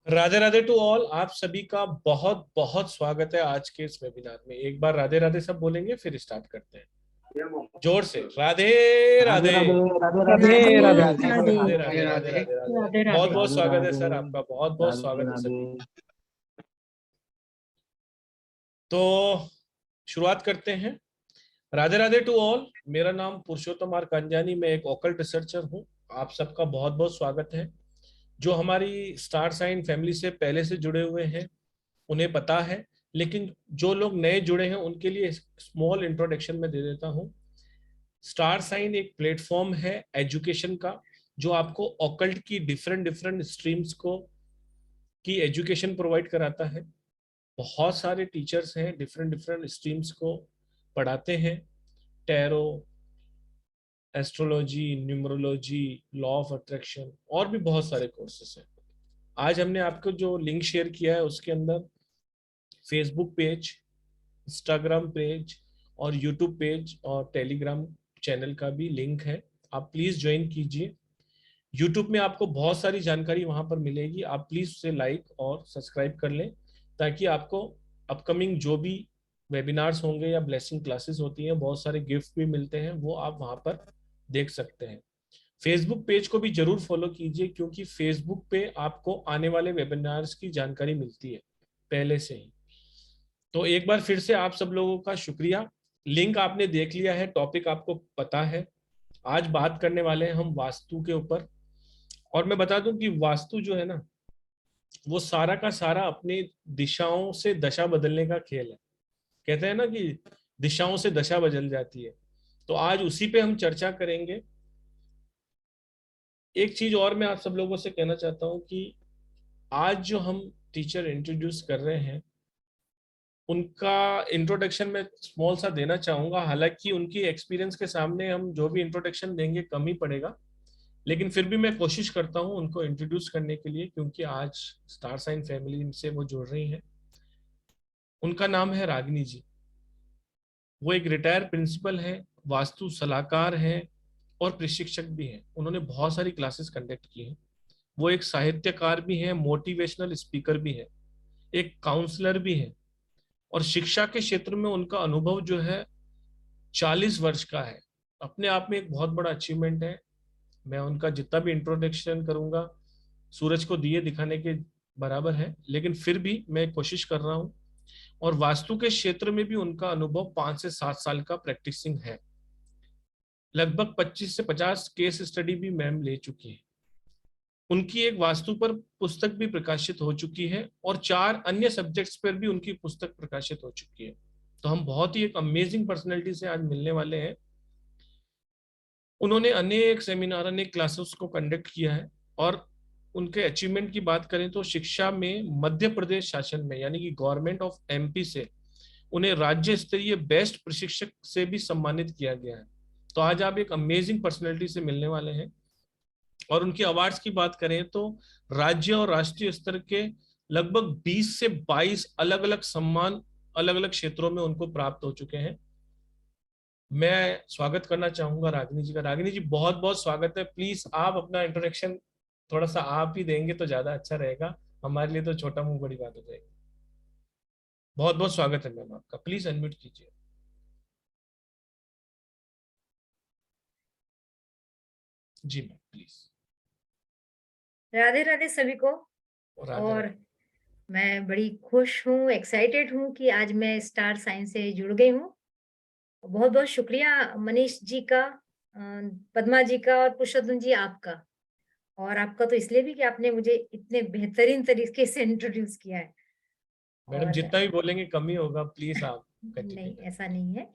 Radhe Radhe to all. आप सभी का बहुत बहुत स्वागत है आज के इस वेबिनार में। एक बार राधे राधे सब बोलेंगे फिर स्टार्ट करते हैं जोर से। राधे राधे राधे राधे राधे राधे राधे राधे राधे राधे राधे राधे राधे राधे राधे। राधे बहुत राधे। बहुत राधे स्वागत है राधे सर, आपका बहुत बहुत राधे स्वागत है राधे। सभी। तो शुरुआत करते हैं। Radhe Radhe to all. मेरा नाम पुरुषोत्तम आर कांजानी, मैं एक ऑकल्ट रिसर्चर हूँ। आप सबका बहुत बहुत स्वागत है। जो हमारी स्टार साइन फैमिली से पहले से जुड़े हुए हैं उन्हें पता है, लेकिन जो लोग नए जुड़े हैं उनके लिए स्मॉल इंट्रोडक्शन में दे देता हूं। स्टार साइन एक प्लेटफॉर्म है एजुकेशन का, जो आपको ऑकल्ट की डिफरेंट डिफरेंट स्ट्रीम्स को की एजुकेशन प्रोवाइड कराता है। बहुत सारे टीचर्स हैं, डिफरेंट डिफरेंट स्ट्रीम्स को पढ़ाते हैं। Tarot, astrology, numerology, law of attraction और भी बहुत सारे कोर्सेस हैं। आज हमने आपको जो लिंक शेयर किया है उसके अंदर फेसबुक पेज, इंस्टाग्राम पेज और यूट्यूब पेज और टेलीग्राम चैनल का भी लिंक है। आप प्लीज ज्वाइन कीजिए। यूट्यूब में आपको बहुत सारी जानकारी वहां पर मिलेगी, आप प्लीज उसे लाइक और सब्सक्राइब कर लें ताकि आपको अपकमिंग जो भी वेबिनार्स होंगे या ब्लेसिंग क्लासेस होती हैं, बहुत सारे गिफ्ट भी मिलते हैं, वो आप वहां पर देख सकते हैं। फेसबुक पेज को भी जरूर फॉलो कीजिए क्योंकि फेसबुक पे आपको आने वाले वेबिनार्स की जानकारी मिलती है पहले से ही। तो एक बार फिर से आप सब लोगों का शुक्रिया। लिंक आपने देख लिया है, टॉपिक आपको पता है। आज बात करने वाले हैं हम वास्तु के ऊपर। और मैं बता दूं कि वास्तु जो है ना, वो सारा का सारा अपनी दिशाओं से दशा बदलने का खेल है। कहते हैं ना कि दिशाओं से दशा बदल जाती है। तो आज उसी पे हम चर्चा करेंगे। एक चीज और मैं आप सब लोगों से कहना चाहता हूं कि आज जो हम टीचर इंट्रोड्यूस कर रहे हैं उनका इंट्रोडक्शन मैं स्मॉल सा देना चाहूंगा। हालांकि उनकी एक्सपीरियंस के सामने हम जो भी इंट्रोडक्शन देंगे कम ही पड़ेगा, लेकिन फिर भी मैं कोशिश करता हूं उनको इंट्रोड्यूस करने के लिए क्योंकि आज स्टार साइन फैमिली से वो जुड़ रही हैं। उनका नाम है रागिनी जी। वो एक रिटायर्ड प्रिंसिपल हैं, वास्तु सलाहकार हैं और प्रशिक्षक भी हैं। उन्होंने बहुत सारी क्लासेस कंडक्ट की हैं। वो एक साहित्यकार भी हैं, मोटिवेशनल स्पीकर भी हैं, एक काउंसलर भी हैं। और शिक्षा के क्षेत्र में उनका अनुभव जो है 40 वर्ष का है। अपने आप में एक बहुत बड़ा अचीवमेंट है। मैं उनका जितना भी इंट्रोडक्शन करूंगा सूरज को दिए दिखाने के बराबर है, लेकिन फिर भी मैं कोशिश कर रहा हूं। और वास्तु के क्षेत्र में भी उनका अनुभव 5 से 7 साल का प्रैक्टिसिंग है। लगभग 25 से 50 केस स्टडी भी मैम ले चुकी है। उनकी एक वास्तु पर पुस्तक भी प्रकाशित हो चुकी है और 4 अन्य सब्जेक्ट्स पर भी उनकी पुस्तक प्रकाशित हो चुकी है। तो हम बहुत ही एक अमेजिंग पर्सनैलिटी से आज मिलने वाले हैं। उन्होंने अनेक सेमिनार, अनेक क्लासेस को कंडक्ट किया है। और उनके अचीवमेंट की बात करें तो शिक्षा में मध्य प्रदेश शासन में यानी कि गवर्नमेंट ऑफ एमपी से उन्हें राज्य स्तरीय बेस्ट प्रशिक्षक से भी सम्मानित किया गया है। तो आज आप एक अमेजिंग पर्सनैलिटी से मिलने वाले हैं। और उनकी अवार्ड्स की बात करें तो राज्य और राष्ट्रीय स्तर के लगभग 20 से 22 अलग अलग सम्मान अलग अलग क्षेत्रों में उनको प्राप्त हो चुके हैं। मैं स्वागत करना चाहूंगा रागिनी जी का। रागिनी जी बहुत बहुत स्वागत है। प्लीज आप अपना इंट्रोडक्शन थोड़ा सा आप ही देंगे तो ज्यादा अच्छा रहेगा, हमारे लिए तो छोटा मुंह बड़ी बात हो जाएगी। बहुत बहुत स्वागत है मैम आपका, प्लीज अनम्यूट कीजिए। जी मैम प्लीज। राधे राधे सभी को। और राधे और राधे। मैं बड़ी खुश हूँ, एक्साइटेड हूँ कि आज मैं स्टार साइंस से जुड़ गई हूँ। बहुत बहुत शुक्रिया मनीष जी का, पद्मा जी का और पुरुषोत्तम जी आपका। और आपका तो इसलिए भी कि आपने मुझे इतने बेहतरीन तरीके से इंट्रोड्यूस किया है। मैडम और जितना भी बोलेंगे कम ही होगा, प्लीज आप कंटिन्यू नहीं, करें। ऐसा नहीं है।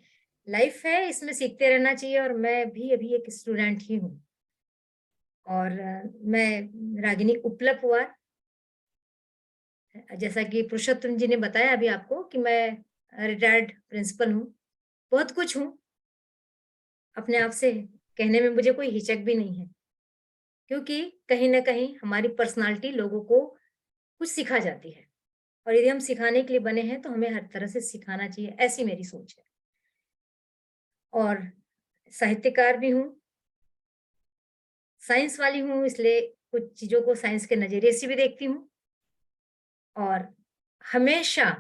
लाइफ है, इसमें सीखते रहना चाहिए और मैं भी अभी एक स्टूडेंट ही हूँ। और मैं रागिनी उपलप हुआ, जैसा कि पुरुषोत्तम जी ने बताया अभी आपको कि मैं रिटायर्ड प्रिंसिपल हूँ, बहुत कुछ हूँ। अपने आप से कहने में मुझे कोई हिचक भी नहीं है, क्योंकि कहीं न कहीं हमारी पर्सनैलिटी लोगों को कुछ सिखा जाती है। और यदि हम सिखाने के लिए बने हैं, तो हमें हर तरह से सिखाना चाहिए, ऐसी मेरी सोच है। और साहित्यकार भी हूँ, साइंस वाली हूँ, इसलिए कुछ चीज़ों को साइंस के नज़रिए से भी देखती हूँ। और हमेशा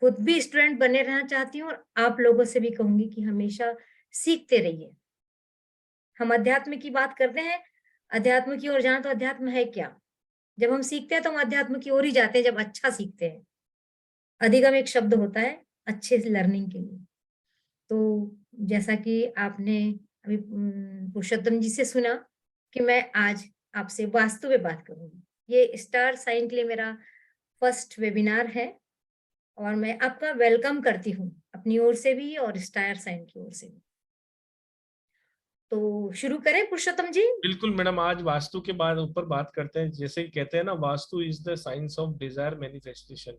खुद भी स्टूडेंट बने रहना चाहती हूँ और आप लोगों से भी कहूंगी कि हमेशा सीखते रहिए। हम अध्यात्म की बात करते हैं, अध्यात्म की ओर जाना, तो अध्यात्म है क्या? जब हम सीखते हैं तो हम अध्यात्म की ओर ही जाते हैं, जब अच्छा सीखते हैं। अधिगम एक शब्द होता है अच्छे से लर्निंग के लिए। तो जैसा कि आपने अभी पुरुषोत्तम जी से सुना कि मैं आज आपसे वास्तु पे बात करूंगी। ये स्टार साइन के लिए मेरा फर्स्ट वेबिनार है और मैं आपका वेलकम करती हूँ अपनी ओर से भी और स्टार साइन की ओर से भी। तो शुरू करें पुरुषोत्तम जी? बिल्कुल मैडम, आज वास्तु के बाद ऊपर बात करते हैं। जैसे ही कहते हैं ना, vastu is the science of desire manifestation.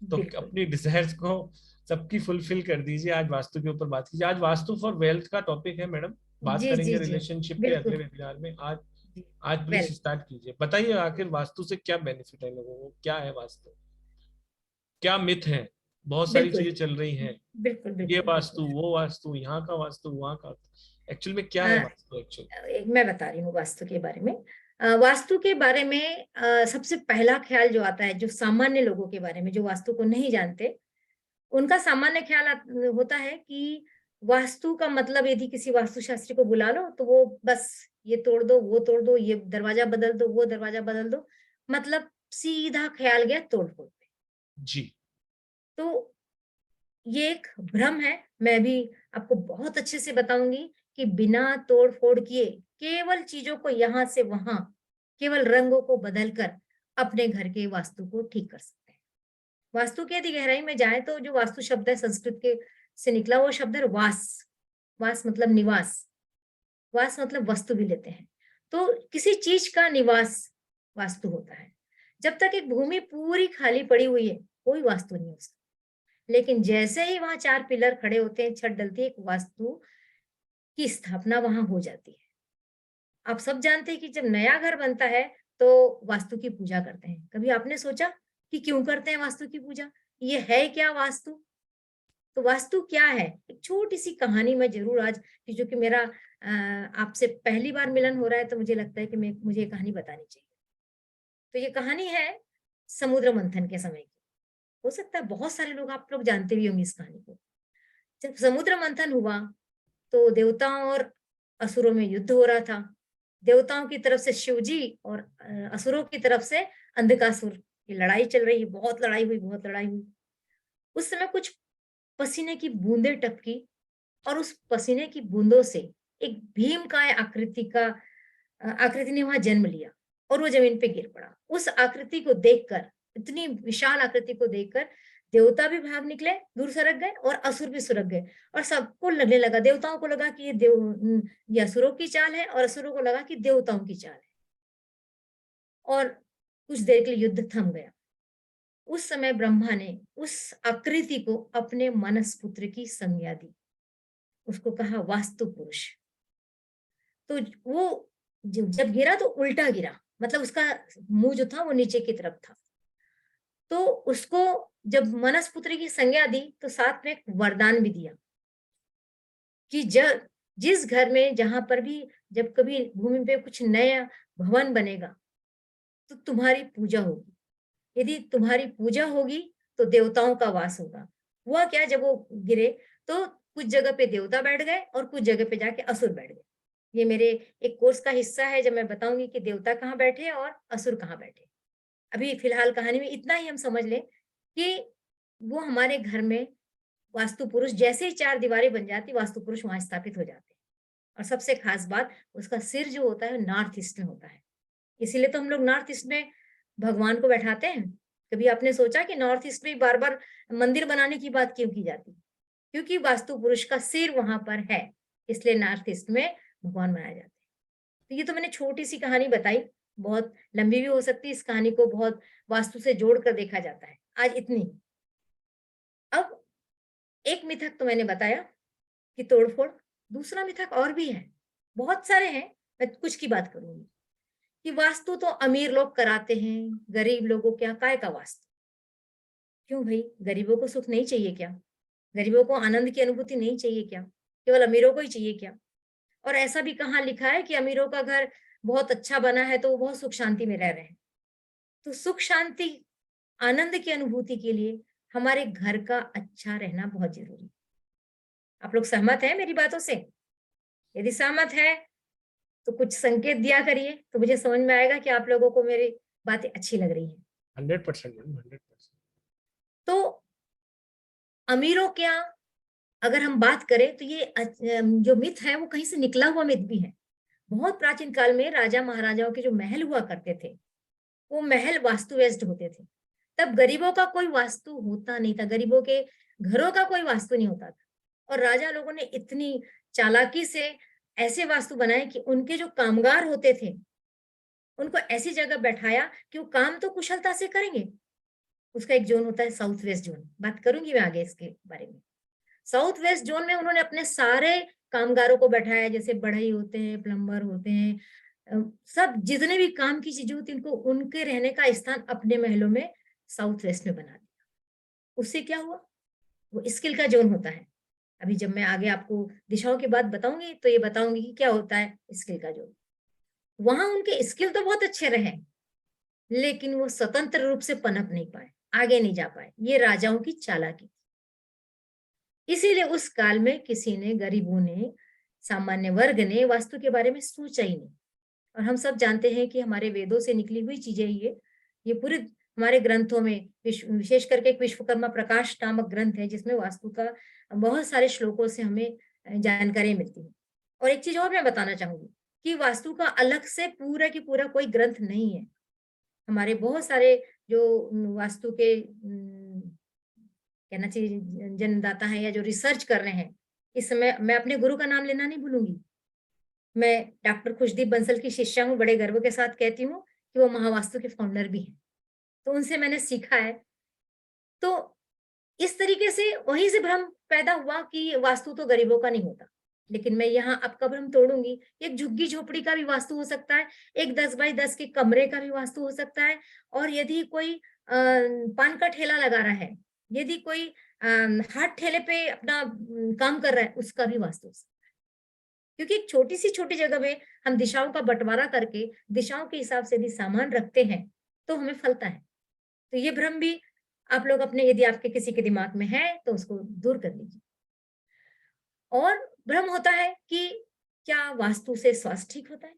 तो बिल्कुल। अपनी डिजायर्स को सबकी फुलफिल कर दीजिए। आज वास्तु के ऊपर बात कीजिए। आज वास्तु फॉर वेल्थ का टॉपिक है मैडम। बात जी जी करेंगे जी। रिलेशनशिप पे अगले बिल्कुल। वेबिनार में। आज प्लीज वेल। स्टार्ट कीजिए। बताइए आखिर वास्तु से क्या बेनिफिट है लोगों को, क्या है वास्तु, क्या मिथ है। बहुत सारी बिल्कुल चीजें चल रही हैं। बिल्कुल ये बिल्कुल वास्तु, बिल्कुल। वो वास्तु, यहाँ का वास्तु, वहाँ का। एक्चुअल में क्या है हाँ, वास्तु एक्चुअल? मैं बता रही हूँ वास्तु के बारे में। वास्तु के बारे में सबसे पहला ख्याल जो आता है, जो सामान्य लोगों के बारे में जो वास्तु को नहीं जानते, उनका सामान्य ख्याल होता है कि वास्तु का मतलब यदि किसी वास्तुशास्त्री को बुला लो तो वो बस ये तोड़ दो, वो तोड़ दो, ये दरवाजा बदल दो, वो दरवाजा बदल दो, मतलब सीधा ख्याल गया तोड़ फोड़ पे। जी। तो ये एक भ्रम है। मैं भी आपको बहुत अच्छे से बताऊंगी कि बिना तोड़ फोड़ किए केवल चीजों को यहाँ से वहां, केवल रंगों को बदलकर अपने घर के वास्तु को ठीक कर सकते हैं। वास्तु की यदि गहराई में जाए तो जो वास्तु शब्द है संस्कृत के से निकला, वो शब्द है वास। वास मतलब निवास, वास मतलब वस्तु भी लेते हैं। तो किसी चीज का निवास वास्तु होता है। जब तक एक भूमि पूरी खाली पड़ी हुई है, कोई वास्तु नहीं है उसका। लेकिन जैसे ही वहां 4 पिलर खड़े होते हैं, छत डलती है, एक वास्तु की स्थापना वहां हो जाती है। आप सब जानते हैं कि जब नया घर बनता है तो वास्तु की पूजा करते हैं। कभी आपने सोचा कि क्यों करते हैं वास्तु की पूजा? ये है क्या वास्तु? तो वास्तु क्या है? एक छोटी सी कहानी मैं जरूर आज, कि जो कि मेरा आपसे पहली बार मिलन हो रहा है, तो मुझे लगता है कि मुझे ये कहानी बतानी चाहिए। तो ये कहानी है समुद्र मंथन के समय की। हो सकता है बहुत सारे लोग, आप लोग जानते भी होंगे इस कहानी को। जब समुद्र मंथन हुआ तो देवताओं और असुरों में युद्ध हो रहा था। देवताओं की तरफ से शिवजी और असुरों की तरफ से अंधकासुर की लड़ाई चल रही है। बहुत लड़ाई हुई, बहुत लड़ाई हुई। उस समय कुछ पसीने की बूंदें टपकी और उस पसीने की बूंदों से एक भीमकाय आकृति ने वहां जन्म लिया और वो जमीन पे गिर पड़ा। उस आकृति को देखकर, इतनी विशाल आकृति को देखकर देवता भी भाग निकले, दूर सरक गए, और असुर भी सुरक गए। और सबको लगने लगा, देवताओं को लगा कि ये असुरों की चाल है, और असुरों को लगा कि देवताओं की चाल है। और कुछ देर के लिए युद्ध थम गया। उस समय ब्रह्मा ने उस आकृति को अपने मानस पुत्र की संज्ञा दी। उसको कहा वास्तु पुरुष। तो वो जब गिरा तो उल्टा गिरा, मतलब उसका मुंह जो था वो नीचे की तरफ था। तो उसको जब मनस पुत्र की संज्ञा दी तो साथ में एक वरदान भी दिया कि जिस घर में, जहां पर भी जब कभी भूमि पे कुछ नया भवन बनेगा तो तुम्हारी पूजा होगी। यदि तुम्हारी पूजा होगी तो देवताओं का वास होगा। हुआ क्या, जब वो गिरे तो कुछ जगह पे देवता बैठ गए और कुछ जगह पे जाके असुर बैठ गए। ये मेरे एक कोर्स का हिस्सा है, जब मैं बताऊंगी कि देवता कहाँ बैठे और असुर कहाँ बैठे। अभी फिलहाल कहानी में इतना ही हम समझ लें कि वो हमारे घर में वास्तु पुरुष, जैसे ही 4 दीवारें बन जाती, वास्तु पुरुष वहां स्थापित हो जाते हैं। और सबसे खास बात, उसका सिर जो होता है नॉर्थ ईस्ट में होता है। इसीलिए तो हम लोग नॉर्थ ईस्ट में भगवान को बैठाते हैं। कभी आपने सोचा कि नॉर्थ ईस्ट में बार बार मंदिर बनाने की बात क्यों की जाती? क्योंकि वास्तु पुरुष का सिर वहां पर है, इसलिए नॉर्थ ईस्ट में भगवान बनाए जाते हैं। तो ये तो मैंने छोटी सी कहानी बताई, बहुत लंबी भी हो सकती है। इस कहानी को बहुत वास्तु से जोड़कर देखा जाता है। आज इतनी ही। अब एक मिथक तो मैंने बताया कि तोड़फोड़। दूसरा मिथक और भी है, बहुत सारे हैं, मैं कुछ की बात करूंगी। कि वास्तु तो अमीर लोग कराते हैं, गरीब लोगों क्या काय का वास्तु? क्यों भाई, गरीबों को सुख नहीं चाहिए क्या? गरीबों को आनंद की अनुभूति नहीं चाहिए क्या? केवल अमीरों को ही चाहिए क्या? और ऐसा भी कहाँ लिखा है कि अमीरों का घर बहुत अच्छा बना है तो वो बहुत सुख शांति में रह रहे हैं? तो सुख शांति आनंद की अनुभूति के लिए हमारे घर का अच्छा रहना बहुत जरूरी है। आप लोग सहमत हैं मेरी बातों से? यदि सहमत है तो कुछ संकेत दिया करिए, तो मुझे समझ में आएगा कि आप लोगों को मेरी बातें अच्छी लग रही हैं। 100% मैम, 100%। तो अमीरों क्या, अगर हम बात करें तो ये जो मिथ है वो कहीं से निकला हुआ मिथ भी है। बहुत प्राचीन काल में राजा महाराजाओं के जो महल हुआ करते थे, वो महल वास्तुवेस्ट होते थे। तब गरीबों का कोई वास्तु होता नहीं था, गरीबों के घरों का कोई वास्तु नहीं होता था। और राजा लोगों ने इतनी चालाकी से ऐसे वास्तु बनाए कि उनके जो कामगार होते थे, उनको ऐसी जगह बैठाया कि वो काम तो कुशलता से करेंगे। उसका एक जोन होता है साउथ वेस्ट जोन, बात करूंगी मैं आगे इसके बारे में। साउथ वेस्ट जोन में उन्होंने अपने सारे कामगारों को बैठाया, जैसे बढ़ई होते हैं, प्लम्बर होते हैं, सब जितने भी काम की चीजें होती हैं, उनको उनके रहने का स्थान अपने महलों में साउथ वेस्ट में बना दिया। उससे क्या हुआ, वो स्किल का जोन होता है। अभी जब मैं आगे आपको दिशाओं की बात बताऊंगी तो ये बताऊंगी कि क्या होता है स्किल का जोन। वहां उनके स्किल तो बहुत अच्छे रहे, लेकिन वो स्वतंत्र रूप से पनप नहीं पाए, आगे नहीं जा पाए। ये राजाओं की चालाकी। इसीलिए उस काल में किसी ने, गरीबों ने, सामान्य वर्ग ने वास्तु के बारे में सोचा ही नहीं। और हम सब जानते हैं कि हमारे वेदों से निकली हुई चीजें ये पूरे हमारे ग्रंथों में, विशेष करके एक विश्वकर्मा प्रकाश नामक ग्रंथ है जिसमें वास्तु का बहुत सारे श्लोकों से हमें जानकारी मिलती है। और एक चीज और मैं बताना चाहूंगी कि वास्तु का अलग से पूरा की पूरा कोई ग्रंथ नहीं है। हमारे बहुत सारे जो वास्तु के कहना चाहिए जन्मदाता है या जो रिसर्च कर रहे हैं, इस समय मैं अपने गुरु का नाम लेना नहीं भूलूंगी। मैं डॉक्टर खुशदीप बंसल की शिष्या हूँ, बड़े गर्व के साथ कहती हूँ कि वो महावास्तु के फाउंडर भी हैं। तो उनसे मैंने सीखा है। तो इस तरीके से वहीं से भ्रम पैदा हुआ कि वास्तु तो गरीबों का नहीं होता। लेकिन मैं यहाँ आपका भ्रम तोड़ूंगी। एक झुग्गी झोपड़ी का भी वास्तु हो सकता है, एक 10 बाई 10 के कमरे का भी वास्तु हो सकता है। और यदि कोई पान का ठेला लगा रहा है, यदि कोई हाथ ठेले पे अपना काम कर रहा है, उसका भी वास्तु हो सकता है। क्योंकि एक छोटी जगह में हम दिशाओं का बंटवारा करके दिशाओं के हिसाब से यदि सामान रखते हैं तो हमें फलता है। तो ये भ्रम भी आप लोग अपने, यदि आपके किसी के दिमाग में है तो उसको दूर कर लीजिए। और भ्रम होता है कि क्या वास्तु से स्वास्थ्य ठीक होता है,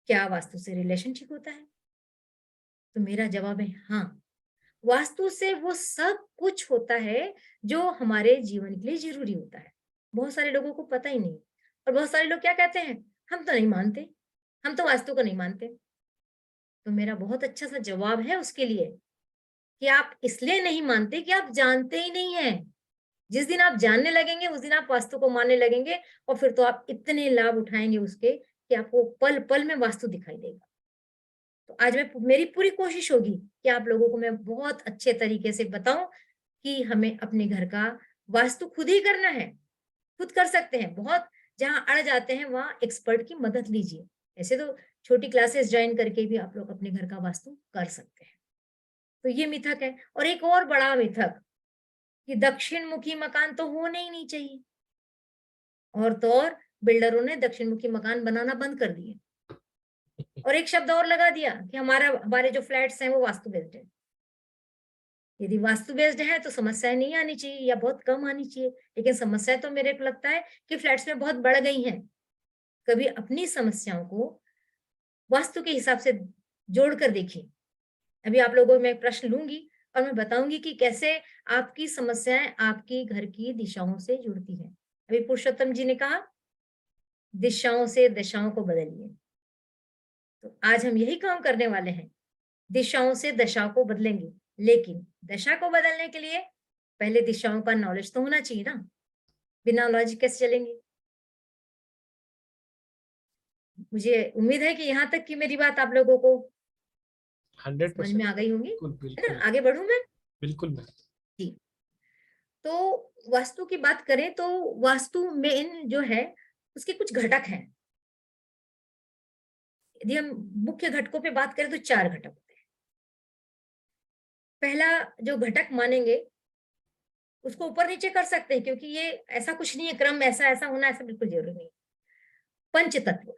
क्या वास्तु से रिलेशन ठीक होता है? तो मेरा जवाब है हाँ। वास्तु से वो सब कुछ होता है जो हमारे जीवन के लिए जरूरी होता है। बहुत सारे लोगों को पता ही नहीं। और बहुत सारे लोग क्या कहते हैं, हम तो नहीं मानते, हम तो वास्तु को नहीं मानते। तो मेरा बहुत अच्छा सा जवाब है उसके लिए कि आप इसलिए नहीं मानते कि आप जानते ही नहीं है। जिस दिन आप जानने लगेंगे उस दिन आप वास्तु को मानने लगेंगे, और फिर तो आप इतने लाभ उठाएंगे उसके कि आपको पल पल में वास्तु दिखाई देगा। तो आज मेरी पूरी कोशिश होगी कि आप लोगों को मैं बहुत अच्छे तरीके से बताऊं कि हमें अपने घर का वास्तु खुद ही करना है। खुद कर सकते हैं। बहुत जहां अड़ जाते हैं वहां एक्सपर्ट की मदद लीजिए। ऐसे तो छोटी क्लासेस ज्वाइन करके भी आप लोग अपने घर का वास्तु कर सकते हैं। तो ये मिथक है। और एक और बड़ा मिथक कि दक्षिण मुखी मकान तो होने ही नहीं चाहिए। और तो और बिल्डरों ने दक्षिण मुखी मकान बनाना बंद कर दिए। और एक शब्द और लगा दिया कि हमारे जो फ्लैट्स हैं वो वास्तु बेस्ड है। यदि वास्तु बेस्ड है तो समस्याएं नहीं आनी चाहिए या बहुत कम आनी चाहिए। लेकिन समस्याएं तो मेरे को लगता है कि फ्लैट्स में बहुत बढ़ गई हैं। कभी अपनी समस्याओं को वास्तु के हिसाब से जोड़कर देखिए। अभी आप लोगों में मैं प्रश्न लूंगी और मैं बताऊंगी कि कैसे आपकी समस्याएं आपकी घर की दिशाओं से जुड़ती है। अभी पुरुषोत्तम जी ने कहा दिशाओं से दशाओं को बदलिए। तो आज हम यही काम करने वाले हैं, दिशाओं से दशाओं को बदलेंगे। लेकिन दशा को बदलने के लिए पहले दिशाओं का नॉलेज तो होना चाहिए ना। बिना नॉलेज कैसे चलेंगे? मुझे उम्मीद है कि यहाँ तक की मेरी बात आप लोगों को हंड्रेड समझ में परसेंट आ गई होंगी, बिल्कुल है ना? बिल्कुल। आगे बढ़ूं मैं? बिल्कुल मैम। जी। तो वास्तु की बात करें तो वास्तु मेन जो है उसके कुछ घटक हैं। यदि हम मुख्य घटकों पे बात करें तो 4 घटक होते हैं। पहला जो घटक मानेंगे उसको ऊपर नीचे कर सकते हैं, क्योंकि ये ऐसा कुछ नहीं है क्रम ऐसा ऐसा होना, ऐसा बिल्कुल जरूरी नहीं। पंच तत्व,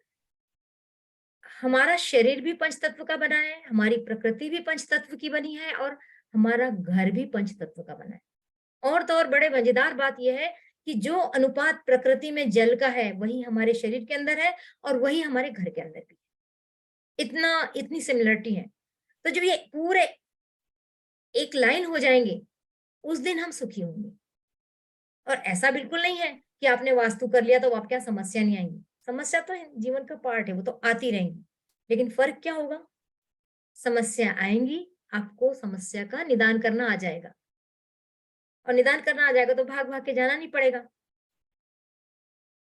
हमारा शरीर भी पंच तत्व का बना है, हमारी प्रकृति भी पंच तत्व की बनी है, और हमारा घर भी पंच तत्व का बना है। और तो और बड़े मजेदार बात यह है कि जो अनुपात प्रकृति में जल का है वही हमारे शरीर के अंदर है और वही हमारे घर के अंदर भी। इतनी सिमिलरिटी है। तो जब ये पूरे एक लाइन हो जाएंगे उस दिन हम सुखी होंगे। और ऐसा बिल्कुल नहीं है कि आपने वास्तु कर लिया तो आप क्या समस्या नहीं आएंगी। समस्या तो जीवन का पार्ट है, वो तो आती रहेंगी, लेकिन फर्क क्या होगा, समस्या आएंगी, आपको समस्या का निदान करना आ जाएगा, और निदान करना आ जाएगा तो भाग भाग के जाना नहीं पड़ेगा।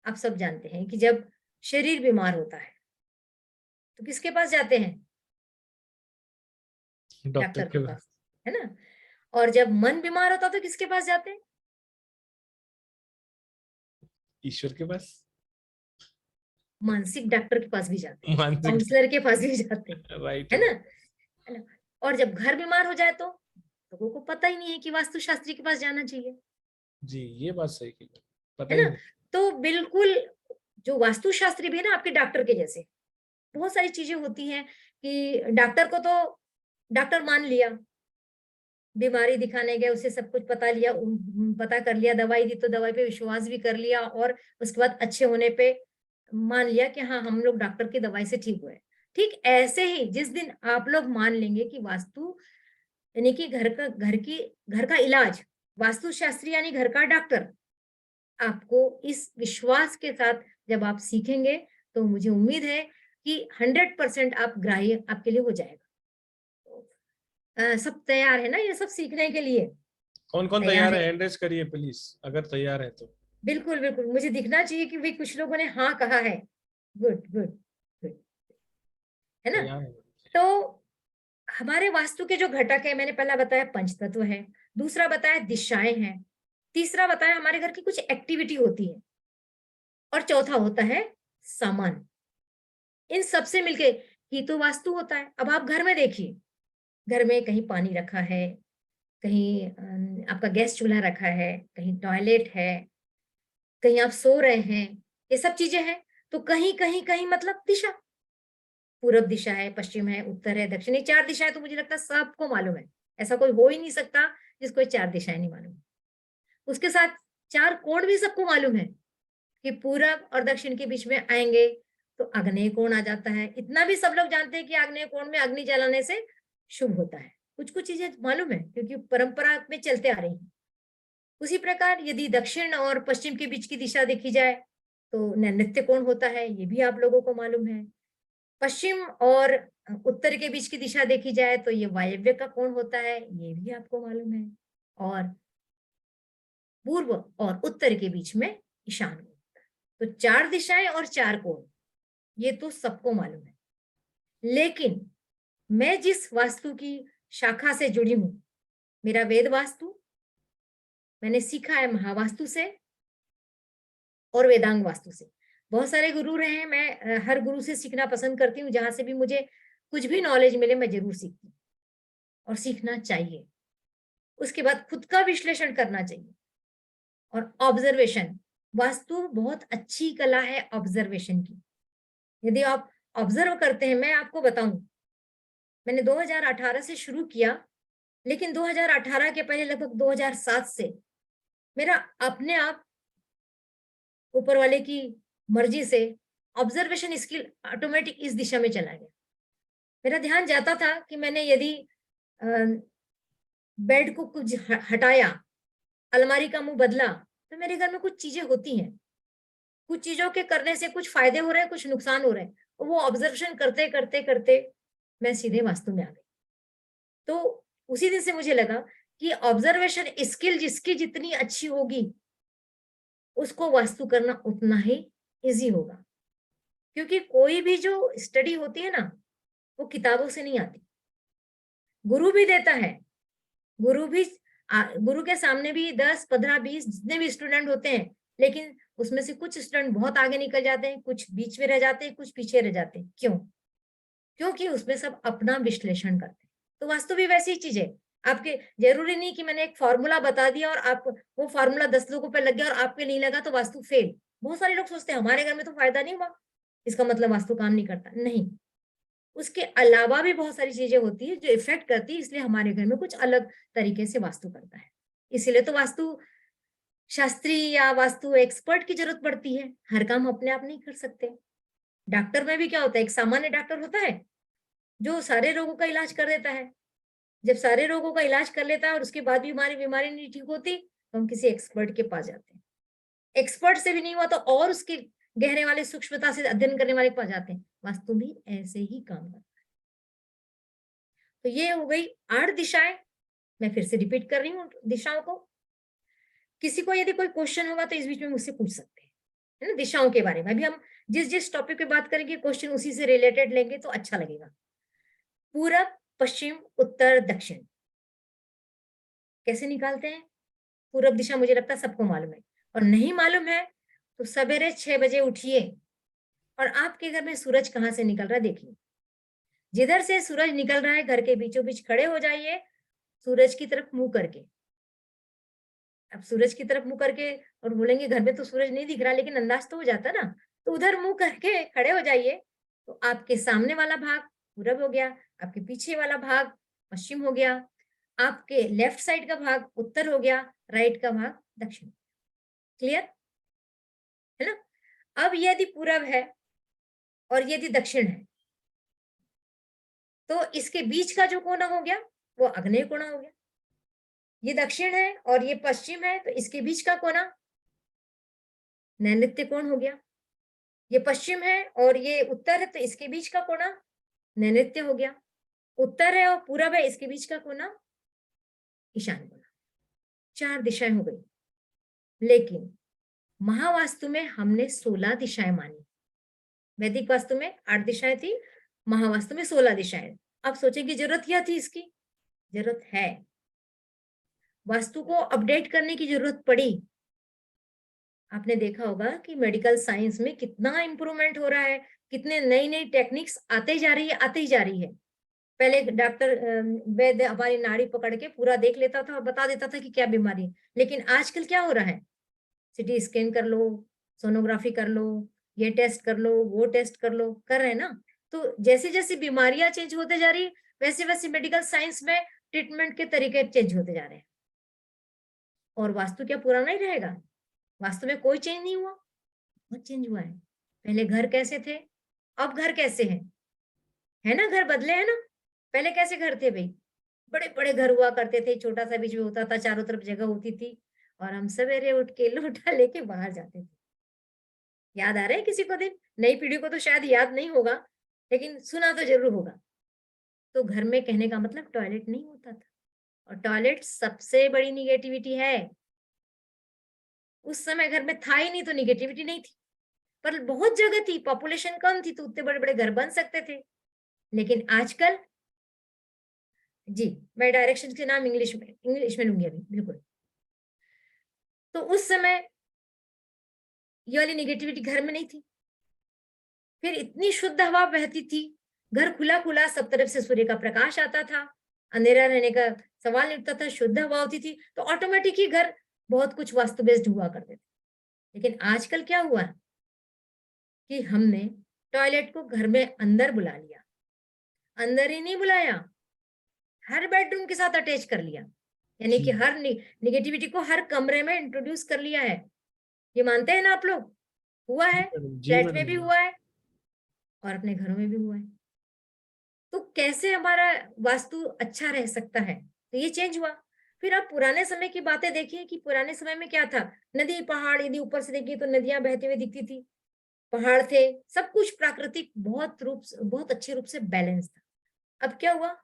आप सब जानते हैं कि जब शरीर बीमार होता है तो किसके पास जाते हैं, डॉक्टर डॉक्टर के के पास, है ना। और जब मन बीमार होता तो किसके पास जाते हैं, ईश्वर के पास, मानसिक डॉक्टर के पास भी जाते हैं, मानसिक। काउंसलर के पास भी जाते हैं, राइट है ना, राइट। है ना। और जब घर बीमार हो जाए तो लोगों को पता ही नहीं है कि वास्तुशास्त्री के पास जाना चाहिए, जी ये बात सही की, पता है ही ना। नहीं। तो बिल्कुल जो वास्तुशास्त्री भी है ना आपके डॉक्टर के जैसे, बहुत सारी चीजें होती हैं कि डॉक्टर को तो डॉक्टर मान लिया, बीमारी दिखाने गए, उसे सब कुछ पता लिया, पता कर लिया, दवाई दी तो दवाई पे विश्वास भी कर लिया, और उसके बाद अच्छे होने पे मान लिया कि हाँ हम लोग डॉक्टर की दवाई से ठीक हुए। ठीक ऐसे ही जिस दिन आप लोग मान लेंगे कि वास्तु यानी कि घर का इलाज, वास्तुशास्त्री यानी घर का डॉक्टर, आपको इस विश्वास के साथ जब आप सीखेंगे तो मुझे उम्मीद है कि 100% आप ग्राह्य आपके लिए हो जाएगा। सब तैयार है ना ये सब सीखने के लिए? कौन कौन तैयार तैयार है? है, हैंड रेज करिए प्लीज अगर तैयार है तो। बिल्कुल बिल्कुल, मुझे दिखना चाहिए कि भाई कुछ लोगों ने हाँ कहा है। गुड गुड गुड, है ना। तैयार है। तो हमारे वास्तु के जो घटक है, मैंने पहला बताया पंचतत्व है, दूसरा बताया दिशाएं हैं, तीसरा बताया हमारे घर की कुछ एक्टिविटी होती है, और चौथा होता है सामान। इन सबसे मिलके ही तो वास्तु होता है। अब आप घर में देखिए, घर में कहीं पानी रखा है, कहीं आपका गैस चूल्हा रखा है, कहीं टॉयलेट है, कहीं आप सो रहे हैं, ये सब चीजें हैं। तो कहीं कहीं कहीं मतलब दिशा, पूरब दिशा है, पश्चिम है, उत्तर है, दक्षिण है, 4 दिशाएं तो मुझे लगता है सबको मालूम है। ऐसा कोई हो ही नहीं सकता जिसको 4 दिशाएं नहीं मालूम। उसके साथ 4 कोण भी सबको मालूम है कि पूरब और दक्षिण के बीच में आएंगे तो आग्नेय कोण आ जाता है। इतना भी सब लोग जानते हैं कि आग्नेय कोण में अग्नि जलाने से शुभ होता है। कुछ कुछ चीजें मालूम है क्योंकि परंपरा में चलते आ रही हैं। उसी प्रकार यदि दक्षिण और पश्चिम के बीच की दिशा देखी जाए तो नैऋत्य कोण होता है, ये भी आप लोगों को मालूम है। पश्चिम और उत्तर के बीच की दिशा देखी जाए तो ये वायव्य का कोण होता है, ये भी आपको मालूम है। और पूर्व और उत्तर के बीच में ईशान कोण होता है। तो 4 दिशाएं और 4 कोण, ये तो सबको मालूम है। लेकिन मैं जिस वास्तु की शाखा से जुड़ी हूं, मेरा वेद वास्तु, मैंने सीखा है महावास्तु से और वेदांग वास्तु से। बहुत सारे गुरु रहे हैं, मैं हर गुरु से सीखना पसंद करती हूँ। जहां से भी मुझे कुछ भी नॉलेज मिले मैं जरूर सीखती हूँ, और सीखना चाहिए। उसके बाद खुद का विश्लेषण करना चाहिए और ऑब्जर्वेशन। वास्तु बहुत अच्छी कला है ऑब्जर्वेशन की। यदि आप ऑब्जर्व करते हैं, मैं आपको बताऊं, मैंने 2018 से शुरू किया, लेकिन 2018 के पहले लगभग 2007 से मेरा अपने आप ऊपर वाले की मर्जी से ऑब्जर्वेशन स्किल ऑटोमेटिक इस दिशा में चला गया। मेरा ध्यान जाता था कि मैंने यदि बेड को कुछ हटाया, अलमारी का मुंह बदला, तो मेरे घर में कुछ चीजें होती हैं। कुछ चीजों के करने से कुछ फायदे हो रहे हैं, कुछ नुकसान हो रहे हैं। वो ऑब्जर्वेशन करते करते करते मैं सीधे वास्तु में आ गई। तो उसी दिन से मुझे लगा कि ऑब्जर्वेशन स्किल जिसकी जितनी अच्छी होगी उसको वास्तु करना उतना ही इजी होगा। क्योंकि कोई भी जो स्टडी होती है ना, वो किताबों से नहीं आती। गुरु भी देता है, गुरु भी गुरु के सामने भी 10, 15, 20 जितने भी स्टूडेंट होते हैं, लेकिन उसमें से कुछ स्टूडेंट बहुत आगे निकल जाते हैं, कुछ बीच में रह जाते हैं, कुछ पीछे रह जाते हैं। क्यों? क्योंकि उसमें सब अपना विश्लेषण करते हैं। तो वास्तु भी वैसी चीज है। आपके जरूरी नहीं कि मैंने एक फॉर्मूला बता दिया और आप वो फॉर्मूला 10 लोगों पे लग गया और आपके नहीं लगा तो वास्तु फेल। बहुत सारे लोग सोचते हैं हमारे घर में तो फायदा नहीं हुआ, इसका मतलब वास्तु काम नहीं करता। नहीं, उसके अलावा भी बहुत सारी चीजें होती है जो इफेक्ट करती है, इसलिए हमारे घर में कुछ अलग तरीके से वास्तु करता है। इसीलिए तो वास्तु शास्त्री या वास्तु एक्सपर्ट की जरूरत पड़ती है, हर काम अपने आप नहीं कर सकते। डॉक्टर में भी क्या होता है, एक सामान्य डॉक्टर होता है जो सारे रोगों का इलाज कर देता है। जब सारे रोगों का इलाज कर लेता है और उसके बाद भी हमारी बीमारी नहीं ठीक होती, तो हम किसी एक्सपर्ट के पास जाते हैं। एक्सपर्ट से भी नहीं हुआ तो और उसके गहरे वाले सूक्ष्मता से अध्ययन करने वाले के पास जाते हैं। वास्तु भी ऐसे ही काम करता है। तो ये हो गई 8 दिशाएं। मैं फिर से रिपीट कर रही हूँ दिशाओं को। किसी को यदि कोई क्वेश्चन होगा तो इस बीच में मुझसे पूछ सकते हैं, है ना, दिशाओं के बारे में। अभी हम जिस जिस टॉपिक पे बात करेंगे क्वेश्चन उसी से रिलेटेड लेंगे तो अच्छा लगेगा। पूरब, पश्चिम, उत्तर, दक्षिण कैसे निकालते हैं? पूरब दिशा मुझे लगता है सबको मालूम है, और नहीं मालूम है तो सवेरे 6 बजे उठिए और आपके घर में सूरज कहाँ से निकल रहा है देखिए। जिधर से सूरज निकल रहा है घर के बीचों बीच खड़े हो जाइए, सूरज की तरफ मुंह करके। अब सूरज की तरफ मुंह करके और बोलेंगे घर में तो सूरज नहीं दिख रहा, लेकिन अंदाज तो हो जाता ना, तो उधर मुंह करके खड़े हो जाइए। तो आपके सामने वाला भाग पूरब हो गया, आपके पीछे वाला भाग पश्चिम हो गया, आपके लेफ्ट साइड का भाग उत्तर हो गया, राइट का भाग दक्षिण। क्लियर है ना? अब यदि पूरब है और यदि दक्षिण है, तो इसके बीच का जो कोना हो गया वो आग्नेय कोना हो गया। ये दक्षिण है और ये पश्चिम है, तो इसके बीच का कोना नैऋत्य कोण हो गया। ये पश्चिम है और ये उत्तर है, तो इसके बीच का कोना नैऋत्य हो गया। उत्तर है और पूरब है, इसके बीच का कोना ईशान कोना। 4 दिशाएं हो गई। लेकिन महावास्तु में हमने 16 दिशाएं मानी। वैदिक वास्तु में 8 दिशाएं थी, महावास्तु में 16 दिशाएं। अब सोचेंगे जरूरत क्या थी इसकी? जरूरत है, वास्तु को अपडेट करने की जरूरत पड़ी। आपने देखा होगा कि मेडिकल साइंस में कितना इंप्रूवमेंट हो रहा है, कितने नई नई टेक्निक्स आते जा रही है, आते ही जा रही है। पहले डॉक्टर वैद्य हमारी नाड़ी पकड़ के पूरा देख लेता था और बता देता था कि क्या बीमारी है, लेकिन आजकल क्या हो रहा है, सीटी स्कैन कर लो, सोनोग्राफी कर लो, ये टेस्ट कर लो, वो टेस्ट कर लो, कर रहे हैं ना। तो जैसे जैसे बीमारियां चेंज होते जा रही है, वैसे वैसे मेडिकल साइंस में ट्रीटमेंट के तरीके चेंज होते जा रहे हैं। और वास्तु क्या पुराना ही रहेगा? वास्तु में कोई चेंज नहीं हुआ, बहुत चेंज हुआ है। पहले घर कैसे थे, अब घर कैसे हैं, है ना, घर बदले हैं ना। पहले कैसे घर थे भाई? बड़े बड़े घर हुआ करते थे, छोटा सा बीच में होता था, चारों तरफ जगह होती थी, और हम सवेरे उठ के लोटा लेके बाहर जाते थे। याद आ रहा है किसी को दिन? नई पीढ़ी को तो शायद याद नहीं होगा, लेकिन सुना तो जरूर होगा। तो घर में कहने का मतलब टॉयलेट नहीं होता था, और टॉयलेट सबसे बड़ी निगेटिविटी है। उस समय घर में था ही नहीं तो निगेटिविटी नहीं थी, पर बहुत जगह थी, पॉपुलेशन कम थी, तो उतने बड़े बड़े घर बन सकते थे। लेकिन आजकल, जी, मैं डायरेक्शन के नाम इंग्लिश में लूंगी अभी, बिल्कुल। तो उस समय ये वाली निगेटिविटी घर में नहीं थी। फिर इतनी शुद्ध हवा बहती थी, घर खुला खुला, सब तरफ से सूर्य का प्रकाश आता था, अंधेरा रहने का सवाल नहीं उठता था, शुद्ध हवा होती थी, तो ऑटोमेटिक ही घर बहुत कुछ वास्तु बेस्ड हुआ करते थे। लेकिन आजकल क्या हुआ कि हमने टॉयलेट को घर में अंदर बुला लिया। अंदर ही नहीं बुलाया, हर बेडरूम के साथ अटैच कर लिया, यानी जी कि हर निगेटिविटी को हर कमरे में इंट्रोड्यूस कर लिया है। ये मानते हैं ना आप लोग? हुआ जी है, मैडम, जी फ्लैट में मैडम। भी हुआ है और अपने घरों में भी हुआ है। तो कैसे हमारा वास्तु अच्छा रह सकता है? तो ये चेंज हुआ। फिर आप पुराने समय की बातें देखिए कि पुराने समय में क्या था। नदी पहाड़ यदि ऊपर से देखिए तो नदियां बहती हुई दिखती थी, पहाड़ थे, सब कुछ प्राकृतिक बहुत अच्छे रूप से बैलेंस था। अब क्या हुआ,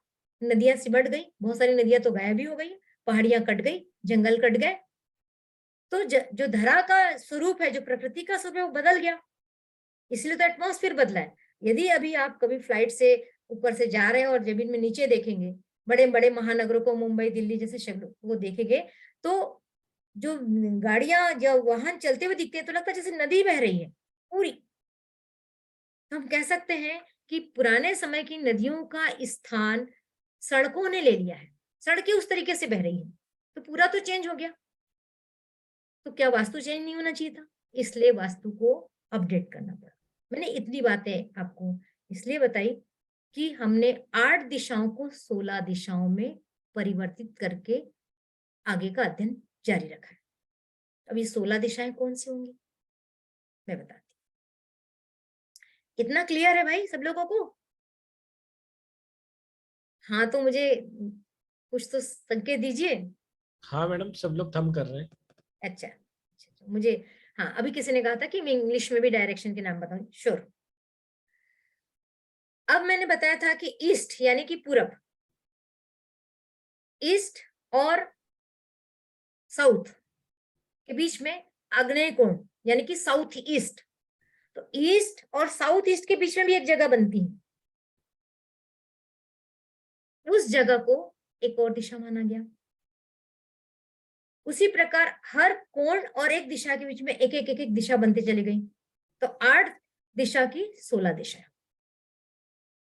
नदियां सिमट गई, बहुत सारी नदियां तो गायब भी हो गई, पहाड़ियां कट गई, जंगल कट गए, तो जो धरा का स्वरूप है, जो प्रकृति का स्वरूप है, वो बदल गया। इसलिए तो एटमॉस्फेयर बदला है। यदि अभी आप कभी फ्लाइट से ऊपर से जा रहे हैं और जमीन में नीचे देखेंगे, बड़े बड़े महानगरों को, मुंबई दिल्ली जैसे शहरों को देखेंगे, तो जो गाड़ियां, जो वाहन चलते हुए दिखते हैं, तो लगता है जैसे नदी बह रही है पूरी। तो हम कह सकते हैं कि पुराने समय की नदियों का स्थान सड़कों ने ले लिया है, सड़कें उस तरीके से बह रही हैं, तो पूरा तो चेंज हो गया। तो क्या वास्तु चेंज नहीं होना चाहिए था? इसलिए वास्तु को अपडेट करना पड़ा। मैंने इतनी बातें आपको इसलिए बताई कि हमने 8 दिशाओं को 16 दिशाओं में परिवर्तित करके आगे का अध्ययन जारी रखा है। अब ये 16 दिशाएं कौन सी होंगी, मैं बताती हूँ। कितना क्लियर है भाई सब लोगों को? हाँ, तो मुझे कुछ तो संकेत दीजिए। हाँ मैडम, सब लोग थम कर रहे हैं। अच्छा, अच्छा, मुझे, हाँ, अभी किसी ने कहा था कि मैं इंग्लिश में भी डायरेक्शन के नाम बताऊं। श्योर। अब मैंने बताया था कि ईस्ट यानी कि पूरब, ईस्ट और साउथ के बीच में आग्नेय कोण यानी कि साउथ ईस्ट। तो ईस्ट और साउथ ईस्ट के बीच में भी एक जगह बनती है, उस जगह को एक और दिशा माना गया। उसी प्रकार हर कोण और एक दिशा के बीच में एक एक एक एक दिशा बनती चली गई, तो 8 दिशा की 16 दिशाएं।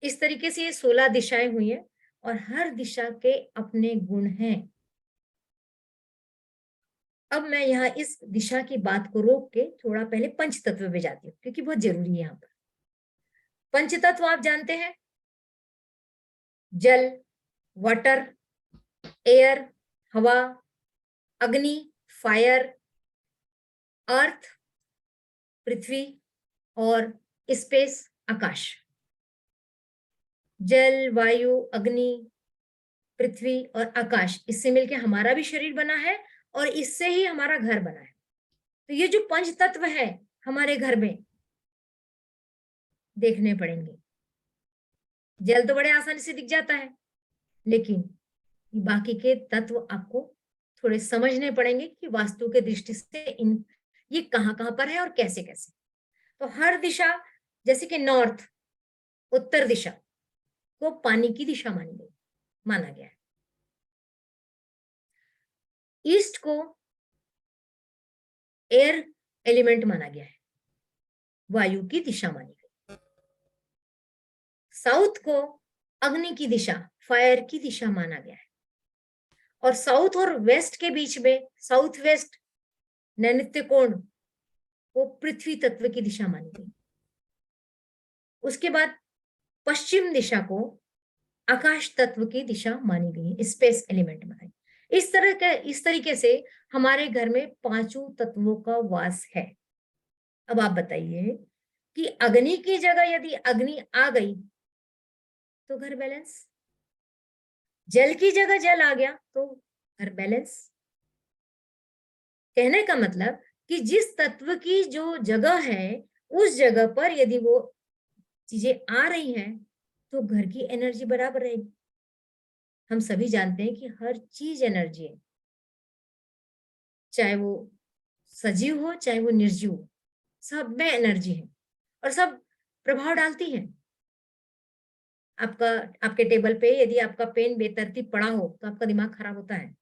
इस तरीके से ये 16 दिशाएं हुई हैं और हर दिशा के अपने गुण हैं। अब मैं यहाँ इस दिशा की बात को रोक के थोड़ा पहले पंच तत्व पे जाती हूँ, क्योंकि बहुत जरूरी है यहाँ पर। पंच तत्व आप जानते हैं, जल, वाटर, एयर, हवा, अग्नि, फायर, अर्थ, पृथ्वी और स्पेस, आकाश। जल, वायु, अग्नि, पृथ्वी और आकाश, इससे मिलके हमारा भी शरीर बना है और इससे ही हमारा घर बना है। तो ये जो पंच तत्व है हमारे घर में देखने पड़ेंगे। जल तो बड़े आसानी से दिख जाता है, लेकिन बाकी के तत्व आपको थोड़े समझने पड़ेंगे कि वास्तु के दृष्टि से ये कहाँ कहाँ पर है और कैसे कैसे। तो हर दिशा, जैसे कि नॉर्थ, उत्तर दिशा को पानी की दिशा माना गया है। ईस्ट को एयर एलिमेंट माना गया है, वायु की दिशा मानी गई। साउथ को अग्नि की दिशा, फायर की दिशा माना गया है। और साउथ और वेस्ट के बीच में साउथ वेस्ट नैऋत्य कोण को पृथ्वी तत्व की दिशा मानी गई। उसके बाद पश्चिम दिशा को आकाश तत्व की दिशा मानी गई, स्पेस एलिमेंट माना। इस तरीके से हमारे घर में 5 तत्वों का वास है। अब आप बताइए कि अग्नि की जगह यदि अग्नि आ गई तो घर बैलेंस, जल की जगह जल आ गया तो घर बैलेंस। कहने का मतलब कि जिस तत्व की जो जगह है उस जगह पर यदि वो चीजें आ रही हैं तो घर की एनर्जी बराबर रहेगी। हम सभी जानते हैं कि हर चीज एनर्जी है, चाहे वो सजीव हो चाहे वो निर्जीव हो, सब में एनर्जी है और सब प्रभाव डालती है। आपके टेबल पे यदि आपका पेन बेतरतीब पड़ा हो तो आपका दिमाग खराब होता है,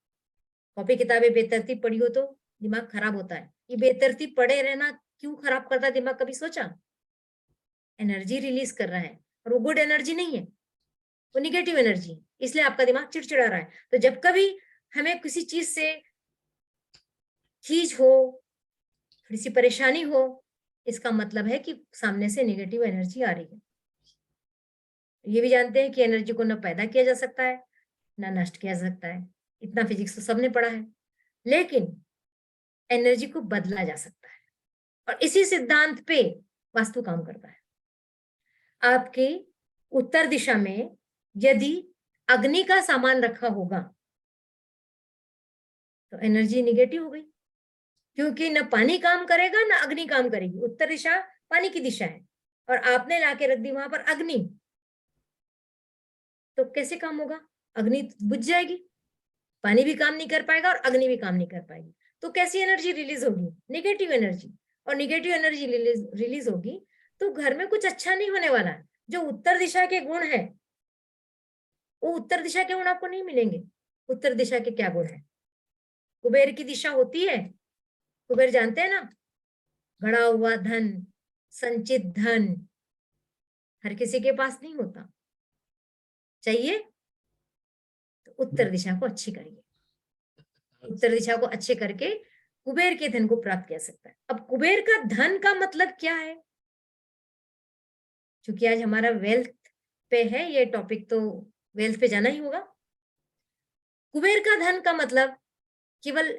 कॉपी किताबें बेतरतीब पड़ी हो तो दिमाग खराब होता है। ये बेतरतीब पड़े रहना क्यों खराब करता है दिमाग, कभी सोचा? एनर्जी रिलीज कर रहा है और वो गुड एनर्जी नहीं है, वो निगेटिव एनर्जी, इसलिए आपका दिमाग चिड़चिड़ा रहा है। तो जब कभी हमें किसी चीज से खींच हो, थोड़ी सी परेशानी हो, इसका मतलब है कि सामने से नेगेटिव एनर्जी आ रही है। ये भी जानते हैं कि एनर्जी को न पैदा किया जा सकता है ना नष्ट किया जा सकता है, इतना फिजिक्स तो सबने पढ़ा है। लेकिन एनर्जी को बदला जा सकता है और इसी सिद्धांत पे वास्तु काम करता है। आपकी उत्तर दिशा में यदि अग्नि का सामान रखा होगा तो एनर्जी निगेटिव हो गई, क्योंकि न पानी काम करेगा ना अग्नि काम करेगी। उत्तर दिशा पानी की दिशा है और आपने लाके रख दी वहां पर अग्नि, तो कैसे काम होगा? अग्नि बुझ जाएगी, पानी भी काम नहीं कर पाएगा और अग्नि भी काम नहीं कर पाएगी। तो कैसी एनर्जी रिलीज होगी? Negative energy. और नेगेटिव एनर्जी रिलीज होगी तो घर में कुछ अच्छा नहीं होने वाला है। जो उत्तर दिशा के गुण है वो उत्तर दिशा के गुण आपको नहीं मिलेंगे। उत्तर दिशा के क्या गुण है? कुबेर की दिशा होती है, कुबेर जानते हैं ना, गड़ा हुआ धन, संचित धन हर किसी के पास नहीं होता। चाहिए तो उत्तर दिशा को अच्छी करिए, उत्तर दिशा को अच्छे करके कुबेर के धन को प्राप्त किया सकता है। अब कुबेर का धन का मतलब क्या है? क्योंकि आज हमारा वेल्थ पे है, ये टॉपिक तो वेल्थ पे जाना ही होगा। कुबेर का धन का मतलब केवल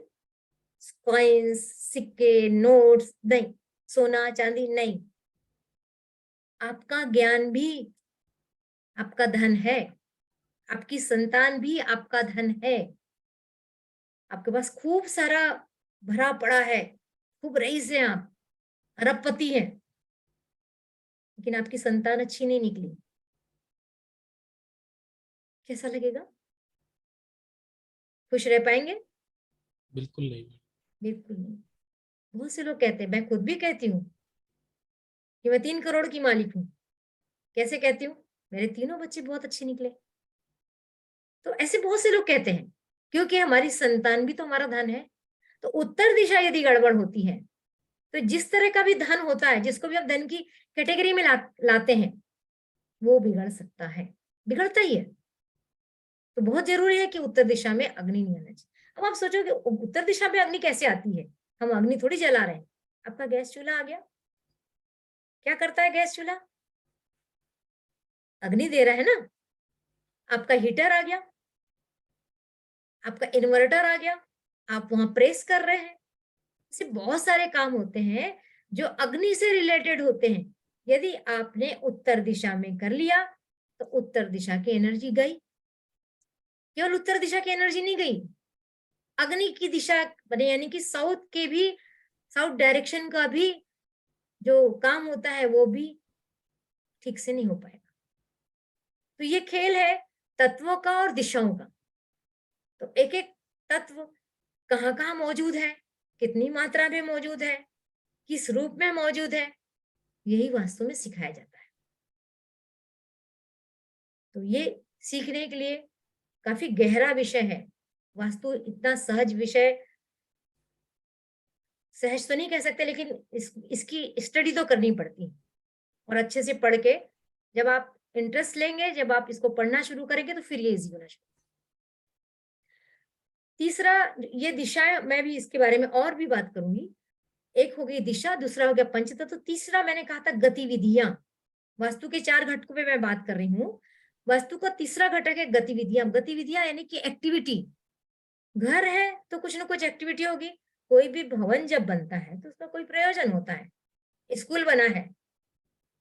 कॉइन्स, सिक्के, नोट्स नहीं, सोना चांदी नहीं, आपका ज्ञान भी आपका धन है, आपकी संतान भी आपका धन है। आपके पास खूब सारा भरा पड़ा है, खूब रईस हैं आप, अरबपति हैं, लेकिन आपकी संतान अच्छी नहीं निकली, कैसा लगेगा? खुश रह पाएंगे? बिल्कुल नहीं। बिल्कुल नहीं। बहुत से लोग कहते हैं, मैं खुद भी कहती हूँ कि मैं 3 करोड़ की मालिक हूँ। कैसे कहती हूँ? मेरे तीनों बच्चे बहुत अच्छे निकले। तो ऐसे बहुत से लोग कहते हैं, क्योंकि हमारी संतान भी तो हमारा धन है। तो उत्तर दिशा यदि गड़बड़ होती है, तो जिस तरह का भी धन होता है, जिसको भी आप धन की कैटेगरी में लाते हैं, वो बिगड़ सकता है, बिगड़ता ही है। तो बहुत जरूरी है कि उत्तर दिशा में अग्नि नहीं आना चाहिए। अब आप सोचो कि उत्तर दिशा में अग्नि कैसे आती है? हम अग्नि थोड़ी जला रहे हैं। आपका गैस चूल्हा आ गया, क्या करता है गैस चूल्हा? अग्नि दे रहा है ना। आपका हीटर आ गया, आपका इन्वर्टर आ गया, आप वहां प्रेस कर रहे हैं। ऐसे बहुत सारे काम होते हैं जो अग्नि से रिलेटेड होते हैं। यदि आपने उत्तर दिशा में कर लिया, तो उत्तर दिशा की एनर्जी गई। केवल उत्तर दिशा की एनर्जी नहीं गई, अग्नि की दिशा बने, यानी कि साउथ के भी, साउथ डायरेक्शन का भी जो काम होता है वो भी ठीक से नहीं हो पाएगा। तो ये खेल है तत्वों का और दिशाओं का। तो एक एक तत्व कहाँ कहाँ मौजूद है, कितनी मात्रा में मौजूद है, किस रूप में मौजूद है, यही वास्तु में सिखाया जाता है। तो ये सीखने के लिए काफी गहरा विषय है। वास्तु इतना सहज विषय, सहज तो नहीं कह सकते, लेकिन इसकी स्टडी तो करनी पड़ती है। और अच्छे से पढ़ के जब आप इंटरेस्ट लेंगे, जब आप इसको पढ़ना शुरू करेंगे, तो फिर ये इजी होना शुरू। तीसरा, ये दिशाएं, मैं भी इसके बारे में और भी बात करूंगी। एक हो गई दिशा, दूसरा हो गया पंचतत्व, तो तीसरा मैंने कहा था गतिविधियां। वास्तु के 4 घटकों पे मैं बात कर रही हूँ। वास्तु का तीसरा घटक है गतिविधियां। गतिविधियां यानी कि एक्टिविटी। घर है तो कुछ ना कुछ एक्टिविटी होगी। कोई भी भवन जब बनता है तो उसका कोई प्रयोजन होता है। स्कूल बना है,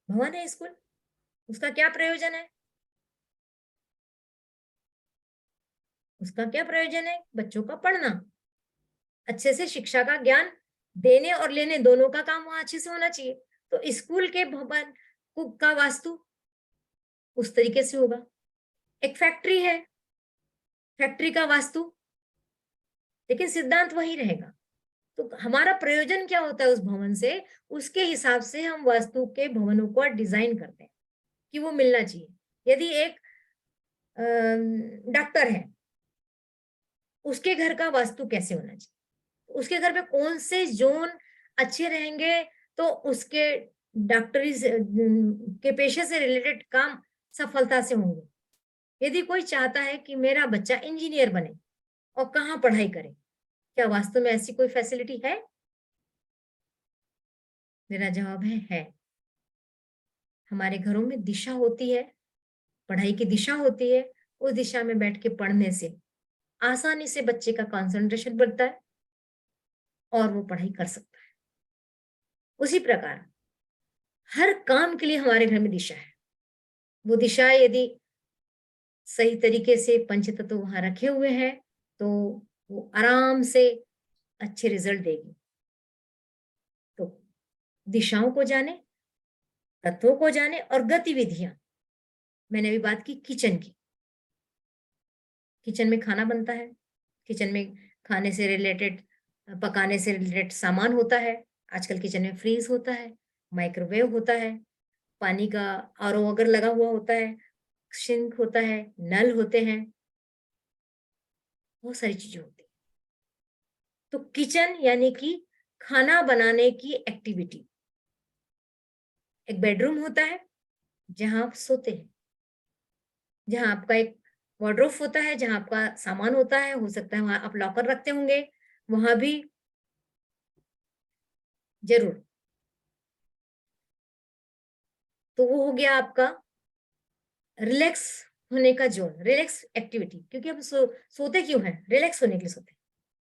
भवन है स्कूल, उसका क्या प्रयोजन है? उसका क्या प्रयोजन है? बच्चों का पढ़ना, अच्छे से शिक्षा का ज्ञान देने और लेने दोनों का काम वहां अच्छे से होना चाहिए। तो स्कूल के भवन का वास्तु उस तरीके से होगा। एक फैक्ट्री है, फैक्ट्री का वास्तु, लेकिन सिद्धांत वही रहेगा। तो हमारा प्रयोजन क्या होता है उस भवन से, उसके हिसाब से हम वास्तु के भवनों को डिजाइन करते हैं कि वो मिलना चाहिए। यदि एक डॉक्टर है, उसके घर का वास्तु कैसे होना चाहिए, उसके घर में कौन से जोन अच्छे रहेंगे, तो उसके डॉक्टरी के पेशे से रिलेटेड काम सफलता से होंगे। यदि कोई चाहता है कि मेरा बच्चा इंजीनियर बने, और कहाँ पढ़ाई करे, क्या वास्तव में ऐसी कोई फैसिलिटी है? मेरा जवाब है। हमारे घरों में दिशा होती है, पढ़ाई की दिशा होती है। उस दिशा में बैठ के पढ़ने से आसानी से बच्चे का कंसंट्रेशन बढ़ता है और वो पढ़ाई कर सकता है। उसी प्रकार हर काम के लिए हमारे घर में दिशा है। वो दिशा यदि सही तरीके से पंचतत्व वहां रखे हुए हैं, तो वो आराम से अच्छे रिजल्ट देगी। तो दिशाओं को जाने, तत्वों को जाने, और गतिविधियां। मैंने अभी बात की किचन की। किचन में खाना बनता है, किचन में खाने से रिलेटेड, पकाने से रिलेटेड सामान होता है। आजकल किचन में फ्रीज होता है, माइक्रोवेव होता है, पानी का आरओ अगर लगा हुआ होता है, सिंक होता है, नल होते हैं, बहुत सारी चीजें होती है। तो किचन यानी कि खाना बनाने की एक्टिविटी। एक बेडरूम होता है जहां आप सोते हैं, जहां आपका एक वार्डरोब होता है, जहां आपका सामान होता है, हो सकता है वहां आप लॉकर रखते होंगे, वहां भी जरूर। तो वो हो गया आपका रिलैक्स होने का जोन, रिलैक्स एक्टिविटी, क्योंकि हम सोते क्यों हैं? रिलैक्स होने के लिए सोते हैं।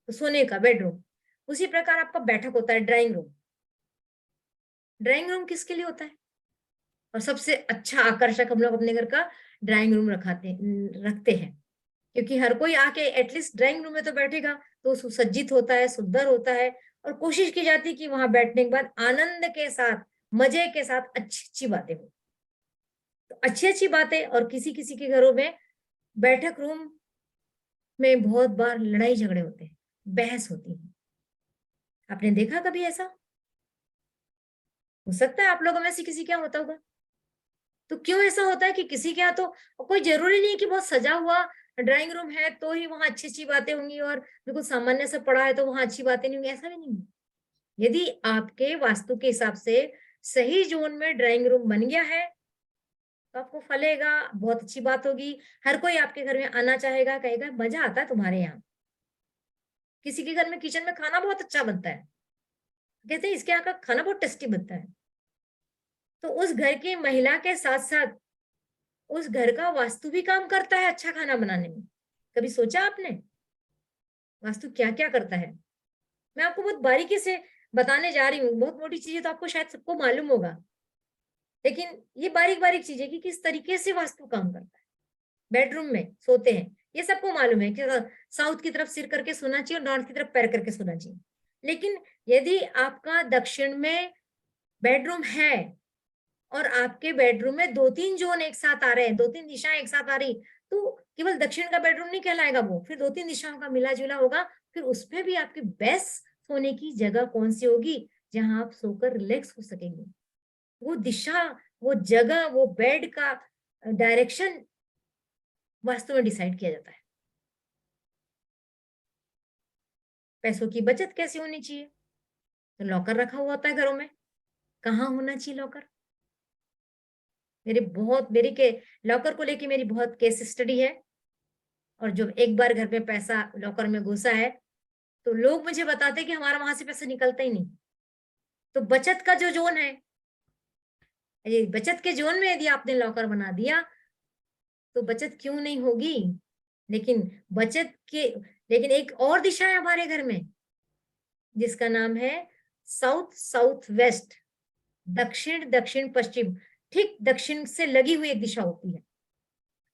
तो सोने का बेडरूम, उसी प्रकार आपका बैठक होता है ड्राइंग रूम। ड्राइंग रूम किसके लिए होता है? और सबसे अच्छा आकर्षक हम लोग अपने घर का ड्राइंग रूम रखते हैं, क्योंकि हर कोई आके एटलीस्ट ड्राइंग रूम में तो बैठेगा, तो सुसज्जित होता है, सुंदर होता है, और कोशिश की जाती है कि वहां बैठने के बाद आनंद के साथ, मजे के साथ अच्छी अच्छी बातें हो। तो अच्छी अच्छी बातें, और किसी किसी के घरों में बैठक रूम में बहुत बार लड़ाई झगड़े होते हैं, बहस होती है। आपने देखा कभी ऐसा? हो सकता है आप लोगों में से किसी के यहाँ होता होगा। तो क्यों ऐसा होता है कि किसी के यहाँ तो कोई जरूरी नहीं है कि बहुत सजा हुआ ड्राइंग रूम है तो ही वहां अच्छी अच्छी बातें होंगी, और बिल्कुल सामान्य से पड़ा है तो वहां अच्छी बातें नहीं होंगी, ऐसा भी नहीं है। यदि आपके वास्तु के हिसाब से सही जोन में ड्राइंग रूम बन गया है, तो आपको फलेगा, बहुत अच्छी बात होगी। हर कोई आपके घर में आना चाहेगा, कहेगा मजा आता है तुम्हारे यहाँ। किसी के घर में किचन में खाना बहुत अच्छा बनता है, कहते हैं इसके यहाँ का खाना बहुत टेस्टी बनता है। तो उस घर की महिला के साथ साथ उस घर का वास्तु भी काम करता है अच्छा खाना बनाने में। कभी सोचा आपने वास्तु क्या क्या करता है? मैं आपको बहुत बारीकी से बताने जा रही हूँ, बहुत मोटी चीजें तो आपको शायद सबको मालूम होगा, लेकिन ये बारीक बारीक चीजें कि किस तरीके से वास्तु काम करता है। बेडरूम में सोते हैं, ये सबको मालूम है कि साउथ की तरफ सिर करके सोना चाहिए और नॉर्थ की तरफ पैर करके सोना चाहिए। लेकिन यदि आपका दक्षिण में बेडरूम है और आपके बेडरूम में 2-3 जोन एक साथ आ रहे हैं, 2-3 दिशाएं एक साथ आ रही, तो केवल दक्षिण का बेडरूम नहीं कहलाएगा वो, फिर 2-3 दिशाओं का मिला-जुला होगा। फिर उसमें भी आपकी बेस्ट सोने की जगह कौन-सी होगी, जहां आप सोकर रिलैक्स हो सकेंगे। वो दिशा, वो जगह, वो बेड का डायरेक्शन वास्तु में डिसाइड किया जाता है। पैसों की बचत कैसी होनी चाहिए? तो लॉकर रखा हुआ होता है घरों में, कहाँ होना चाहिए लॉकर? मेरी के लॉकर को लेके मेरी बहुत केस स्टडी है, और जो एक बार घर में पैसा लॉकर में घुसा है, तो लोग मुझे बताते हैं कि हमारा वहां से पैसा निकलता ही नहीं। तो बचत का जो जोन है, ये बचत के जोन में यदि आपने लॉकर बना दिया, तो बचत क्यों नहीं होगी? लेकिन बचत के लेकिन एक और दिशा है हमारे घर में, जिसका नाम है साउथ साउथ वेस्ट, दक्षिण दक्षिण पश्चिम। ठीक दक्षिण से लगी हुई एक दिशा होती है।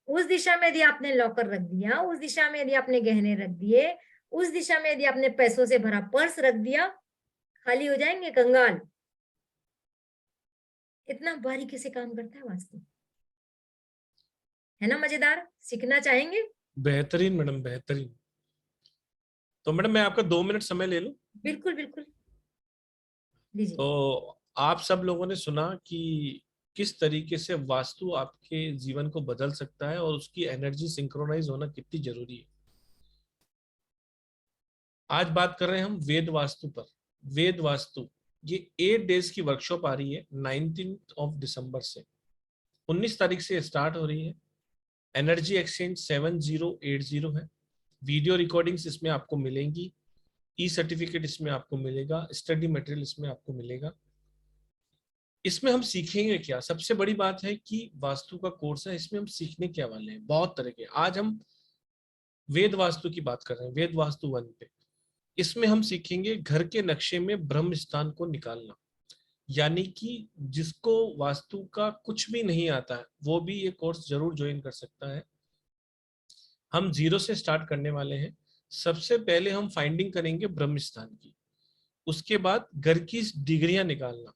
उस दिशा में यदि आपने लॉकर रख दिया, उस दिशा में यदि आपने गहने रख दिए, उस दिशा में यदि आपने पैसों से भरा पर्स रख दिया, खाली हो जाएंगे कंगाल। इतना बारीकी से काम करता है वास्तु, है ना मजेदार? सीखना चाहेंगे? बेहतरीन मैडम, बेहतरीन। तो मैडम मैं आपका 2 मिनट समय ले लूं? बिल्कुल बिल्कुल, लीजिए। तो आप सब लोगों ने सुना कि किस तरीके से वास्तु आपके जीवन को बदल सकता है और उसकी एनर्जी सिंक्रोनाइज होना कितनी जरूरी है। आज बात कर रहे हैं हम वेद वास्तु पर। वेद वास्तु, ये 8 डेज की वर्कशॉप आ रही है 19 दिसंबर से। 19 तारीख से स्टार्ट हो रही है। एनर्जी एक्सचेंज 7080 है। वीडियो रिकॉर्डिंग्स इसमें आपको मिलेंगी, ई सर्टिफिकेट इसमें आपको मिलेगा, स्टडी मटेरियल इसमें आपको मिलेगा। इसमें हम सीखेंगे क्या? सबसे बड़ी बात है कि वास्तु का कोर्स है, इसमें हम सीखने क्या वाले हैं बहुत तरह के। आज हम वेद वास्तु की बात कर रहे हैं, वेद वास्तु 1 पे। इसमें हम सीखेंगे घर के नक्शे में ब्रह्म स्थान को निकालना, यानी कि जिसको वास्तु का कुछ भी नहीं आता है वो भी ये कोर्स जरूर ज्वाइन कर सकता है। हम 0 से स्टार्ट करने वाले हैं। सबसे पहले हम फाइंडिंग करेंगे ब्रह्म स्थान की, उसके बाद घर की डिग्रियां निकालना,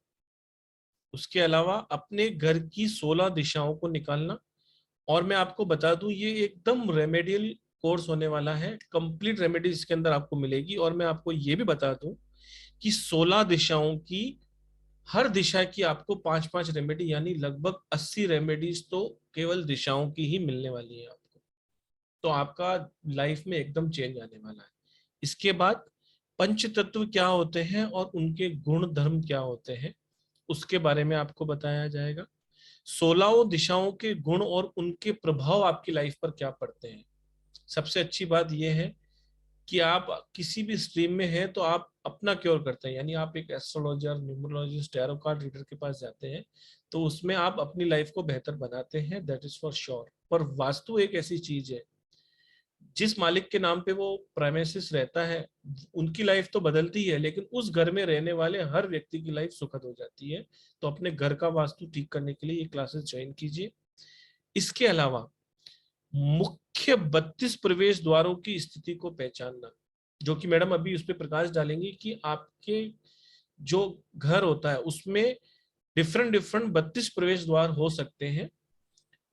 उसके अलावा अपने घर की 16 दिशाओं को निकालना। और मैं आपको बता दूं ये एकदम रेमेडियल कोर्स होने वाला है, कंप्लीट रेमेडी इसके अंदर आपको मिलेगी। और मैं आपको ये भी बता दूं कि 16 दिशाओं की हर दिशा की आपको 5-5 रेमेडी, यानी लगभग 80 रेमेडीज तो केवल दिशाओं की ही मिलने वाली है आपको। तो आपका लाइफ में एकदम चेंज आने वाला है। इसके बाद पंच तत्व क्या होते हैं और उनके गुण धर्म क्या होते हैं, उसके बारे में आपको बताया जाएगा। 16 दिशाओं के गुण और उनके प्रभाव आपकी लाइफ पर क्या पड़ते हैं। सबसे अच्छी बात यह है कि आप किसी भी स्ट्रीम में हैं तो आप अपना क्योर करते हैं, यानी आप एक astrologer, numerologist, tarot card reader के पास जाते हैं तो उसमें आप अपनी लाइफ को बेहतर बनाते हैं, दैट इज फॉर श्योर। पर वास्तु एक ऐसी चीज है, जिस मालिक के नाम पे वो प्राइमेसिस रहता है उनकी लाइफ तो बदलती है, लेकिन उस घर में रहने वाले हर व्यक्ति की लाइफ सुखद हो जाती है। तो अपने घर का वास्तु ठीक करने के लिए ये क्लासेस ज्वाइन कीजिए। इसके अलावा मुख्य 32 प्रवेश द्वारों की स्थिति को पहचानना, जो कि मैडम अभी उस पर प्रकाश डालेंगे कि आपके जो घर होता है उसमें डिफरेंट डिफरेंट 32 प्रवेश द्वार हो सकते हैं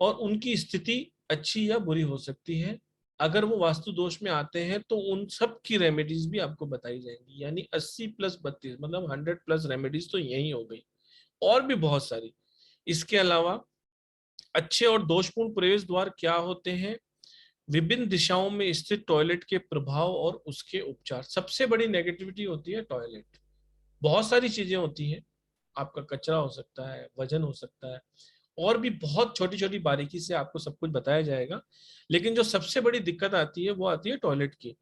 और उनकी स्थिति अच्छी या बुरी हो सकती है। अगर वो वास्तु दोष में आते हैं तो उन सब की रेमेडीज भी आपको बताई जाएंगी, यानी 80 प्लस 32 मतलब 100 प्लस रेमेडीज तो यही हो गई, और भी बहुत सारी। इसके अलावा अच्छे और दोषपूर्ण प्रवेश द्वार क्या होते हैं, विभिन्न दिशाओं में स्थित टॉयलेट के प्रभाव और उसके उपचार। सबसे बड़ी नेगेटिविटी होती है टॉयलेट। बहुत सारी चीजें होती हैं, आपका कचरा हो सकता है, वजन हो सकता है, और भी बहुत छोटी छोटी बारीकी से आपको सब कुछ बताया जाएगा। लेकिन जो सबसे बड़ी दिक्कत आती है वो आती है टॉयलेट की।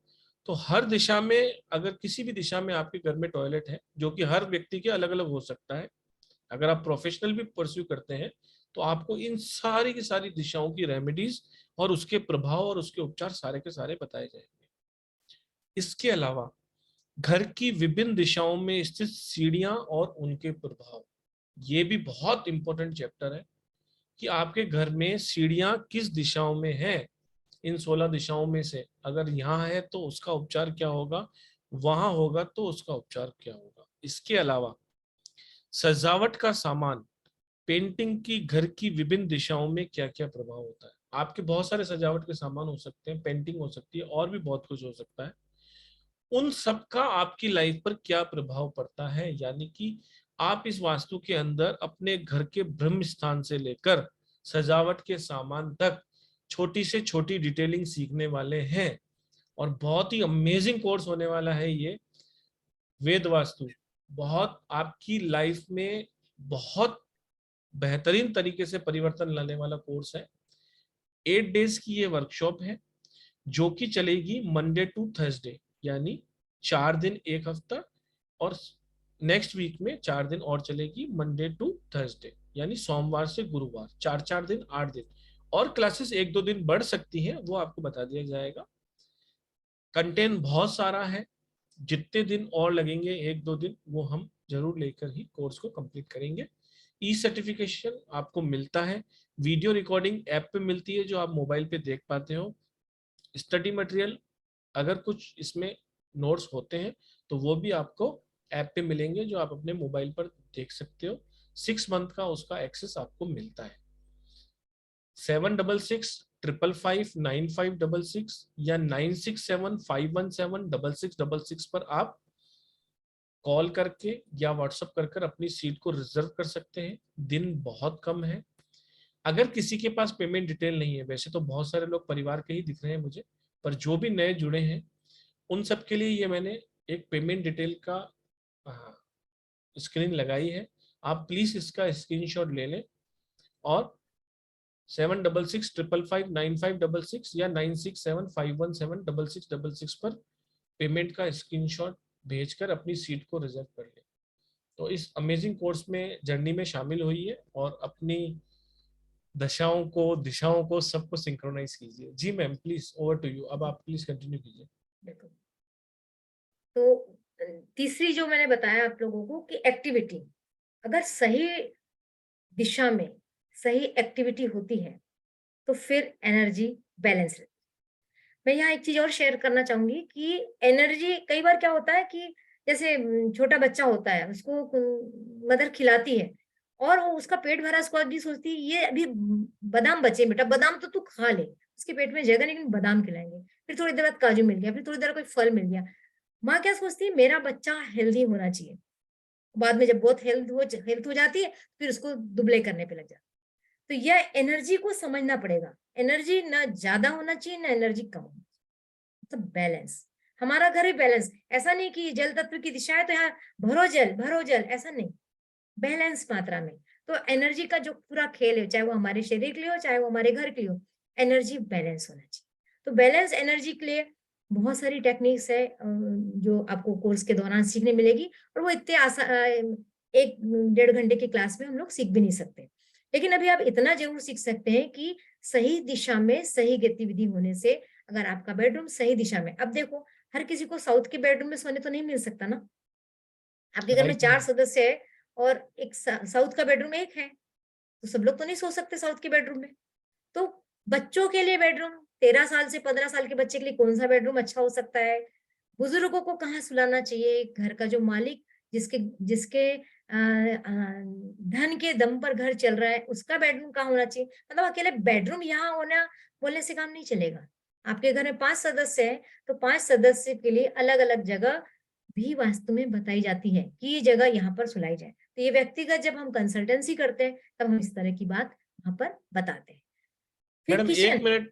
तो हर दिशा में, अगर किसी भी दिशा में आपके घर में टॉयलेट है, जो कि हर व्यक्ति के अलग अलग हो सकता है, अगर आप प्रोफेशनल भी परस्यू करते हैं तो आपको इन सारी की सारी दिशाओं की रेमेडीज और उसके प्रभाव और उसके उपचार सारे के सारे बताए जाएंगे। इसके अलावा घर की विभिन्न दिशाओं में स्थित सीढ़ियां और उनके प्रभाव, ये भी बहुत इंपॉर्टेंट चैप्टर है कि आपके घर में सीढ़ियां किस दिशाओं में है। इन 16 दिशाओं में से अगर यहाँ है तो उसका उपचार क्या होगा, वहां होगा तो उसका उपचार क्या होगा। इसके अलावा सजावट का सामान, पेंटिंग की घर की विभिन्न दिशाओं में क्या क्या प्रभाव होता है। आपके बहुत सारे सजावट के सामान हो सकते हैं, पेंटिंग हो सकती है, और भी बहुत कुछ हो सकता है। उन सब का आपकी लाइफ पर क्या प्रभाव पड़ता है, यानी कि आप इस वास्तु के अंदर अपने घर के ब्रह्म स्थान से लेकर सजावट के सामान तक छोटी से छोटी डिटेलिंग सीखने वाले हैं। और बहुत ही अमेजिंग कोर्स होने वाला है ये वेद वास्तु। बहुत आपकी लाइफ में बहुत बेहतरीन तरीके से परिवर्तन लाने वाला कोर्स है। 8 डेज की ये वर्कशॉप है जो कि चलेगी मंडे टू थर्सडे, यानी 4 दिन एक हफ्ता, और नेक्स्ट वीक में 4 दिन और चलेगी, मंडे टू थर्सडे, यानी सोमवार से गुरुवार, 4 4 दिन 8 दिन। और क्लासेस 1 2 दिन बढ़ सकती हैं, वो आपको बता दिया जाएगा। कंटेंट बहुत सारा है, जितने दिन और लगेंगे 1 2 दिन वो हम जरूर लेकर ही कोर्स को कंप्लीट करेंगे। ई सर्टिफिकेशन आपको मिलता है, वीडियो रिकॉर्डिंग ऐप पे मिलती है जो आप मोबाइल पे देख पाते हो। स्टडी मटेरियल, अगर कुछ इसमें नोट्स होते हैं तो वो भी आपको ऐप पे मिलेंगे जो आप अपने मोबाइल पर देख सकते हो। 6 मंथ का उसका एक्सेस आपको मिलता है। 7665559566 या 9675176666 पर आप कॉल करके या व्हाट्सएप कर अपनी सीट को रिजर्व कर सकते हैं। दिन बहुत कम है। अगर किसी के पास पेमेंट डिटेल नहीं है, वैसे तो बहुत सारे लोग परिवार के ही दिख रहे हैं मुझे, पर जो भी नए जुड़े हैं उन सब के लिए ये मैंने एक पेमेंट डिटेल का स्क्रीन लगाई है। आप प्लीज इसका स्क्रीनशॉट ले लें और 7665559566 या 9675176666 पर पेमेंट का स्क्रीनशॉट भेजकर अपनी सीट को रिजर्व कर लें। तो इस अमेजिंग कोर्स में जर्नी में शामिल हुई है और अपनी दशाओं को, दिशाओं को, सबको सिंक्रोनाइज कीजिए। जी ma'am, please over to you. अब आप प्लीज कंटिन्यू कीजिए। बिल्कुल। तो तीसरी जो मैंने बताया आप लोगों को कि एक्टिविटी, अगर सही दिशा में सही एक्टिविटी होती है तो फिर एनर्जी बैलेंस रहती है। मैं यहाँ एक चीज और शेयर करना चाहूंगी कि एनर्जी कई बार क्या होता है कि जैसे छोटा बच्चा होता है, उसको मदर खिलाती है और वो उसका पेट भरा, उसको भी सोचती है ये अभी बादाम बचे, बेटा बादाम तो तू खा ले, उसके पेट में जगह नहीं, लेकिन बादाम खिलाएंगे। फिर थोड़ी देर बाद काजू मिल गया, फिर थोड़ी देर कोई फल मिल गया। माँ क्या सोचती है, मेरा बच्चा हेल्दी होना चाहिए। बाद में जब बहुत हेल्थ हो जाती है फिर उसको दुबले करने पे लग जाता है। तो यह एनर्जी को समझना पड़ेगा। एनर्जी ना ज्यादा होना चाहिए ना एनर्जी कम होना चाहिए, तो बैलेंस। हमारा घर ही बैलेंस, ऐसा नहीं कि जल तत्व की दिशा है तो यहाँ भरो जल, ऐसा नहीं, बैलेंस मात्रा में। तो एनर्जी का जो पूरा खेल है, चाहे वो हमारे शरीर के लिए हो चाहे वो हमारे घर के लिए हो, एनर्जी बैलेंस होना चाहिए। तो बैलेंस एनर्जी के लिए बहुत सारी टेक्निक्स है जो आपको कोर्स के दौरान सीखने मिलेगी, और वो इतने आसान, एक 1.5 घंटे की क्लास में हम लोग सीख भी नहीं सकते। लेकिन अभी आप इतना जरूर सीख सकते हैं कि सही दिशा में सही गतिविधि होने से अगर आपका बेडरूम सही दिशा में, अब देखो हर किसी को साउथ के बेडरूम में सोने तो नहीं मिल सकता ना। आपके घर में राइट 4 मैडम। सदस्य है और एक साउथ का बेडरूम एक है, तो सब लोग तो नहीं सो सकते साउथ के बेडरूम में। तो बच्चों के लिए बेडरूम, 13 साल से 15 साल के बच्चे के लिए कौन-सा बेडरूम अच्छा हो सकता है? बुजुर्गों को कहाँ सुलाना चाहिए? घर का जो मालिक जिसके जिसके धन के दम पर घर चल रहा है, उसका बेडरूम कहाँ होना चाहिए? मतलब अकेले बेडरूम यहाँ होना बोलने से काम नहीं चलेगा। आपके घर में 5 सदस्य हैं, तो 5 सदस्य के लिए अलग-अलग जगह भी वास्तु में बताई जाती है कि ये जगह यहाँ पर सुलाई जाए। तो ये व्यक्तिगत जब हम कंसल्टेंसी करते हैं, तब हम इस तरह की बात वहाँ पर बताते हैं। फिर मैडम किचन।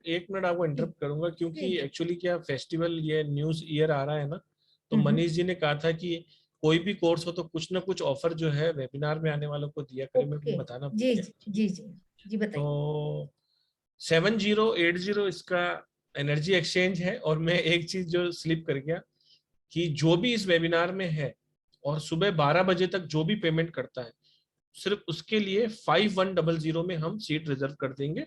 1 मिनट आपको जी, इंटरप्ट करूंगा, जी, क्योंकि जी। एक्चुअली क्या फेस्टिवल ये न्यूज ईयर आ रहा है ना, तो हुँ, हुँ। मनीष जी ने कहा था कि कोई भी कोर्स हो तो कुछ ना कुछ ऑफर जो है वेबिनार में आने वालों को दिया करें। मैं ओके। बताना भूल जी, गया जी, एक्चुअली। जी, जी। जी, बताइए। तो 7080 इसका एनर्जी एक्सचेंज है। और मैं एक चीज जो स्लिप कर गया कि जो भी इस वेबिनार में है और सुबह 12 बजे तक जो भी पेमेंट करता है, सिर्फ उसके लिए 5100 में हम सीट रिजर्व कर देंगे।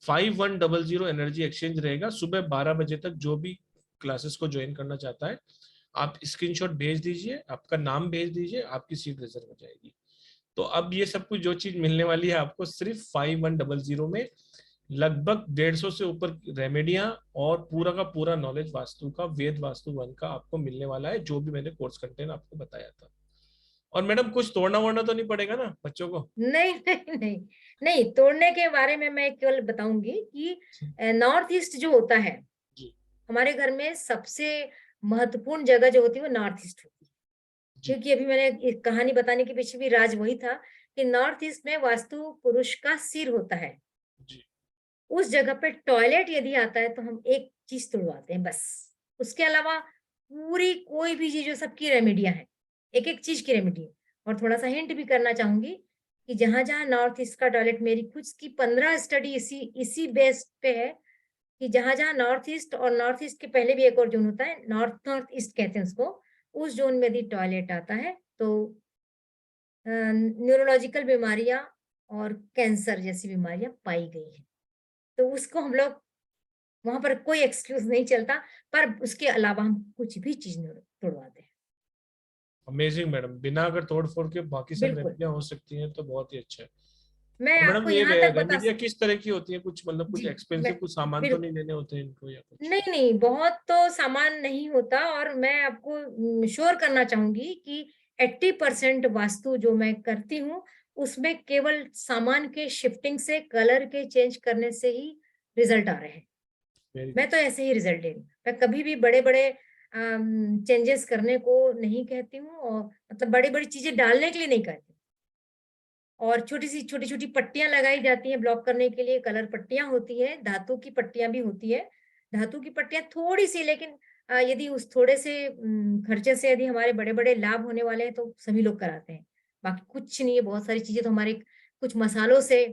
5100 एनर्जी एक्सचेंज रहेगा। सुबह 12 बजे तक जो भी क्लासेस को ज्वाइन करना चाहता है, आप स्क्रीनशॉट भेज दीजिए, आपका नाम भेज दीजिए, आपकी सीट रिजर्व हो जाएगी। तो अब ये सब कुछ जो चीज मिलने वाली है आपको सिर्फ 5100 में, लगभग 150 से ऊपर रेमेडियां और पूरा का पूरा नॉलेज वास्तु का, वेद वास्तु वन का आपको मिलने वाला है, जो भी मैंने कोर्स कंटेंट आपको बताया था। और मैडम कुछ तोड़ना वोड़ना तो नहीं पड़ेगा ना बच्चों को? नहीं, नहीं, नहीं, नहीं, तोड़ने के बारे में मैं केवल बताऊँगी कि नॉर्थ ईस्ट जो होता है, जी। हमारे घर में सबसे महत्वपूर्ण जगह जो होती है वो नॉर्थ ईस्ट होती है। जी। क्योंकि अभी मैंने एक कहानी बताने के पीछे भी राज वही था कि नॉर्थ ईस्ट में वास्तु पुरुष का सिर होता है। जी। उस जगह पे टॉयलेट यदि आता है तो हम एक चीज़ तुड़वाते हैं बस। उसके अलावा पूरी कोई भी चीज़ जो सबकी रेमेडियाँ हैं, एक-एक चीज़ की रेमेडी है। और थोड़ा-सा हिंट भी करना चाहूँगी कि जहाँ-जहाँ नॉर्थ ईस्ट का टॉयलेट, मेरी खुद की 15 स्टडी इसी इसी बेस पे है कि जहाँ-जहाँ नॉर्थ ईस्ट और नॉर्थ ईस्ट के पहले भी एक और ज़ोन होता है, नॉर्थ नॉर्थ ईस्ट कहते हैं उसको, उस ज़ोन में यदि टॉयलेट आता है तो न्यूरोलॉजिकल बीमारियाँ और कैंसर जैसी बीमारियाँ पाई गई हैं। तो उसको हम लोग वहाँ पर कोई एक्सक्यूज़ नहीं चलता, पर उसके अलावा हम कुछ भी चीज़ नहीं तुड़वाते हैं। अमेजिंग मैडम, बिना अगर तोड़ फोड़ के बाकी सब बिल्कुल, रेमेडियां हो सकती हैं तो बहुत ही अच्छा है। मैं और मैडम आपको ये यहाँ तक बता रेमेडियां सकती किस तरह की होती हैं? कुछ मतलब कुछ जी, एक्सपेंसिव, मैं कुछ सामान तो बिल्कुल। नहीं लेने होते हैं इनको या कुछ? नहीं, नहीं, बहुत तो सामान नहीं होता और मैं आपको श्योर करना चाहूँगी कि 80% वास्तु जो मैं करती हूँ, उसमें केवल सामान के शिफ्टिंग से, कलर के चेंज करने से ही रिज़ल्ट आ रहे हैं। वेरी मैं गुड। तो ऐसे ही रिज़ल्ट दे रही हूँ। मैं कभी भी बड़े-बड़े चेंजेस करने को नहीं कहती हूँ और मतलब बड़ी-बड़ी चीज़ें डालने के लिए नहीं कहती। और छोटी-छोटी पट्टियाँ लगाई जाती हैं ब्लॉक करने के लिए, कलर पट्टियाँ होती हैं, धातु की पट्टियाँ भी होती है। धातु की पट्टियाँ थोड़ी-सी, लेकिन यदि उस थोड़े से खर्चे से यदि हमारे बड़े-बड़े लाभ होने वाले हैं तो सभी लोग कराते हैं। बाकी कुछ नहीं है, बहुत सारी चीज़ें तो हमारे कुछ मसालों से,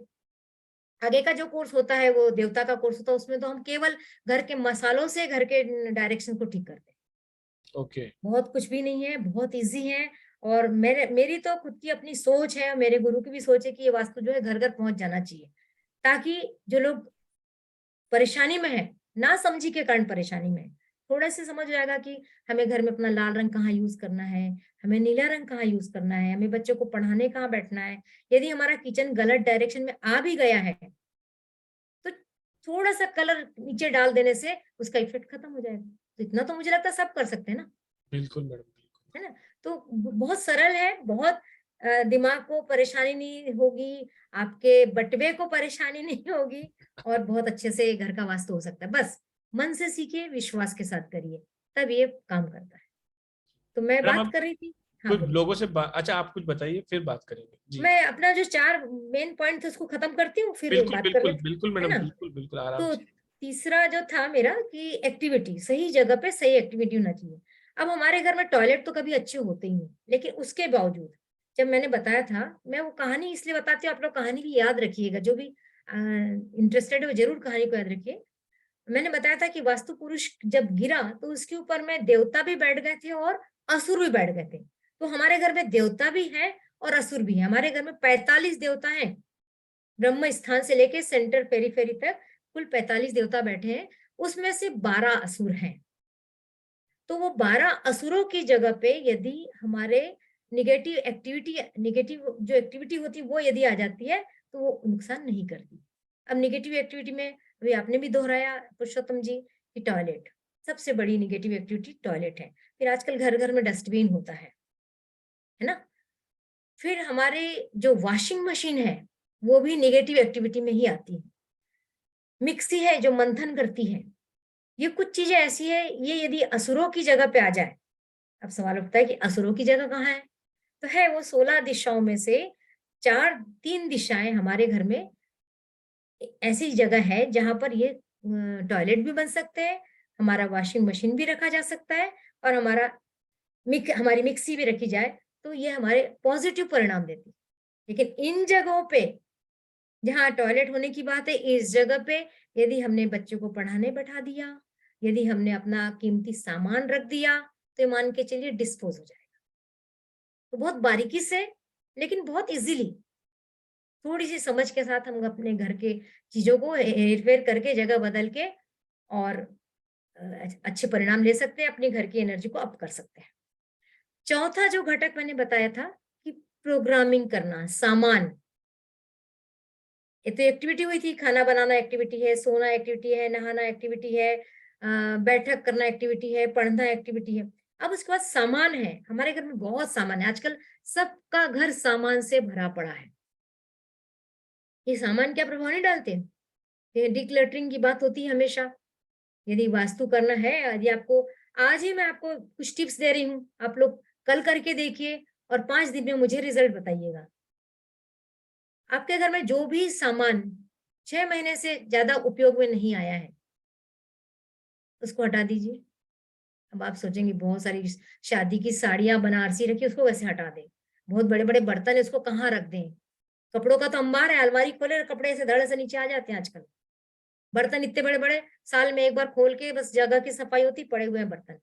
आगे का जो कोर्स होता है वो देवता का कोर्स होता है, उसमें तो हम केवल घर के मसालों से घर के डायरेक्शन को ठीक करते हैं। ओके। बहुत कुछ भी नहीं है, बहुत ईज़ी है और मेरी तो खुद की अपनी सोच है, मेरे गुरु की भी सोच है कि ये वास्तु जो है घर-घर पहुँच जाना चाहिए। ताकि जो लोग परेशानी में हैं, नासमझी के कारण परेशानी में हैं, थोड़े-से समझ जाएगा कि हमें घर में अपना लाल रंग कहाँ यूज़ करना है, हमें नीला रंग कहाँ यूज़ करना है, हमें बच्चों को पढ़ाने कहाँ बैठना है। यदि हमारा किचन गलत डायरेक्शन में आ भी गया है, तो थोड़ा-सा कलर नीचे डाल देने से उसका इफ़ेक्ट खत्म हो जाएगा। तो इतना तो मुझे लगता है सब कर सकते हैं ना। बिल्कुल मैडम, बिल्कुल। है ना? तो बहुत सरल है, बहुत दिमाग को परेशानी नहीं होगी, आपके बटवे को परेशानी नहीं होगी और बहुत अच्छे से घर का वास्तु हो सकता है। बस मन से सीखिए, विश्वास के साथ करिए, तब ये काम करता है। तो मैं मैडम बात आप कर रही थी। हाँ, कुछ बोलिए। लोगों से अच्छा आप कुछ बताइए, फिर बात करेंगे जी। मैं अपना जो 4 मेन पॉइंट थे उसको खत्म करती हूँ, फिर बिल्कुल बात कर बिल्कुल लेते हैं, बिल्कुल है मैडम, ना? बिल्कुल बिल्कुल आराम तो से। तीसरा जो था मेरा कि एक्टिविटी, सही जगह पे सही एक्टिविटी होना चाहिए। अब हमारे घर में टॉयलेट तो कभी अच्छे होते ही नहीं, लेकिन उसके बावजूद जब मैंने बताया था, मैं वो कहानी इसलिए बताती हूँ, आप लोग कहानी भी याद रखिएगा, जो भी इंटरेस्टेड है वो ज़रूर कहानी को याद रखिए। मैंने बताया था कि वास्तु पुरुष जब गिरा तो उसके ऊपर में देवता भी बैठ गए थे और असुर भी बैठ गए थे। तो हमारे घर में देवता भी है और असुर भी है। हमारे घर में 45 देवता हैं, ब्रह्म स्थान से लेके सेंटर पेरीफेरी तक कुल 45 देवता बैठे हैं, उसमें से 12 असुर हैं। तो वो 12 असुरों की जगह पे यदि हमारे नेगेटिव जो एक्टिविटी होती है वो यदि आ जाती है तो वो नुकसान नहीं करती। अब नेगेटिव एक्टिविटी में अभी आपने भी दोहराया पुरुषोत्तम जी कि टॉयलेट सबसे बड़ी नेगेटिव एक्टिविटी टॉयलेट है। फिर आजकल घर घर में डस्टबिन होता है ना। फिर हमारे जो वॉशिंग मशीन है वो भी नेगेटिव एक्टिविटी में ही आती है। मिक्सी है जो मंथन करती है, ये कुछ चीजें ऐसी है, ये यदि असुरों की जगह पे आ जाए। अब सवाल उठता है कि असुरों की जगह कहाँ है, तो है वो 16 दिशाओं में से 3 दिशाएं हमारे घर में ऐसी जगह है जहां पर ये टॉयलेट भी बन सकते हैं, हमारा वॉशिंग मशीन भी रखा जा सकता है और हमारी मिक्सी भी रखी जाए तो ये हमारे पॉजिटिव परिणाम देती है। लेकिन इन जगहों पे जहाँ टॉयलेट होने की बात है, इस जगह पे यदि हमने बच्चों को पढ़ाने बैठा दिया, यदि हमने अपना कीमती सामान रख दिया, तो ये मान के चलिए डिस्पोज हो जाएगा। तो बहुत बारीकी से लेकिन बहुत इजीली थोड़ी सी समझ के साथ हम अपने घर के चीजों को हेरफेर करके जगह बदल के और अच्छे परिणाम ले सकते हैं, अपने घर की एनर्जी को अप कर सकते हैं। चौथा जो घटक मैंने बताया था कि प्रोग्रामिंग करना, सामान। ये तो एक्टिविटी हुई थी, खाना बनाना एक्टिविटी है, सोना एक्टिविटी है, नहाना एक्टिविटी है, बैठक करना एक्टिविटी है, पढ़ना एक्टिविटी है। अब उसके बाद सामान है, हमारे घर में बहुत सामान है, आजकल सबका घर सामान से भरा पड़ा है। ये सामान क्या प्रभाव नहीं डालते? ये डिक्लटरिंग की बात होती है हमेशा। यदि वास्तु करना है, यदि आपको आज ही मैं आपको कुछ टिप्स दे रही हूँ, आप लोग कल करके देखिए और 5 दिन में मुझे रिजल्ट बताइएगा। आपके घर में जो भी सामान 6 महीने से ज्यादा उपयोग में नहीं आया है, उसको हटा दीजिए। अब आप सोचेंगे बहुत सारी शादी की साड़ियां बनारसी रखी, उसको वैसे हटा दें। बहुत बड़े बड़े बर्तन है, उसको कहाँ रख दें? कपड़ों का तो अंबार है, अलमारी खोले और कपड़े से धड़ से नीचे आ जाते हैं आजकल। बर्तन इतने बड़े बड़े, साल में एक बार खोल के बस जगह की सफाई होती, पड़े हुए हैं बर्तन।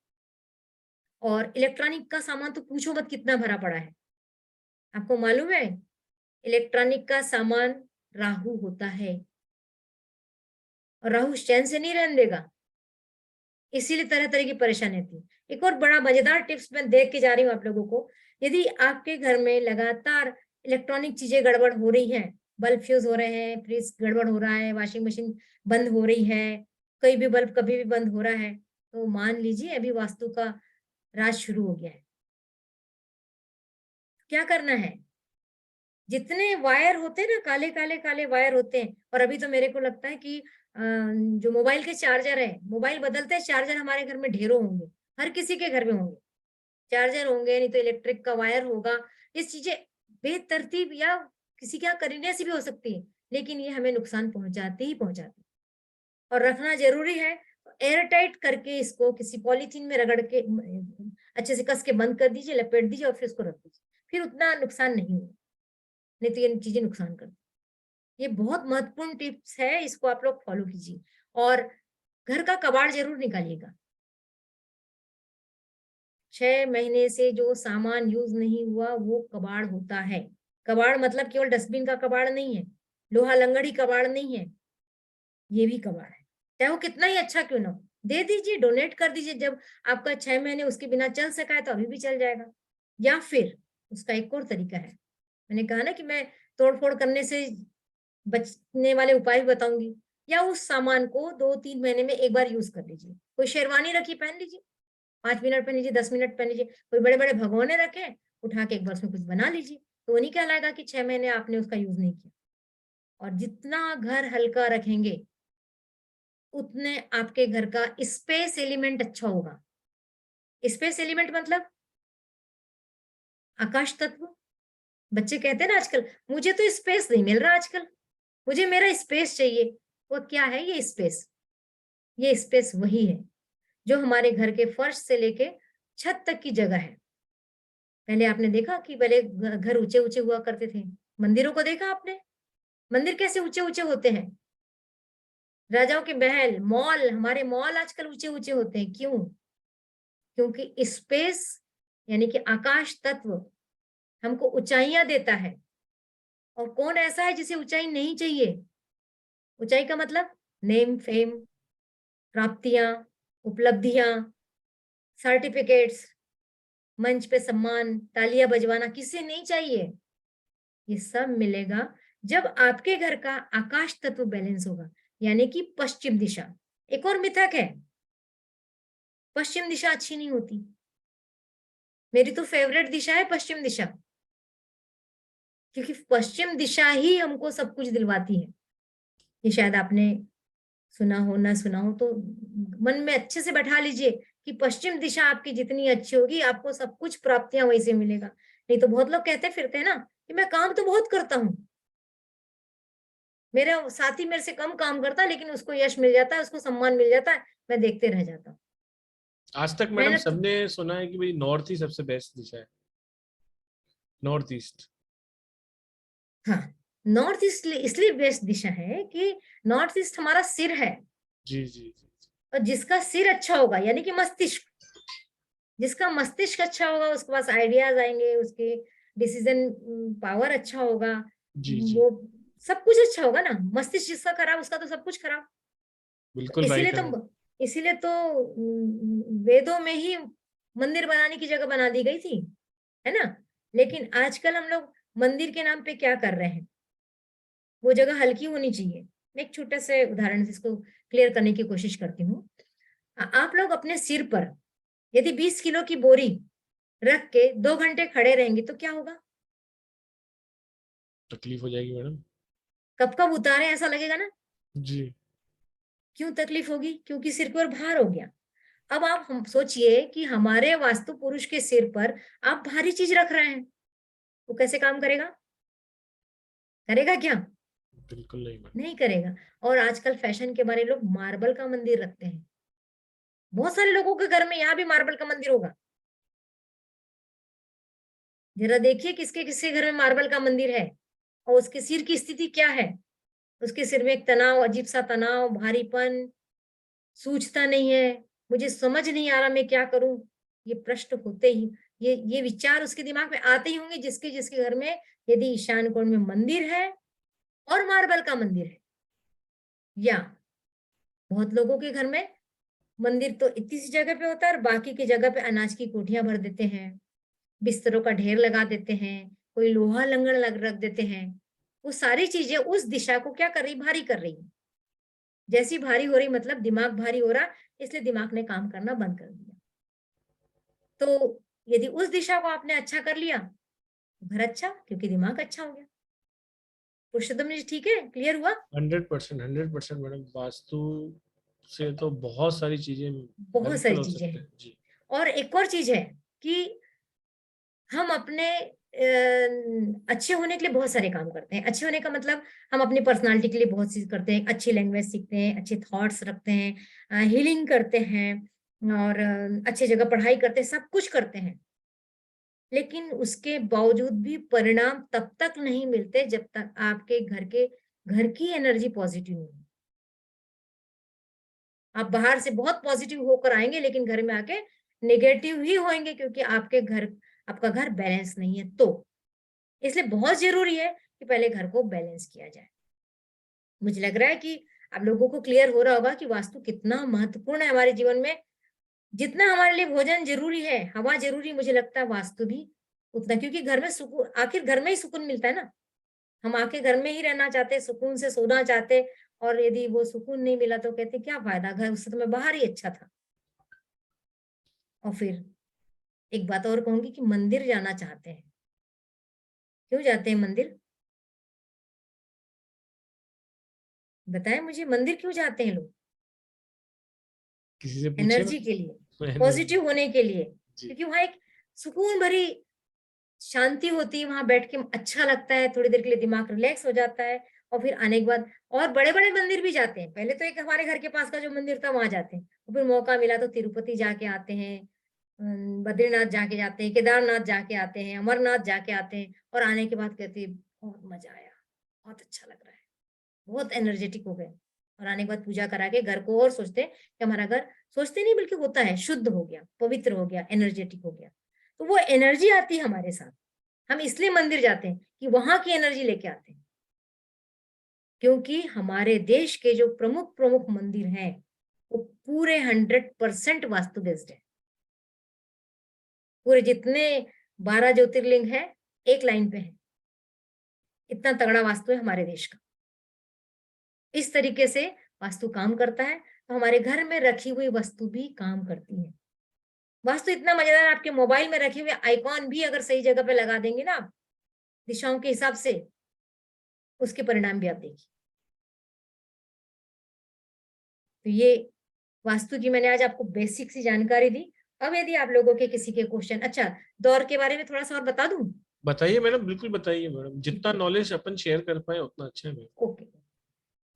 और इलेक्ट्रॉनिक का सामान तो पूछो मत कितना भरा पड़ा है। आपको मालूम है इलेक्ट्रॉनिक का सामान राहु होता है और राहु चैन से नहीं रहने देगा, इसीलिए तरह तरह की परेशानी होती है। एक और बड़ा मजेदार टिप्स मैं देख के जा रही हूँ आप लोगों को। यदि आपके घर में लगातार इलेक्ट्रॉनिक चीजें गड़बड़ हो रही हैं, बल्ब फ्यूज हो रहे हैं, फ्रिज गड़बड़ हो रहा है, वॉशिंग मशीन बंद हो रही है, कोई भी बल्ब कभी भी बंद हो रहा है, तो मान लीजिए अभी वास्तु का राज शुरू हो गया है। क्या करना है? जितने वायर होते हैं ना, काले काले काले वायर होते हैं, और अभी तो मेरे को लगता है कि जो मोबाइल के चार्जर है, मोबाइल बदलते हैं, चार्जर हमारे घर में ढेरों होंगे, हर किसी के घर में होंगे। चार्जर होंगे, नहीं तो इलेक्ट्रिक का वायर होगा। ये चीजें बेतरतीब या किसी के यहाँ करीने से भी हो सकती है, लेकिन ये हमें नुकसान पहुंचाती ही पहुंचाती है। और रखना जरूरी है, एयर टाइट करके इसको किसी पॉलीथीन में रगड़ के अच्छे से कस के बंद कर दीजिए, लपेट दीजिए और फिर उसको रख दीजिए, फिर उतना नुकसान नहीं होगा। नहीं तो ये चीजें नुकसान करती। ये बहुत महत्वपूर्ण टिप्स है, इसको आप लोग फॉलो कीजिए। और घर का कबाड़ जरूर निकालिएगा। 6 महीने से जो सामान यूज नहीं हुआ वो कबाड़ होता है। कबाड़ मतलब केवल डस्टबिन का कबाड़ नहीं है, लोहा लंगड़ी कबाड़ नहीं है, ये भी कबाड़ है। चाहे वो कितना ही अच्छा क्यों ना हो, दे दीजिए, डोनेट कर दीजिए। जब आपका 6 महीने उसके बिना चल सका है तो अभी भी चल जाएगा। या फिर उसका एक और तरीका है, मैंने कहा ना कि मैं तोड़ फोड़ करने से बचने वाले उपाय भी बताऊंगी। या उस सामान को 2-3 महीने में एक बार यूज कर लीजिए। कोई शेरवानी रखी, पहन लीजिए, 5 मिनट पहन लीजिए, 10 मिनट पहन लीजिए। कोई बड़े बड़े भगोने रखे, उठा के एक बार उसमें कुछ बना लीजिए, तो वो नहीं कहलाएगा कि 6 महीने आपने उसका यूज नहीं किया। और जितना घर हल्का रखेंगे उतने आपके घर का स्पेस एलिमेंट अच्छा होगा। स्पेस एलिमेंट मतलब आकाश तत्व। बच्चे कहते हैं ना आजकल, मुझे तो स्पेस नहीं मिल रहा आजकल, मुझे मेरा स्पेस चाहिए। वो क्या है ये स्पेस? ये स्पेस वही है जो हमारे घर के फर्श से लेके छत तक की जगह है। पहले आपने देखा कि पहले घर ऊंचे ऊंचे हुआ करते थे, मंदिरों को देखा आपने? मंदिर कैसे ऊंचे ऊंचे होते हैं? राजाओं के महल, मॉल, हमारे मॉल आजकल ऊंचे ऊंचे होते हैं, क्यों? क्योंकि स्पेस यानी कि आकाश तत्व हमको ऊंचाइयां देता है। और कौन ऐसा है जिसे ऊंचाई नहीं चाहिए? ऊंचाई का मतलब नेम फेम, प्राप्तियां, उपलब्धियां, सर्टिफिकेट्स, मंच पे सम्मान, तालियां बजवाना किसे नहीं चाहिए? ये सब मिलेगा जब आपके घर का आकाश तत्व बैलेंस होगा, यानी कि पश्चिम दिशा। एक और मिथक है, पश्चिम दिशा अच्छी नहीं होती। मेरी तो फेवरेट दिशा है पश्चिम दिशा, क्योंकि पश्चिम दिशा ही हमको सब कुछ दिलवाती है। ये शायद आपने सुना हो ना सुना हो, तो मन में अच्छे से बैठा लीजिए कि पश्चिम दिशा आपकी जितनी अच्छी होगी, आपको सब कुछ प्राप्तियां वहीं से मिलेगा। नहीं तो बहुत लोग कहते फिरते हैं ना कि मैं काम तो बहुत करता हूँ, मेरा साथी मेरे से कम काम करता है लेकिन उसको यश मिल जाता है, उसको सम्मान मिल जाता है, मैं देखते रह जाता हूँ। आज तक मैडम मेहनत। सबने सुना है कि भाई नॉर्थ ही सबसे बेस्ट दिशा है, नॉर्थ ईस्ट। हाँ, नॉर्थ ईस्ट इसलिए बेस्ट दिशा है कि नॉर्थ ईस्ट हमारा सिर है। जी जी जी। और जिसका सिर अच्छा होगा, यानी कि मस्तिष्क, जिसका मस्तिष्क अच्छा होगा उसके पास आइडियाज आएंगे, उसके डिसीजन पावर अच्छा होगा, जी जी। वो सब कुछ अच्छा होगा ना। मस्तिष्क जिसका खराब, उसका तो सब कुछ खराब। तो बिल्कुल राइट है। इसीलिए तो वेदों में ही मंदिर बनाने की जगह बना दी गई थी, है ना। लेकिन आजकल हम लोग मंदिर के नाम पे क्या कर रहे हैं? वो जगह हल्की होनी चाहिए। मैं एक छोटे से उदाहरण से इसको क्लियर करने की कोशिश करती हूँ। आप लोग अपने सिर पर यदि 20 किलो की बोरी रख के 2 घंटे खड़े रहेंगे तो क्या होगा? तकलीफ हो जाएगी मैडम। कब कब उतारे ऐसा लगेगा ना। जी। क्यों तकलीफ होगी? क्योंकि सिर पर भार हो गया। अब आप हम सोचिए कि हमारे वास्तु पुरुष के सिर पर आप भारी चीज रख रहे हैं, वो कैसे काम करेगा? करेगा क्या? बिल्कुल नहीं मैडम। नहीं करेगा। और आजकल फैशन के बारे लोग मार्बल का मंदिर रखते हैं। बहुत सारे लोगों के घर में यहाँ भी मार्बल का मंदिर होगा। जरा देखिए किसके किसके घर में मार्बल का मंदिर है और उसके सिर की स्थिति क्या है। उसके सिर में एक तनाव, अजीब सा तनाव, भारीपन, सूझता नहीं है, मुझे समझ नहीं आ रहा मैं क्या करूं। ये प्रश्न होते ही, ये विचार उसके दिमाग में आते ही होंगे जिसके जिसके घर में यदि ईशान कोण में मंदिर है और मार्बल का मंदिर है। या बहुत लोगों के घर में मंदिर तो इतनी सी जगह पे होता है और बाकी की जगह पे अनाज की कोठियां भर देते हैं, बिस्तरों का ढेर लगा देते हैं, कोई लोहा लंगड़ रख देते हैं। वो सारी चीजें उस दिशा को क्या कर रही? भारी कर रही। जैसी भारी हो रही मतलब दिमाग भारी हो रहा, इसलिए दिमाग ने काम करना बंद कर दिया। तो यदि उस दिशा को आपने अच्छा कर लिया, घर अच्छा, क्योंकि दिमाग अच्छा हो गया। पुरुषोत्तम जी ठीक है, क्लियर हुआ? 100%, 100% मैडम, वास्तु से तो बहुत सारी चीजें बहुत हेल्पफुल सारी हो चीजें सकते हैं। हैं जी। और एक और चीज है कि हम अपने अच्छे होने के लिए बहुत सारे काम करते हैं। अच्छे होने का मतलब हम अपनी पर्सनालिटी के लिए बहुत चीज करते हैं, अच्छी लैंग्वेज सीखते हैं, अच्छे थॉट्स रखते हैं, हीलिंग करते हैं, और अच्छी जगह पढ़ाई करते हैं, सब कुछ करते हैं। लेकिन उसके बावजूद भी परिणाम तब तक नहीं मिलते जब तक आपके घर की एनर्जी पॉजिटिव नहीं है। आप बाहर से बहुत पॉजिटिव होकर आएंगे लेकिन घर में आके नेगेटिव ही होंगे, क्योंकि आपका घर बैलेंस नहीं है। तो इसलिए बहुत जरूरी है कि पहले घर को बैलेंस किया जाए। मुझे लग रहा है कि आप लोगों को क्लियर हो रहा होगा कि वास्तु कितना महत्वपूर्ण है हमारे जीवन में। जितना हमारे लिए भोजन जरूरी है, हवा जरूरी, मुझे लगता है वास्तु भी उतना, क्योंकि घर में सुकून, आखिर घर में ही सुकून मिलता है ना। हम आके घर में ही रहना चाहते हैं, सुकून से सोना चाहते हैं, और यदि वो सुकून नहीं मिला तो कहते क्या फायदा, घर उससे तो मैं बाहर ही अच्छा था। और फिर एक बात और कहूंगी कि मंदिर जाना चाहते हैं, क्यों जाते हैं मंदिर? बताएं मुझे, मंदिर क्यों जाते हैं लोग? किसी से पूछे एनर्जी के लिए, मैंने। पॉजिटिव होने के लिए, जी। क्योंकि वहां एक सुकून भरी शांति होती है, वहां बैठ के अच्छा लगता है, थोड़ी देर के लिए दिमाग रिलैक्स हो जाता है। और फिर आने के बाद और बड़े बड़े मंदिर भी जाते हैं। पहले तो एक हमारे घर के पास का जो मंदिर था वहां जाते हैं, और फिर मौका मिला तो तिरुपति जाके आते हैं, बद्रीनाथ जाके जाते हैं, केदारनाथ जाके आते हैं, अमरनाथ जाके आते हैं, और आने के बाद कहते हैं बहुत मजा आया, बहुत अच्छा लग रहा है, बहुत एनर्जेटिक हो गए। और आने के बाद पूजा करा के घर को और सोचते हैं कि हमारा घर, सोचते नहीं बल्कि होता है, शुद्ध हो गया, पवित्र हो गया, एनर्जेटिक हो गया। तो वो एनर्जी आती है हमारे साथ, हम इसलिए मंदिर जाते हैं कि वहां की एनर्जी लेके आते हैं, क्योंकि हमारे देश के जो प्रमुख प्रमुख मंदिर हैं वो पूरे 100% वास्तु बेस्ड है। पूरे जितने 12 ज्योतिर्लिंग है एक लाइन पे है, इतना तगड़ा वास्तु है हमारे देश का। इस तरीके से वास्तु काम करता है, तो हमारे घर में रखी हुई वस्तु भी काम करती है। वास्तु इतना मजेदार, आपके मोबाइल में रखे हुए आइकॉन भी अगर सही जगह पे लगा देंगे ना आप, दिशाओं के हिसाब से, उसके परिणाम भी आप देखिए। तो ये वास्तु की मैंने आज आपको बेसिक सी जानकारी दी। अब यदि आप लोगों के किसी के क्वेश्चन, अच्छा दौर के बारे में थोड़ा सा और बता दूं? बताइए मैडम, बिल्कुल बताइए मैडम, ठीक जितना है, नॉलेज अपन शेयर कर पाए उतना अच्छा है मैम। ओके।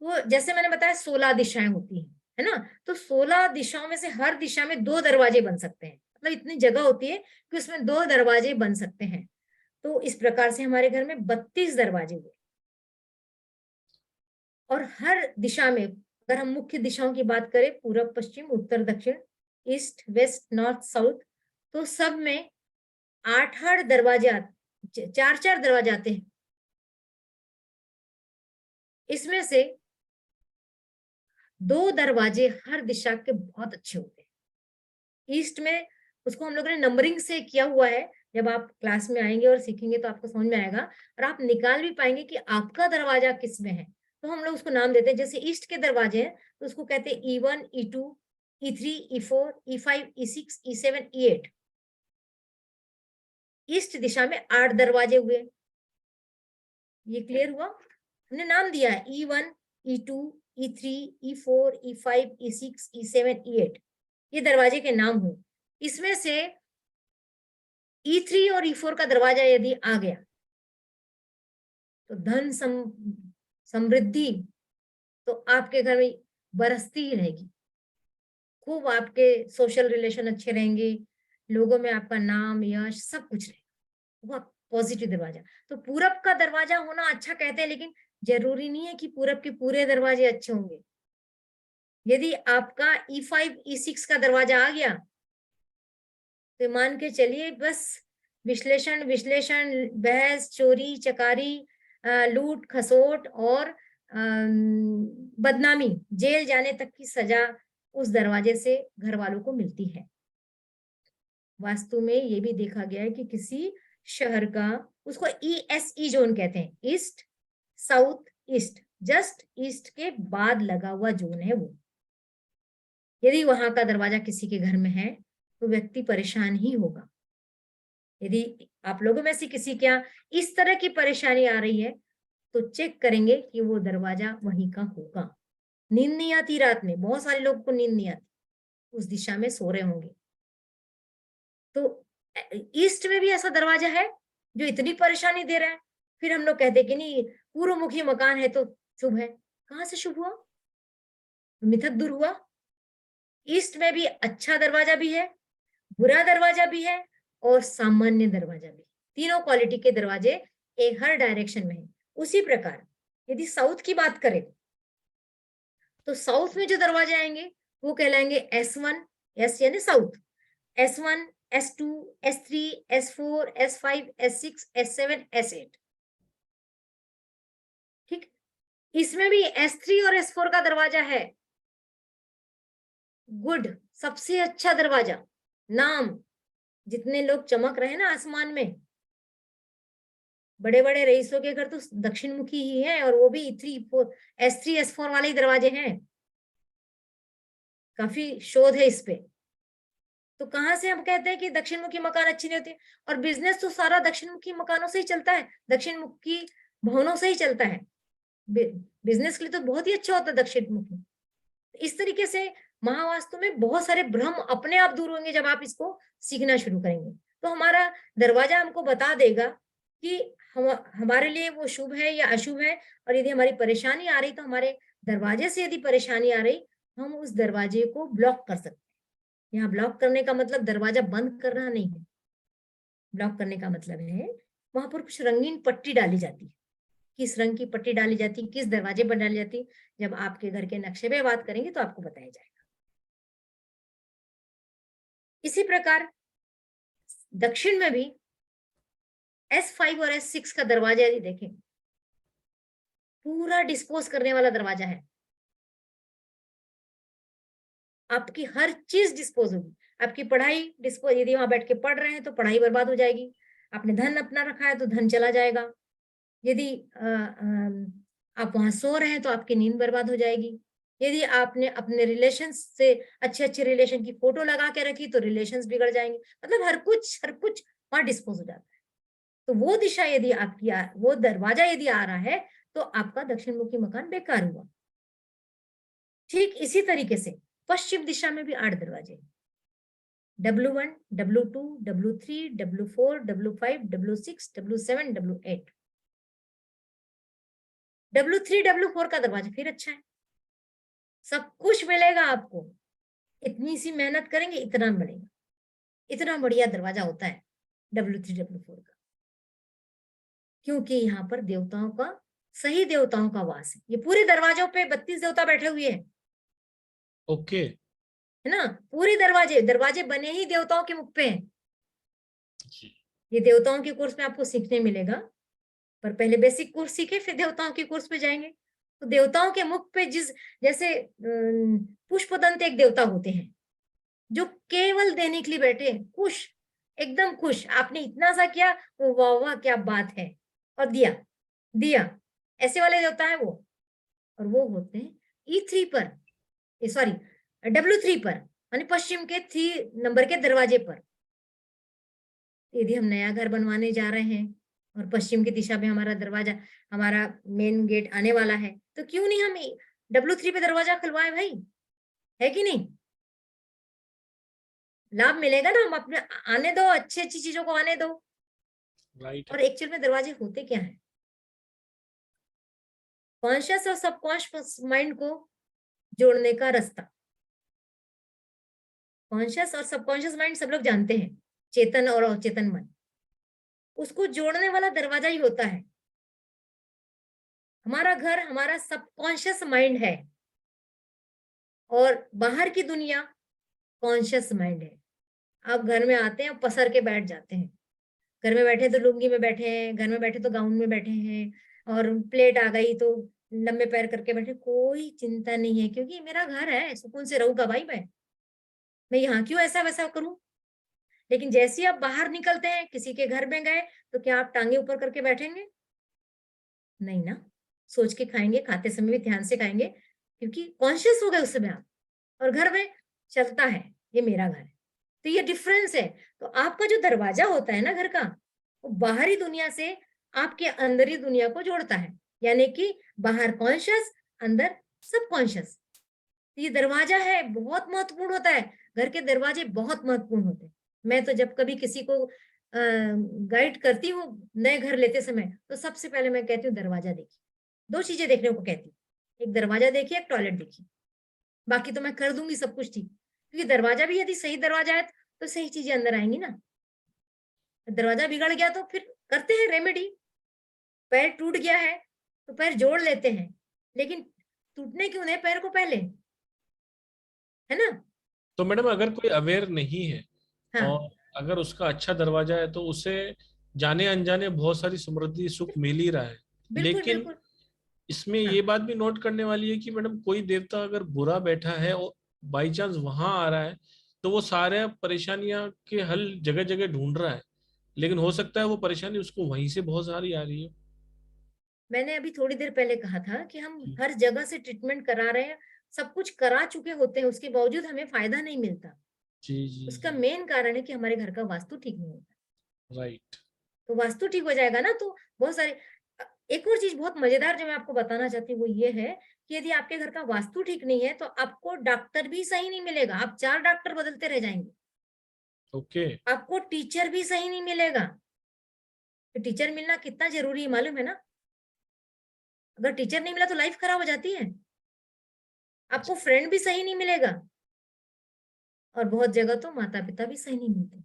वो जैसे मैंने बताया 16 दिशाएं होती हैं, है ना? तो 16 दिशाओं में से हर दिशा में 2 दरवाजे बन सकते हैं, मतलब इतनी जगह होती है कि उसमें 2 दरवाजे बन सकते हैं। तो इस प्रकार से हमारे घर में 32 दरवाजे हुए, और हर दिशा में अगर हम मुख्य दिशाओं की बात करें, पूरब पश्चिम उत्तर दक्षिण ईस्ट वेस्ट नॉर्थ साउथ, तो सब में 8-8 दरवाजे 4-4 दरवाजे आते हैं। इसमें से 2 दरवाजे हर दिशा के बहुत अच्छे होते हैं। ईस्ट में उसको हम लोगों ने नंबरिंग से किया हुआ है, जब आप क्लास में आएंगे और सीखेंगे तो आपको समझ में आएगा, और आप निकाल भी पाएंगे कि आपका दरवाजा किस में है। तो हम लोग उसको नाम देते हैं, जैसे ईस्ट के दरवाजे हैं तो उसको कहते हैं E1 E2 E3 E4 E5 E6 E7 E8। East दिशा में 8 दरवाजे हुए। ये क्लियर हुआ? हमने नाम दिया है E1 E2 E3 E4 E5 E6 E7 E8, ये दरवाजे के नाम हुए। इसमें से E3 और E4 का दरवाजा यदि आ गया तो धन समृद्धि तो आपके घर में बरसती ही रहेगी। खूब आपके सोशल रिलेशन अच्छे रहेंगे, लोगों में आपका नाम यश सब कुछ रहेगा। बहुत पॉजिटिव दरवाजा। तो पूरब का दरवाजा होना अच्छा कहते हैं, लेकिन जरूरी नहीं है कि पूरब के पूरे दरवाजे अच्छे होंगे। यदि आपका E5 E6 का दरवाजा आ गया तो मान के चलिए बस विश्लेषण विश्लेषण बहस चोरी चकारी लूट खसोट और बदनामी, जेल जाने तक की सजा उस दरवाजे से घर वालों को मिलती है। वास्तु में ये भी देखा गया है कि किसी शहर का, उसको ESE जोन कहते हैं, east south east, just east के बाद लगा हुआ जोन है वो। यदि वहां का दरवाजा किसी के घर में है तो व्यक्ति परेशान ही होगा। यदि आप लोगों में से किसी के यहाँ इस तरह की परेशानी आ रही है तो चेक करेंगे कि वो दरवाजा वहीं का होगा। नींद नहीं आती रात में, बहुत सारे लोगों को नींद नहीं आती, उस दिशा में सो रहे होंगे। तो ईस्ट में भी ऐसा दरवाजा है जो इतनी परेशानी दे रहा है, फिर हम लोग कहते कि नहीं पूर्व मुखी मकान है तो शुभ है। कहां से शुभ हुआ? मिथक दूर हुआ। ईस्ट में भी अच्छा दरवाजा भी है, बुरा दरवाजा भी है और सामान्य दरवाजा भी। तीनों क्वालिटी के दरवाजे एक हर डायरेक्शन में है। उसी प्रकार यदि साउथ की बात करें तो साउथ में जो दरवाजे आएंगे वो कहलाएंगे S1, S यानी south, S1 S2 S3 S4 S5 S6 S7 S8। ठीक, इसमें भी S3 और S4 का दरवाजा है गुड, सबसे अच्छा दरवाजा। नाम, जितने लोग चमक रहे हैं ना आसमान में, बड़े बड़े रईसों के घर तो दक्षिण मुखी ही है, और वो भी S3 S4 वाले ही दरवाजे हैं। काफी शोध है इस पे। तो कहां से हम कहते हैं कि दक्षिण मुखी मकान अच्छी नहीं होती? और बिजनेस तो सारा दक्षिण मुखी मकानों से ही चलता है, दक्षिण मुखी भवनों से ही चलता है। बिजनेस के लिए तो बहुत ही अच्छा होता है दक्षिण मुखी। इस तरीके से महावास्तु में बहुत सारे भ्रम अपने आप दूर होंगे जब आप इसको सीखना शुरू करेंगे। तो हमारा दरवाजा हमको बता देगा कि हमारे लिए वो शुभ है या अशुभ है। और यदि हमारी परेशानी आ रही तो हमारे दरवाजे से यदि परेशानी आ रही, हम उस दरवाजे को ब्लॉक कर सकते हैं। यहाँ ब्लॉक करने का मतलब दरवाजा बंद करना नहीं है। ब्लॉक करने का मतलब है वहां पर कुछ रंगीन पट्टी डाली जाती है। किस रंग की पट्टी डाली जाती है, किस दरवाजे पर डाली जाती है, जब आपके घर के नक्शे पे बात करेंगे तो आपको बताया जाएगा। इसी प्रकार दक्षिण में भी S5 और S6 का दरवाजा यदि देखें, पूरा डिस्पोज करने वाला दरवाजा है। आपकी हर चीज डिस्पोज होगी। आपकी पढ़ाई डिस्पोज, यदि वहां बैठ के पढ़ रहे हैं तो पढ़ाई बर्बाद हो जाएगी। आपने धन अपना रखा है तो धन चला जाएगा। यदि आप वहां सो रहे हैं तो आपकी नींद बर्बाद हो जाएगी। यदि आपने अपने रिलेशन से अच्छे अच्छे रिलेशन की फोटो लगा के रखी तो रिलेशंस बिगड़ जाएंगे। मतलब हर कुछ वहां डिस्पोज हो जाता है। तो वो दिशा यदि आपकी वो दरवाजा यदि आ रहा है तो आपका दक्षिण मुखी मकान बेकार हुआ। ठीक इसी तरीके से पश्चिम दिशा में भी 8 दरवाजे हैं। W1, W2, W3, W4, W5, W6, W7, W8। W3, W4 का दरवाजा फिर अच्छा है, सब कुछ मिलेगा आपको। इतनी सी मेहनत करेंगे इतना मिलेगा। इतना बढ़िया दरवाजा होता है W3, W4 का, क्योंकि यहाँ पर देवताओं का, सही देवताओं का वास है। ये पूरे दरवाजों पे 32 देवता बैठे हुए हैं, ओके। है ना। पूरे दरवाजे दरवाजे बने ही देवताओं के मुख पे हैं। जी। ये देवताओं के कोर्स में आपको सीखने मिलेगा, पर पहले बेसिक कोर्स सीखे फिर देवताओं के कोर्स पे जाएंगे। तो देवताओं के मुख पे जैसे पुष्पदंत एक देवता होते हैं जो केवल देने के लिए बैठे, खुश, एकदम खुश। आपने इतना सा किया, वो वाह वाह क्या बात है, और दिया दिया, ऐसे वाले देवता है वो। और वो होते हैं E3 पर, सॉरी W3 पर, यानी पश्चिम के 3 नंबर के दरवाजे पर। यदि हम नया घर बनवाने जा रहे हैं और पश्चिम की दिशा में हमारा दरवाजा, हमारा मेन गेट आने वाला है, तो क्यों नहीं हम W3 पे दरवाजा खुलवाएं भाई, है कि नहीं। लाभ मिलेगा ना, हम अपने आने दो, अच्छी अच्छी चीजों को आने दो। राइट। और एक्चुअल में दरवाजे होते क्या है, कॉन्शियस और सबकॉन्शियस माइंड को जोड़ने का रास्ता। कॉन्शियस और सबकॉन्शियस माइंड सब लोग जानते हैं, चेतन और अचेतन मन, उसको जोड़ने वाला दरवाजा ही होता है। हमारा घर हमारा सबकॉन्शियस माइंड है और बाहर की दुनिया कॉन्शियस माइंड है। आप घर में आते हैं, पसर के बैठ जाते हैं। घर में बैठे तो लुंगी में बैठे हैं, घर में बैठे तो गाउन में बैठे हैं, और प्लेट आ गई तो लंबे पैर करके बैठे, कोई चिंता नहीं है, क्योंकि मेरा घर है, सुकून से रहूंगा भाई। मैं यहाँ क्यों ऐसा वैसा करूं। लेकिन जैसे ही आप बाहर निकलते हैं, किसी के घर में गए, तो क्या आप टांगे ऊपर करके बैठेंगे? नहीं ना, सोच के खाएंगे, खाते समय भी ध्यान से खाएंगे, क्योंकि कॉन्शियस हो गए उस समय आप। और घर में चलता है, ये मेरा घर है। तो ये डिफरेंस है। तो आपका जो दरवाजा होता है ना घर का, वो बाहरी दुनिया से आपके अंदरी दुनिया को जोड़ता है, यानी कि बाहर कॉन्शियस, अंदर सब कॉन्शियस। ये दरवाजा है, बहुत महत्वपूर्ण होता है। घर के दरवाजे बहुत महत्वपूर्ण होते हैं। मैं तो जब कभी किसी को गाइड करती हूँ नए घर लेते समय, तो सबसे पहले मैं कहती हूँ दरवाजा देखिए। 2 चीजें देखने को कहती हूँ, एक दरवाजा देखिए, एक टॉयलेट देखिए। बाकी तो मैं कर दूंगी सब कुछ ठीक, क्योंकि दरवाजा भी यदि सही दरवाजा है तो सही चीजें अंदर आएंगी ना। दरवाजा बिगड़ गया तो फिर करते हैं रेमेडी। पैर टूट गया है तो पैर जोड़ लेते हैं, लेकिन टूटने क्यों नहीं पैर को पहले, है ना। तो मैडम अगर कोई अवेयर नहीं है हाँ, और अगर उसका अच्छा दरवाजा है तो उसे जाने अनजाने बहुत सारी समृद्धि सुख मिल ही रहा है। बिल्कुल लेकिन बिल्कुल। इसमें हाँ, ये बात भी नोट करने वाली है कि मैडम कोई देवता अगर बुरा बैठा है और बाई चांस वहां आ रहा है तो वो सारे परेशानियां के हल जगह जगह ढूंढ रहा है, लेकिन हो सकता है वो परेशानी उसको वहीं से बहुत सारी आ रही है। मैंने अभी थोड़ी देर पहले कहा था कि हम जी हर जगह से ट्रीटमेंट करा रहे हैं, सब कुछ करा चुके होते हैं, उसके बावजूद हमें फायदा नहीं मिलता। जी जी उसका जी। मेन कारण है कि हमारे घर का वास्तु ठीक नहीं होता। राइट। तो वास्तु ठीक हो जाएगा ना, तो बहुत सारे एक और चीज बहुत मजेदार जो मैं आपको बताना चाहती हूँ वो ये है कि यदि आपके घर का वास्तु ठीक नहीं है तो आपको डॉक्टर भी सही नहीं मिलेगा, आप 4 डॉक्टर बदलते रह जाएंगे। ओके। आपको टीचर भी सही नहीं मिलेगा। तो टीचर मिलना कितना जरूरी है मालूम है ना। अगर टीचर नहीं मिला तो लाइफ खराब हो जाती है। आपको फ्रेंड भी सही नहीं मिलेगा, और बहुत जगह तो माता पिता भी सही नहीं मिलते।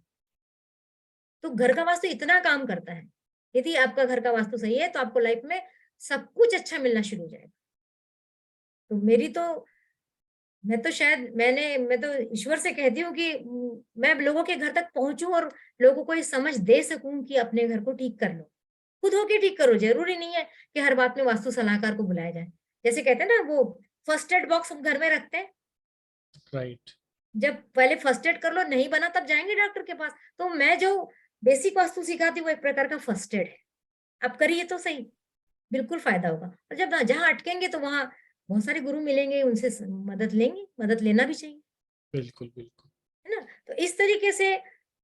तो घर का वास्तु इतना काम करता है। यदि आपका घर का वास्तु सही है तो आपको लाइफ में सब कुछ अच्छा मिलना शुरू हो जाएगा। तो मेरी तो मैं तो ईश्वर से कहती हूँ कि मैं लोगों के घर तक पहुंचूं और लोगों को ये समझ दे सकूं कि अपने घर को ठीक कर लो, खुद होके ठीक करो। जरूरी नहीं है कि हर बात में वास्तु सलाहकार को बुलाया जाए। जैसे कहते हैं ना, वो फर्स्ट एड बॉक्स हम घर में रखते हैं, राइट। जब पहले फर्स्ट एड कर लो, नहीं बना तब जाएंगे डॉक्टर के पास। तो मैं जो बेसिक वास्तु सिखाती हूँ वो एक प्रकार का फर्स्ट एड है। आप करिए तो सही, बिल्कुल फायदा होगा। और जब जहाँ अटकेंगे तो वहां बहुत सारे गुरु मिलेंगे, उनसे मदद लेंगे, मदद लेना भी चाहिए, बिल्कुल बिल्कुल। है ना। तो इस तरीके से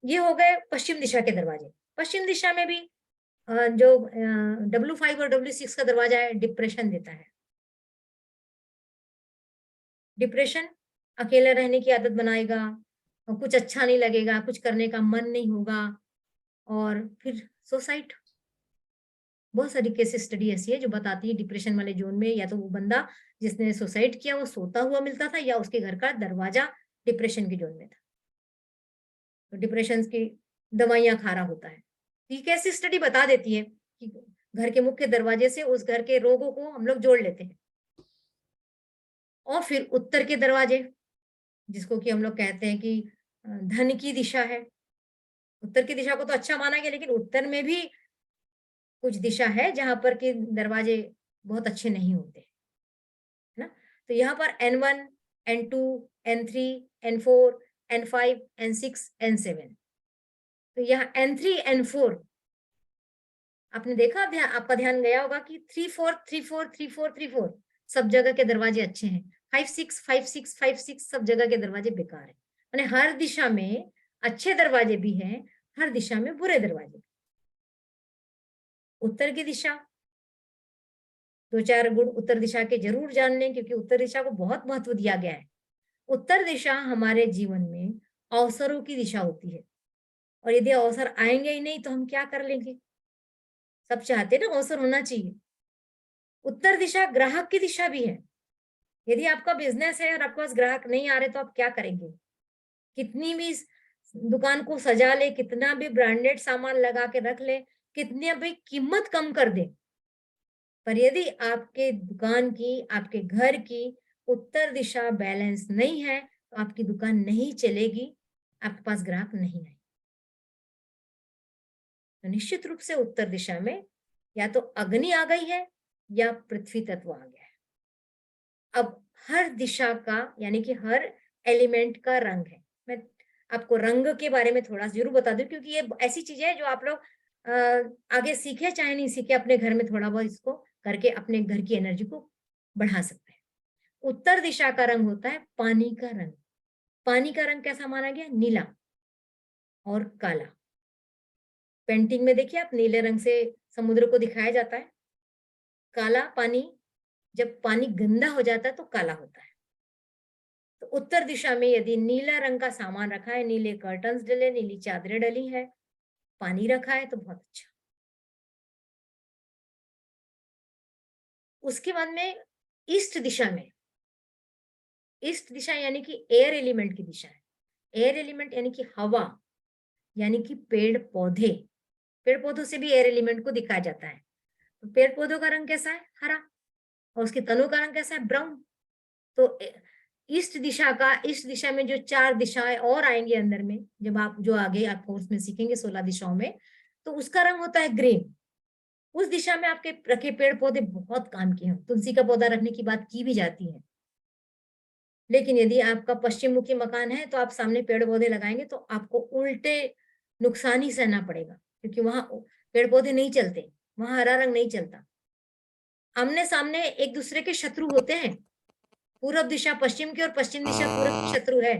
ये हो गए पश्चिम दिशा के दरवाजे। पश्चिम दिशा में भी जो W5 और W6 का दरवाजा है, डिप्रेशन देता है। डिप्रेशन अकेले रहने की आदत बनाएगा, और कुछ अच्छा नहीं लगेगा, कुछ करने का मन नहीं होगा, और फिर सुसाइड। बहुत सारी केस स्टडी ऐसी है जो बताती है डिप्रेशन वाले जोन में या तो वो बंदा जिसने सुसाइड किया वो सोता हुआ मिलता था, या उसके घर का दरवाजा डिप्रेशन के जोन में था, तो डिप्रेशन की दवाइयां खा रहा होता है। ये कैसी स्टडी बता देती है कि घर के मुख्य दरवाजे से उस घर के रोगों को हम लोग जोड़ लेते हैं। और फिर उत्तर के दरवाजे, जिसको कि हम लोग कहते हैं कि धन की दिशा है। उत्तर की दिशा को तो अच्छा माना गया, लेकिन उत्तर में भी कुछ दिशा है जहां पर के दरवाजे बहुत अच्छे नहीं होते, है ना। तो यहाँ पर N1, N2, N3, N4, N5, N6, N7। तो यहाँ N3, N4 आपने देखा, आपका ध्यान गया होगा कि 3-4, 3-4, 3-4, 3-4 सब जगह के दरवाजे अच्छे हैं। 5-6, 5-6, 5-6 सब जगह के दरवाजे बेकार है। माने हर दिशा में अच्छे दरवाजे भी हैं, हर दिशा में बुरे दरवाजे। उत्तर की दिशा, 2-4 गुण उत्तर दिशा के जरूर जान लें, क्योंकि उत्तर दिशा को बहुत महत्व दिया गया है। उत्तर दिशा हमारे जीवन में अवसरों की दिशा होती है, और यदि अवसर आएंगे ही नहीं तो हम क्या कर लेंगे। सब चाहते हैं ना अवसर होना चाहिए। उत्तर दिशा ग्राहक की दिशा भी है। यदि आपका बिजनेस है और आपके पास ग्राहक नहीं आ रहे तो आप क्या करेंगे। कितनी भी दुकान को सजा ले, कितना भी ब्रांडेड सामान लगा के रख ले, कितनी भी कीमत कम कर दे, पर यदि आपके दुकान की, आपके घर की उत्तर दिशा बैलेंस नहीं है तो आपकी दुकान नहीं चलेगी, आपके पास ग्राहक नहीं आए। तो निश्चित रूप से उत्तर दिशा में या तो अग्नि आ गई है या पृथ्वी तत्व आ गया है। अब हर दिशा का यानी कि हर एलिमेंट का रंग है। मैं आपको रंग के बारे में थोड़ा जरूर बता दूं, क्योंकि ये ऐसी चीजें है जो आप लोग आगे सीखे चाहे नहीं सीखे, अपने घर में थोड़ा बहुत इसको करके अपने घर की एनर्जी को बढ़ा सकते हैं। उत्तर दिशा का रंग होता है पानी का रंग। पानी का रंग कैसा माना गया, नीला और काला। पेंटिंग में देखिए आप, नीले रंग से समुद्र को दिखाया जाता है। काला पानी, जब पानी गंदा हो जाता है तो काला होता है। तो उत्तर दिशा में यदि नीला रंग का सामान रखा है, नीले कर्टन्स डले, नीली चादरें डली है, पानी रखा है, तो बहुत अच्छा। उसके बाद में ईस्ट दिशा में, ईस्ट दिशा यानी कि एयर एलिमेंट की दिशा है। एयर एलिमेंट यानी कि हवा, यानी कि पेड़ पौधे। पेड़ पौधों से भी एयर एलिमेंट को दिखाया जाता है। तो पेड़ पौधों का रंग कैसा है, हरा, और उसके तनों का रंग कैसा है, ब्राउन। तो ईस्ट दिशा में जो 4 दिशाएं और आएंगी अंदर में, जब आप जो आगे आप कोर्स में सीखेंगे 16 दिशाओं में, तो उसका रंग होता है ग्रीन। उस दिशा में आपके रखे पेड़ पौधे बहुत काम के हैं। तुलसी का पौधा रखने की बात की भी जाती है, लेकिन यदि आपका पश्चिम मुखी मकान है तो आप सामने पेड़ पौधे लगाएंगे तो आपको उल्टे नुकसान ही सहना पड़ेगा, क्योंकि वहां पेड़ पौधे नहीं चलते, वहां हरा रंग नहीं चलता। आमने सामने एक दूसरे के शत्रु होते हैं। पूरब दिशा पश्चिम की और पश्चिम दिशा पूरब की शत्रु है।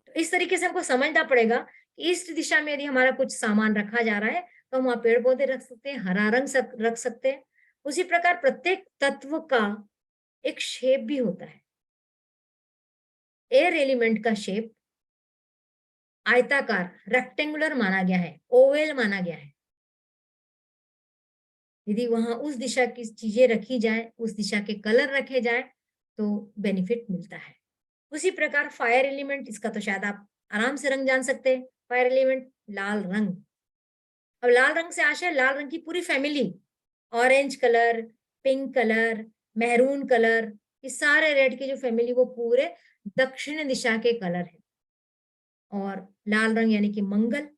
तो इस तरीके से हमको समझना पड़ेगा कि ईस्ट दिशा में यदि हमारा कुछ सामान रखा जा रहा है तो हम वहां पेड़ पौधे रख सकते हैं, हरा रंग रख सकते हैं। उसी प्रकार प्रत्येक तत्व का एक शेप भी होता है। एयर एलिमेंट का शेप आयताकार, रेक्टेंगुलर माना गया है, ओवेल माना गया है। यदि वहां उस दिशा की चीजें रखी जाए, उस दिशा के कलर रखे जाए तो बेनिफिट मिलता है। उसी प्रकार फायर एलिमेंट, इसका तो शायद आप आराम से रंग जान सकते हैं। फायर एलिमेंट लाल रंग। अब लाल रंग से आशय लाल रंग की पूरी family, orange colour, pink colour, maroon colour, इस सारे रेड की जो फैमिली वो पूरे दक्षिण दिशा के कलर है। और लाल रंग यानी कि मंगल,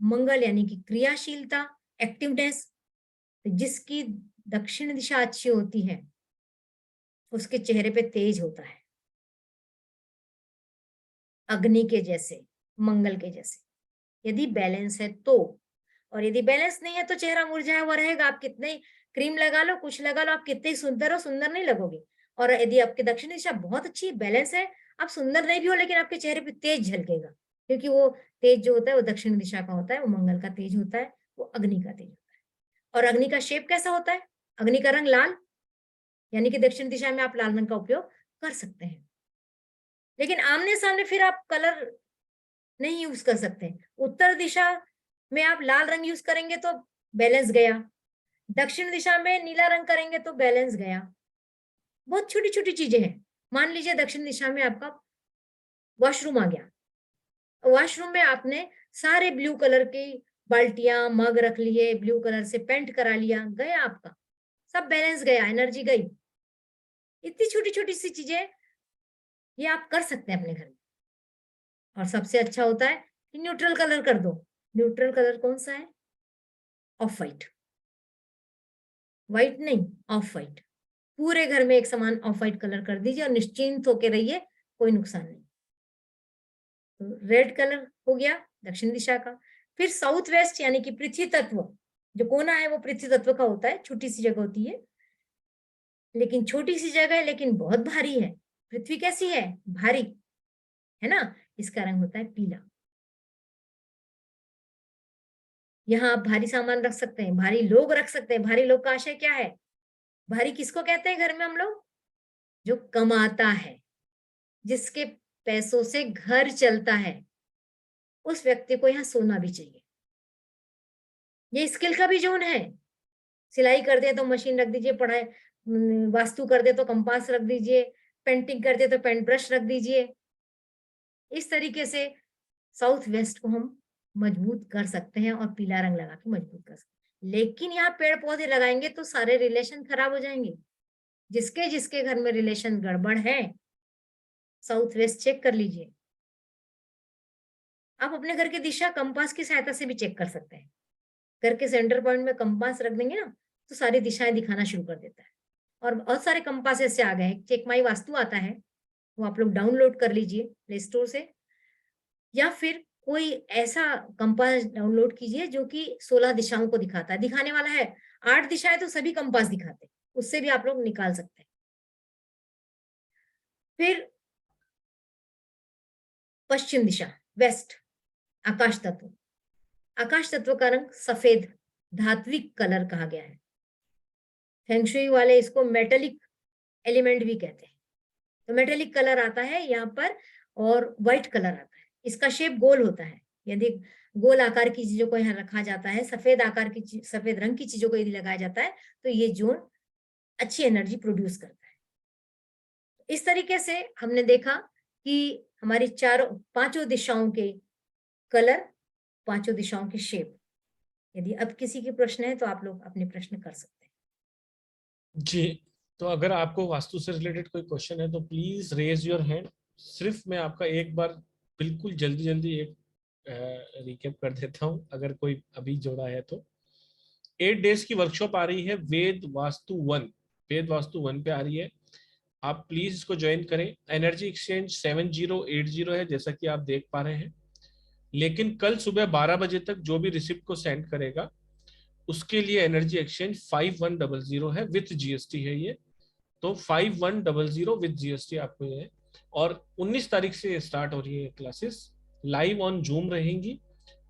मंगल यानी कि क्रियाशीलता, एक्टिवनेस। जिसकी दक्षिण दिशा अच्छी होती है उसके चेहरे पे तेज होता है, अग्नि के जैसे, मंगल के जैसे। यदि बैलेंस है तो, और यदि बैलेंस नहीं है तो चेहरा मुरझाया हुआ रहेगा। आप कितने क्रीम लगा लो, कुछ लगा लो, आप कितने ही सुंदर हो, सुंदर नहीं लगोगे। और यदि आपकी दक्षिण दिशा बहुत अच्छी बैलेंस है, आप सुंदर नहीं भी हो लेकिन आपके चेहरे पे तेज झलकेगा, क्योंकि वो तेज जो होता है वो दक्षिण दिशा का होता है, वो मंगल का तेज होता है, वो अग्नि का तेज होता है। और अग्नि का शेप कैसा होता है? अग्नि का रंग लाल, यानी कि दक्षिण दिशा में आप लाल रंग का उपयोग कर सकते हैं। लेकिन आमने सामने फिर आप कलर नहीं यूज कर सकते। उत्तर दिशा में आप लाल रंग यूज करेंगे तो बैलेंस गया, दक्षिण दिशा में नीला रंग करेंगे तो बैलेंस गया। बहुत छोटी छोटी चीजें हैं। मान लीजिए दक्षिण दिशा में आपका वॉशरूम आ गया, वॉशरूम में आपने सारे ब्लू कलर की बाल्टियां मग रख लिए, ब्लू कलर से पेंट करा लिया, गया आपका सब बैलेंस गया, एनर्जी गई। इतनी छोटी छोटी सी चीजें ये आप कर सकते हैं अपने घर में। और सबसे अच्छा होता है कि न्यूट्रल कलर कर दो। न्यूट्रल कलर कौन सा है? ऑफ वाइट, व्हाइट नहीं, ऑफ वाइट। पूरे घर में एक समान ऑफ वाइट कलर कर दीजिए और निश्चिंत होकर रहिए, कोई नुकसान नहीं। तो रेड कलर हो गया दक्षिण दिशा का। फिर साउथ वेस्ट यानी कि पृथ्वी तत्व, जो कोना है वो पृथ्वी तत्व का होता है, छोटी सी जगह होती है, लेकिन छोटी सी जगह है लेकिन बहुत भारी है। पृथ्वी कैसी है? भारी है ना। इसका रंग होता है पीला। यहाँ आप भारी सामान रख सकते हैं, भारी लोग रख सकते हैं। भारी लोग का आशय क्या है? भारी किसको कहते हैं घर में हम लोग? जो कमाता है, जिसके पैसों से घर चलता है, उस व्यक्ति को यहाँ सोना भी चाहिए। ये स्किल का भी जोन है। सिलाई कर दे तो मशीन रख दीजिए, पढ़ाई वास्तु कर दे तो कंपास रख दीजिए, पेंटिंग कर दे तो पेंट ब्रश रख दीजिए। इस तरीके से साउथ वेस्ट को हम मजबूत कर सकते हैं और पीला रंग लगा के मजबूत कर सकते हैं। लेकिन यहाँ पेड़ पौधे लगाएंगे तो सारे रिलेशन खराब हो जाएंगे। जिसके जिसके घर में रिलेशन गड़बड़ है, साउथ वेस्ट चेक कर लीजिए। आप अपने घर की दिशा कंपास की सहायता से भी चेक कर सकते हैं। घर के सेंटर पॉइंट में कंपास रख देंगे ना तो सारी दिशाएं दिखाना शुरू कर देता है। और बहुत सारे कंपास ऐसे आ गए हैं, चेक माई वास्तु आता है, वो आप लोग डाउनलोड कर लीजिए प्ले स्टोर से, या फिर कोई ऐसा कंपास डाउनलोड कीजिए जो कि 16 दिशाओं को दिखाता है। दिखाने वाला है 8 दिशाएं तो सभी कंपास दिखाते हैं, उससे भी आप लोग निकाल सकते हैं। फिर पश्चिम दिशा, वेस्ट, आकाश तत्व। आकाश तत्व का रंग सफेद, धात्विक कलर कहा गया है। फेंगशुई वाले इसको मेटेलिक एलिमेंट भी कहते हैं। तो मेटेलिक कलर आता है यहाँ पर, और व्हाइट कलर आता है। इसका शेप गोल होता है। यदि गोल आकार की चीजों को यहाँ रखा जाता है, सफेद आकार की, सफेद रंग की चीजों को यदि लगाया जाता है तो ये जोन अच्छी एनर्जी प्रोड्यूस करता है। इस तरीके से हमने देखा कि हमारी पांचों दिशाओं के कलर, पांचों दिशाओं के शेप। यदि अब किसी के प्रश्न है तो आप लोग अपने प्रश्न कर सकते हैं। जी, तो अगर आपको वास्तु से रिलेटेड कोई क्वेश्चन है तो प्लीज रेज योर हैंड। सिर्फ मैं आपका एक बार बिल्कुल जल्दी जल्दी एक रिकेप कर देता हूँ, अगर कोई अभी जोड़ा है तो। 8 डेज की वर्कशॉप आ रही है वेद वास्तु वन पे आ रही है। आप प्लीज इसको ज्वाइन करें। एनर्जी एक्सचेंज 7080 है, जैसा कि आप देख पा रहे हैं। लेकिन कल सुबह 12 बजे तक जो भी रिसिप्ट को सेंड करेगा उसके लिए एनर्जी एक्सचेंज 5100 है, विथ जीएसटी है ये। तो 5100 विथ जीएसटी आपको ये है। और 19 तारीख से स्टार्ट हो रही है क्लासेस, लाइव ऑन जूम रहेंगी।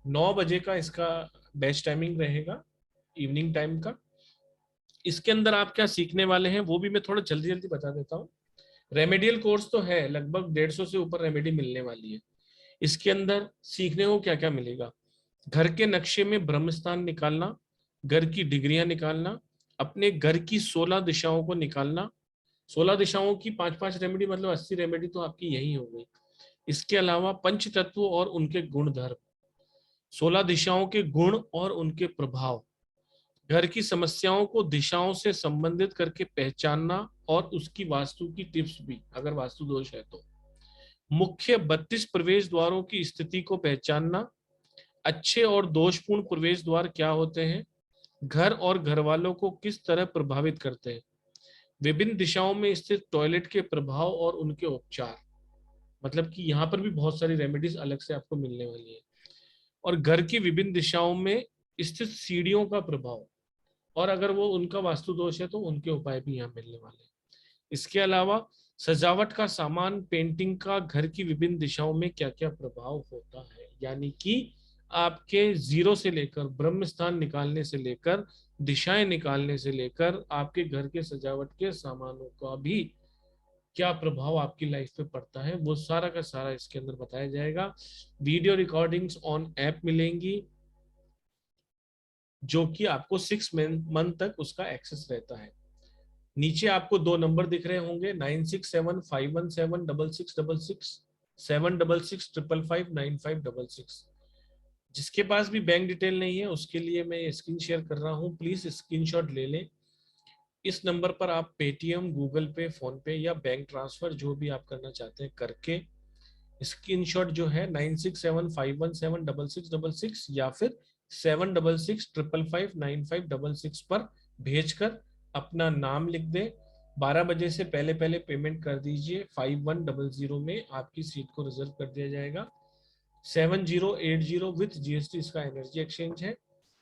9 बजे का इसका बेस्ट टाइमिंग रहेगा, इवनिंग टाइम का। इसके अंदर आप क्या सीखने वाले हैं वो भी मैं थोड़ा जल्दी जल्दी बता देता हूँ। रेमेडियल कोर्स तो है, लगभग 150 से ऊपर रेमेडी मिलने वाली है। इसके अंदर सीखने को क्या क्या मिलेगा? घर के नक्शे में ब्रह्मस्थान निकालना, घर की डिग्रियां निकालना, अपने घर की 16 दिशाओं को निकालना। 16 दिशाओं की 5-5 रेमेडी, मतलब 80 रेमेडी तो आपकी यही हो गई। इसके अलावा पंच तत्व और उनके गुण धर्म, 16 दिशाओं के गुण और उनके प्रभाव, घर की समस्याओं को दिशाओं से संबंधित करके पहचानना और उसकी वास्तु की टिप्स भी, अगर वास्तु दोष है तो। मुख्य 32 प्रवेश द्वारों की स्थिति को पहचानना, अच्छे और दोषपूर्ण प्रवेश द्वार क्या होते हैं, घर और घर वालों को किस तरह प्रभावित करते हैं, विभिन्न दिशाओं में स्थित टॉयलेट के प्रभाव और उनके उपचार, मतलब कि यहाँ पर भी बहुत सारी रेमेडीज अलग से आपको मिलने वाली है, और घर की विभिन्न दिशाओं में स्थित सीढ़ियों का प्रभाव, और अगर वो उनका वास्तु दोष है तो उनके उपाय भी यहाँ मिलने वाले हैं। इसके अलावा सजावट का सामान, पेंटिंग का घर की विभिन्न दिशाओं में क्या क्या प्रभाव होता है, यानी कि आपके जीरो से लेकर ब्रह्म स्थान निकालने से लेकर दिशाएं निकालने से लेकर आपके घर के सजावट के सामानों का भी क्या प्रभाव आपकी लाइफ पे पड़ता है, वो सारा का सारा इसके अंदर बताया जाएगा। वीडियो रिकॉर्डिंग्स ऑन ऐप मिलेंगी, जो कि आपको 6 मंथ तक उसका एक्सेस रहता है। नीचे आपको 2 नंबर दिख रहे होंगे, 9675176666, 7665559566। जिसके पास भी बैंक डिटेल नहीं है उसके लिए मैं स्क्रीन शेयर कर रहा हूँ, प्लीज स्क्रीनशॉट ले लें। इस नंबर पर आप पेटीएम, गूगल पे, फोन पे या बैंक ट्रांसफर जो भी आप करना चाहते हैं करके स्क्रीनशॉट जो है 9675176666 या फिर 7665559566 पर भेजकर अपना नाम लिख दें। 12 बजे से पहले पहले पेमेंट कर दीजिए। 5100 में आपकी सीट को रिजर्व कर दिया जाएगा। 7080 विथ जीएसटी इसका एनर्जी एक्सचेंज है।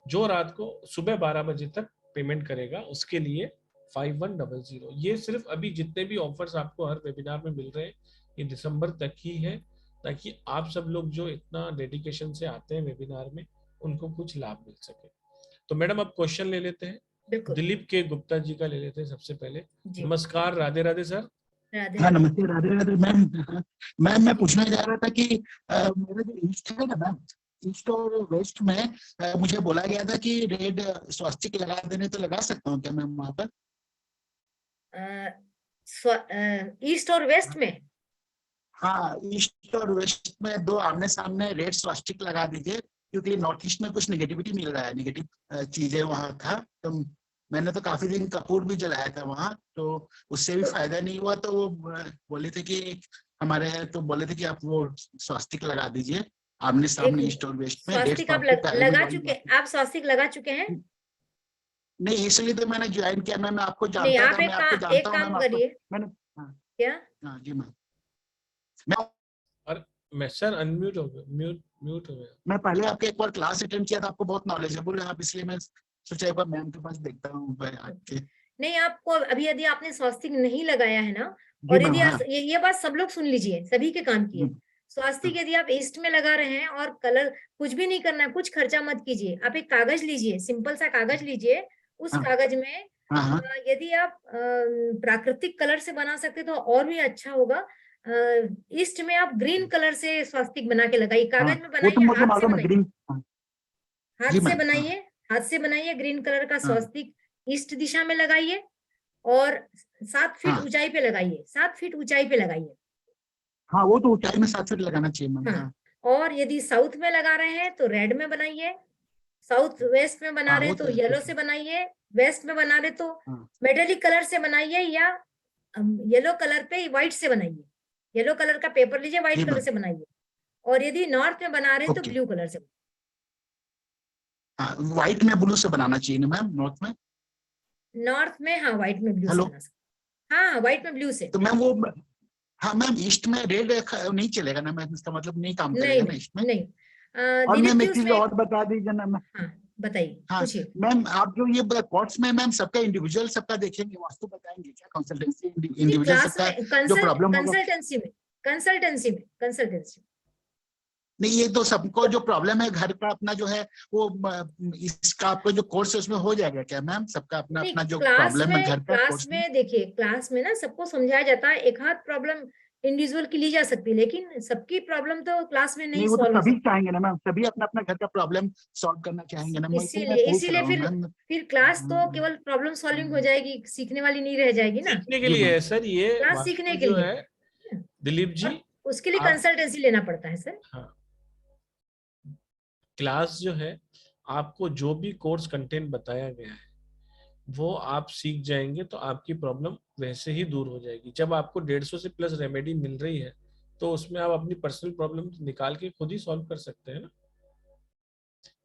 जो रात को सुबह 12 बजे तक पेमेंट करेगा उसके लिए 5100। ये सिर्फ अभी जितने भी ऑफर्स आपको हर वेबिनार में मिल रहे हैं ये दिसंबर तक ही है, ताकि आप सब लोग जो इतना डेडिकेशन से आते हैं वेबिनार में उनको कुछ लाभ मिल सके। तो मैडम अब क्वेश्चन ले लेते हैं। बिल्कुल। दिलीप के गुप्ता जी का ले लेते हैं सबसे पहले। जी। नमस्कार, राधे राधे सर। राधे हाँ राधे। नमस्ते, राधे राधे मैम। मैम मैं पूछना जा रहा था कि मेरा जो ईस्ट है ना मैम, ईस्ट और वेस्ट में मुझे बोला गया था कि रेड स्वास्तिक लगा देने, तो लगा सकता हूँ क्या मैम वहाँ पर? ईस्ट और वेस्ट में? हाँ, ईस्ट और वेस्ट में 2 आमने सामने रेड स्वास्तिक लगा दीजिए, क्योंकि नॉर्थ ईस्ट में कुछ नेगेटिविटी मिल रहा है, नेगेटिव चीजें वहाँ था। तो मैंने तो काफी दिन कपूर भी जलाया था वहाँ, तो उससे भी फायदा नहीं हुआ। तो वो बोले थे कि बोले थे कि आप वो स्वास्तिक लगा दीजिए आमने सामने ईस्ट और वेस्ट में। स्वास्तिक आप लगा चुके, आप स्वास्तिक लगा चुके हैं? नहीं, इसलिए तो मैंने ज्वाइन किया। मैं आपको नहीं, जानता आप था, मैं आपको जानता एक हूँ काम मैम। करिए। मैंने क्या? हाँ जी मैम। और मैं सर अनम्यूट हो गया, म्यूट हो गया। मैं पहले आपके एक बार क्लास अटेंड किया था, आपको बहुत नॉलेजेबल है आप, इसलिए मैं सोचा एक बार मैम के पास देखता हूँ आके। नहीं, आपको अभी यदि आपने स्वास्तिक नहीं लगाया है ना, जी और मैम। यदि हाँ ये बात सब लोग सुन लीजिए, सभी के काम की है। स्वास्तिक हाँ यदि आप ईस्ट में लगा रहे हैं और कलर कुछ भी नहीं करना है, कुछ खर्चा मत कीजिए। आप एक कागज लीजिए, सिंपल सा कागज लीजिए। उस हाँ कागज में हाँ यदि आप प्राकृतिक कलर से बना सकते तो और भी अच्छा होगा। ईस्ट में आप ग्रीन कलर से स्वास्तिक बना के लगाइए, हाँ, कागज में वो तो बनाइए, मुझे हाथ से मालूम है, बनाइए, ग्रीन। जी हाथ से मैम। हाँ बनाइए, हाथ से बनाइए। ग्रीन कलर का हाँ स्वास्तिक ईस्ट दिशा में लगाइए और 7 फीट हाँ ऊंचाई पे लगाइए, 7 फीट ऊंचाई पे लगाइए। हाँ, वो तो ऊंचाई में 7 फीट लगाना चाहिए मैम। हाँ, हाँ और यदि साउथ में लगा रहे हैं तो रेड में बनाइए, साउथ वेस्ट में बना हाँ, रहे वो हैं तो तो है, येलो ठीक से है। बनाइए, वेस्ट में बना रहे तो हाँ मेटेलिक कलर से बनाइए, या येलो कलर पे व्हाइट से बनाइए। येलो कलर का पेपर लीजिए, व्हाइट जी कलर मैम। से बनाइए। और यदि नॉर्थ में बना रहे हैं तो ओके। ब्लू कलर से। हाँ, व्हाइट में ब्लू से बनाना चाहिए ना मैम, नॉर्थ में? नॉर्थ में हाँ, व्हाइट में ब्लू से हेलो। बना सकते। हाँ, व्हाइट में ब्लू से। तो मैम वो, हाँ मैम, ईस्ट में रेड नहीं चलेगा ना मैम? इसका मतलब नहीं काम नहीं करेगा ना नहीं ईस्ट में? नहीं। और दिलीप मैम जी एक चीज उसमें, और बता दीजिए ना मैम। हाँ बताइए, हाँ पूछिए। मैम, आप जो ये कोर्स में मैम सबका इंडिविजुअल सबका देखेंगे, वास्तु बताएंगे क्या? कंसल्टेंसी इंडिविजुअल क्लास सबका में जो प्रॉब्लम होगा? कंसल्टेंसी में नहीं, ये तो सबको जो प्रॉब्लम है घर का अपना जो है वो इसका आपका जो कोर्स है उसमें हो जाएगा क्या मैम? सबका अपना नहीं, अपना जो प्रॉब्लम है घर का क्लास कोर्स में? में देखिए, क्लास में ना सबको समझाया जाता है। एक हाथ प्रॉब्लम इंडिविजुअल की ली जा सकती है, लेकिन सबकी प्रॉब्लम तो क्लास में नहीं नहीं, वो तो सॉल्व हो सभी सकती। चाहेंगे ना मैम, सभी अपना अपना घर का प्रॉब्लम सॉल्व करना चाहेंगे ना। मैं इसलिए मैं इसीलिए पूछ इसीलिए रहा हूँ मैम। फिर क्लास तो केवल प्रॉब्लम सॉल्विंग हो जाएगी, सीखने वाली नहीं रह जाएगी ना। सीखने के जी लिए मैम। है सर ये क्लास सीखने वास्तु के जो लिए है है। दिलीप जी। और उसके लिए आप, कंसल्टेंसी लेना पड़ता है सर। हाँ, क्लास जो है आपको जो भी कोर्स कंटेंट बताया गया है वो आप सीख जाएंगे तो आपकी प्रॉब्लम वैसे ही दूर हो जाएगी। जब आपको 150 से प्लस रेमेडी मिल रही है तो उसमें आप अपनी पर्सनल प्रॉब्लम निकाल के खुद ही सॉल्व कर सकते हैं ना।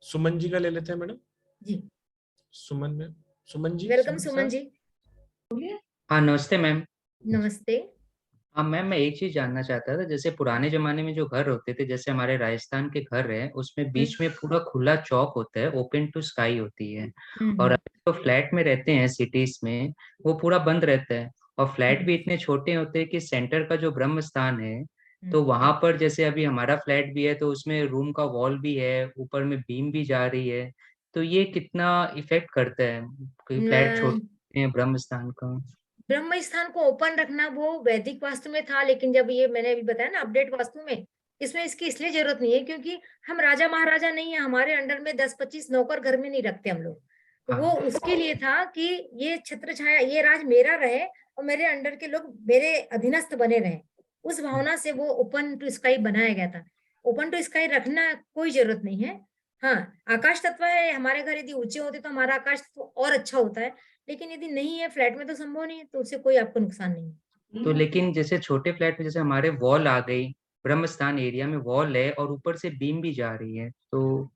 सुमन जी का ले लेते हैं मैडम। जी, सुमन में, सुमन जी, वेलकम सुमन सुमन सर। जी। हाँ नमस्ते मैम। नमस्ते। हाँ मैम, मैं एक चीज जानना चाहता था, जैसे पुराने जमाने में जो घर होते थे, जैसे हमारे राजस्थान के घर है, उसमें बीच में पूरा खुला चौक होता है, ओपन टू स्काई होती है। और अभी तो फ्लैट में रहते हैं सिटीज में, वो पूरा बंद रहता है। और फ्लैट भी इतने छोटे होते हैं कि सेंटर का जो ब्रह्म स्थान है, तो वहां पर जैसे अभी हमारा फ्लैट भी है, तो उसमें रूम का वॉल भी है, ऊपर में बीम भी जा रही है। तो ये कितना इफेक्ट करता है कि फ्लैट छोटे हैं ब्रह्म स्थान का? ब्रह्म स्थान को ओपन रखना वो वैदिक वास्तु में था, लेकिन जब ये मैंने अभी बताया ना अपडेट वास्तु में, इसमें इसकी इसलिए जरूरत नहीं है क्योंकि हम राजा महाराजा नहीं है, हमारे अंडर में 10-25 नौकर घर में नहीं रखते हम लोग। तो वो उसके लिए था कि ये छत्र छाया, ये राज मेरा रहे और मेरे अंडर के लोग मेरे अधीनस्थ बने रहे। उस भावना से वो ओपन टू स्काई बनाया गया था। ओपन टू स्काई रखना कोई जरूरत नहीं है। हाँ, आकाश तत्व है, हमारे घर यदि ऊंचे होते तो हमारा आकाश तत्व और अच्छा होता है, लेकिन यदि नहीं है, फ्लैट में तो संभव नहीं है, तो उससे कोई आपको नुकसान नहीं है। तो लेकिन जैसे छोटे फ्लैट में जैसे हमारे वॉल आ गई, ब्रह्म स्थान एरिया में वॉल है और ऊपर से बीम भी जा रही है, तो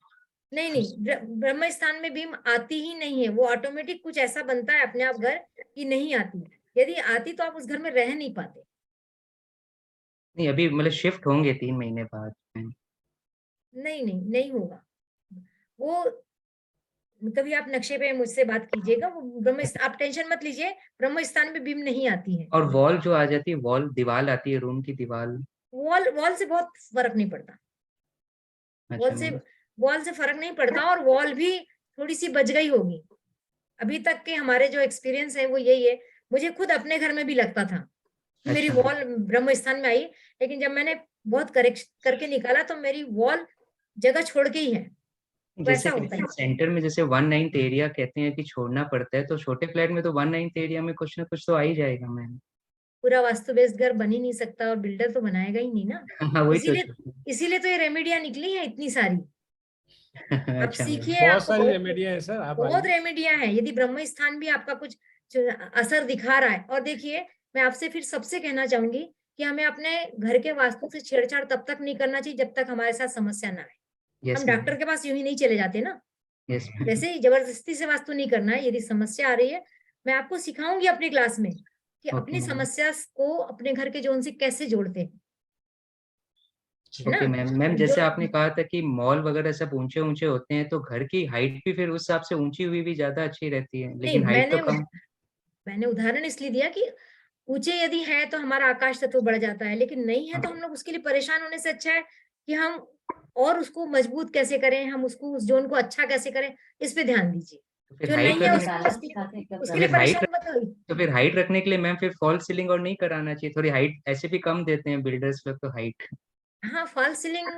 नहीं नहीं, ब्रह्म स्थान में बीम आती ही नहीं है, वो ऑटोमेटिक कुछ ऐसा बनता है अपने आप घर कि नहीं आती। यदि आती तो आप उस घर में रह नहीं पाते। नहीं अभी मतलब शिफ्ट होंगे 3 महीने बाद में। नहीं नहीं, नहीं होगा वो। कभी आप नक्शे पे मुझसे बात कीजिएगा, वो आप टेंशन मत लीजिए, ब्रह्म स्थान में बीम नहीं आती है। और वॉल जो आ जाती है, वॉल दीवार आती है, रूम की दीवार। वॉल वॉल से बहुत फर्क नहीं पड़ता। अच्छा वॉल से मैम। वॉल से फर्क नहीं पड़ता, और वॉल भी थोड़ी सी बच गई होगी। अभी तक के हमारे जो एक्सपीरियंस है वो यही है। मुझे खुद अपने घर में भी लगता था कि मेरी अच्छा वॉल ब्रह्म स्थान में आई, लेकिन जब मैंने बहुत करेक्ट करके निकाला तो मेरी वॉल जगह छोड़ के ही है। जैसे वैसा होता है। सेंटर में जैसे 1/9 एरिया कहते हैं कि छोड़ना पड़ता है, तो छोटे फ्लैट में तो 1/9 एरिया में कुछ ना कुछ तो आ ही जाएगा मैम। पूरा वास्तु बेस्ड घर बन ही नहीं सकता, और बिल्डर तो बनाएगा ही नहीं ना। हाँ वही तो इसीलिए इसीलिए तो ये रेमेडियां निकली है इतनी सारी। आप अच्छा मैम। सीखिए, बहुत आपको सारी बहुत रेमेडियां है सर, आप बहुत आइए। रेमेडियां हैं। यदि ब्रह्म स्थान भी आपका कुछ असर दिखा रहा है, और देखिए मैं आपसे फिर सबसे कहना चाहूंगी कि हमें अपने घर के वास्तु से छेड़छाड़ तब तक नहीं करना चाहिए जब तक हमारे साथ समस्या ना आए। यस हम मैम। डॉक्टर के पास यूं ही नहीं चले जाते ना। Yes ma'am. वैसे ही जबरदस्ती से वास्तु नहीं करना है। यदि समस्या आ रही है, मैं आपको सिखाऊंगी अपनी क्लास में कि ओके अपनी मैम। समस्या को अपने घर के जोन से कैसे जोड़ते हैं, है ना। Okay ma'am. मैम जैसे जो आपने कहा था कि मॉल वगैरह सब ऊंचे ऊंचे होते हैं, तो घर की हाइट भी फिर उस हिसाब से ऊंची हुई भी ज्यादा अच्छी रहती है, नहीं, लेकिन हाइट तो कम। मैंने उदाहरण इसलिए दिया कि ऊंचे यदि है तो हमारा आकाश तत्व बढ़ जाता है, लेकिन नहीं है तो हम लोग उसके लिए परेशान होने से अच्छा है कि हम और उसको मजबूत कैसे करें, हम उसको उस जोन को अच्छा कैसे करें, इस पे ध्यान दीजिए। तो फिर जो हाइट नहीं है रखने उसके लिए परेशान मत होइए। तो फिर हाइट रखने के लिए मैम फिर फॉल सीलिंग और नहीं कराना चाहिए? थोड़ी हाइट ऐसे भी कम देते हैं बिल्डर्स लोग तो हाइट। हाँ, फॉल सीलिंग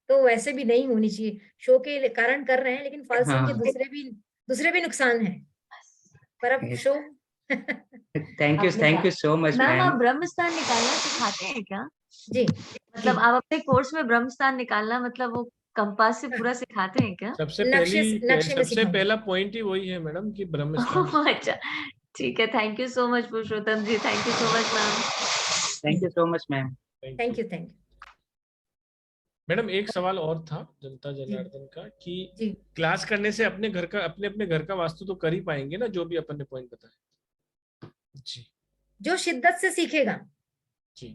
तो वैसे भी नहीं होनी चाहिए, शो के कारण कर रहे हैं, लेकिन फॉल सीलिंग के हाँ। दूसरे भी नुकसान है, पर अब show thank you so much ma'am, ma'am. आप ब्रह्म स्थान निकालना सिखाते हैं क्या? जी मतलब आप अपने कोर्स में ब्रह्म स्थान निकालना, मतलब वो कंपास से पूरा सिखाते हैं क्या? नक्शे में सबसे सिखाऊंगी। पहला पॉइंट ही वही है मैडम कि ब्रह्म स्थान। अच्छा, ठीक है। Thank you so much Purushottam ji, thank you so much ma'am. Thank you so much ma'am. Thank you thank you. Madam. एक सवाल और था जनता जी जनार्दन का कि जी, क्लास करने से अपने अपने घर का वास्तु तो कर ही पाएंगे ना, जो भी अपन ने पॉइंट बताया। जी जो शिद्दत से सीखेगा, जी।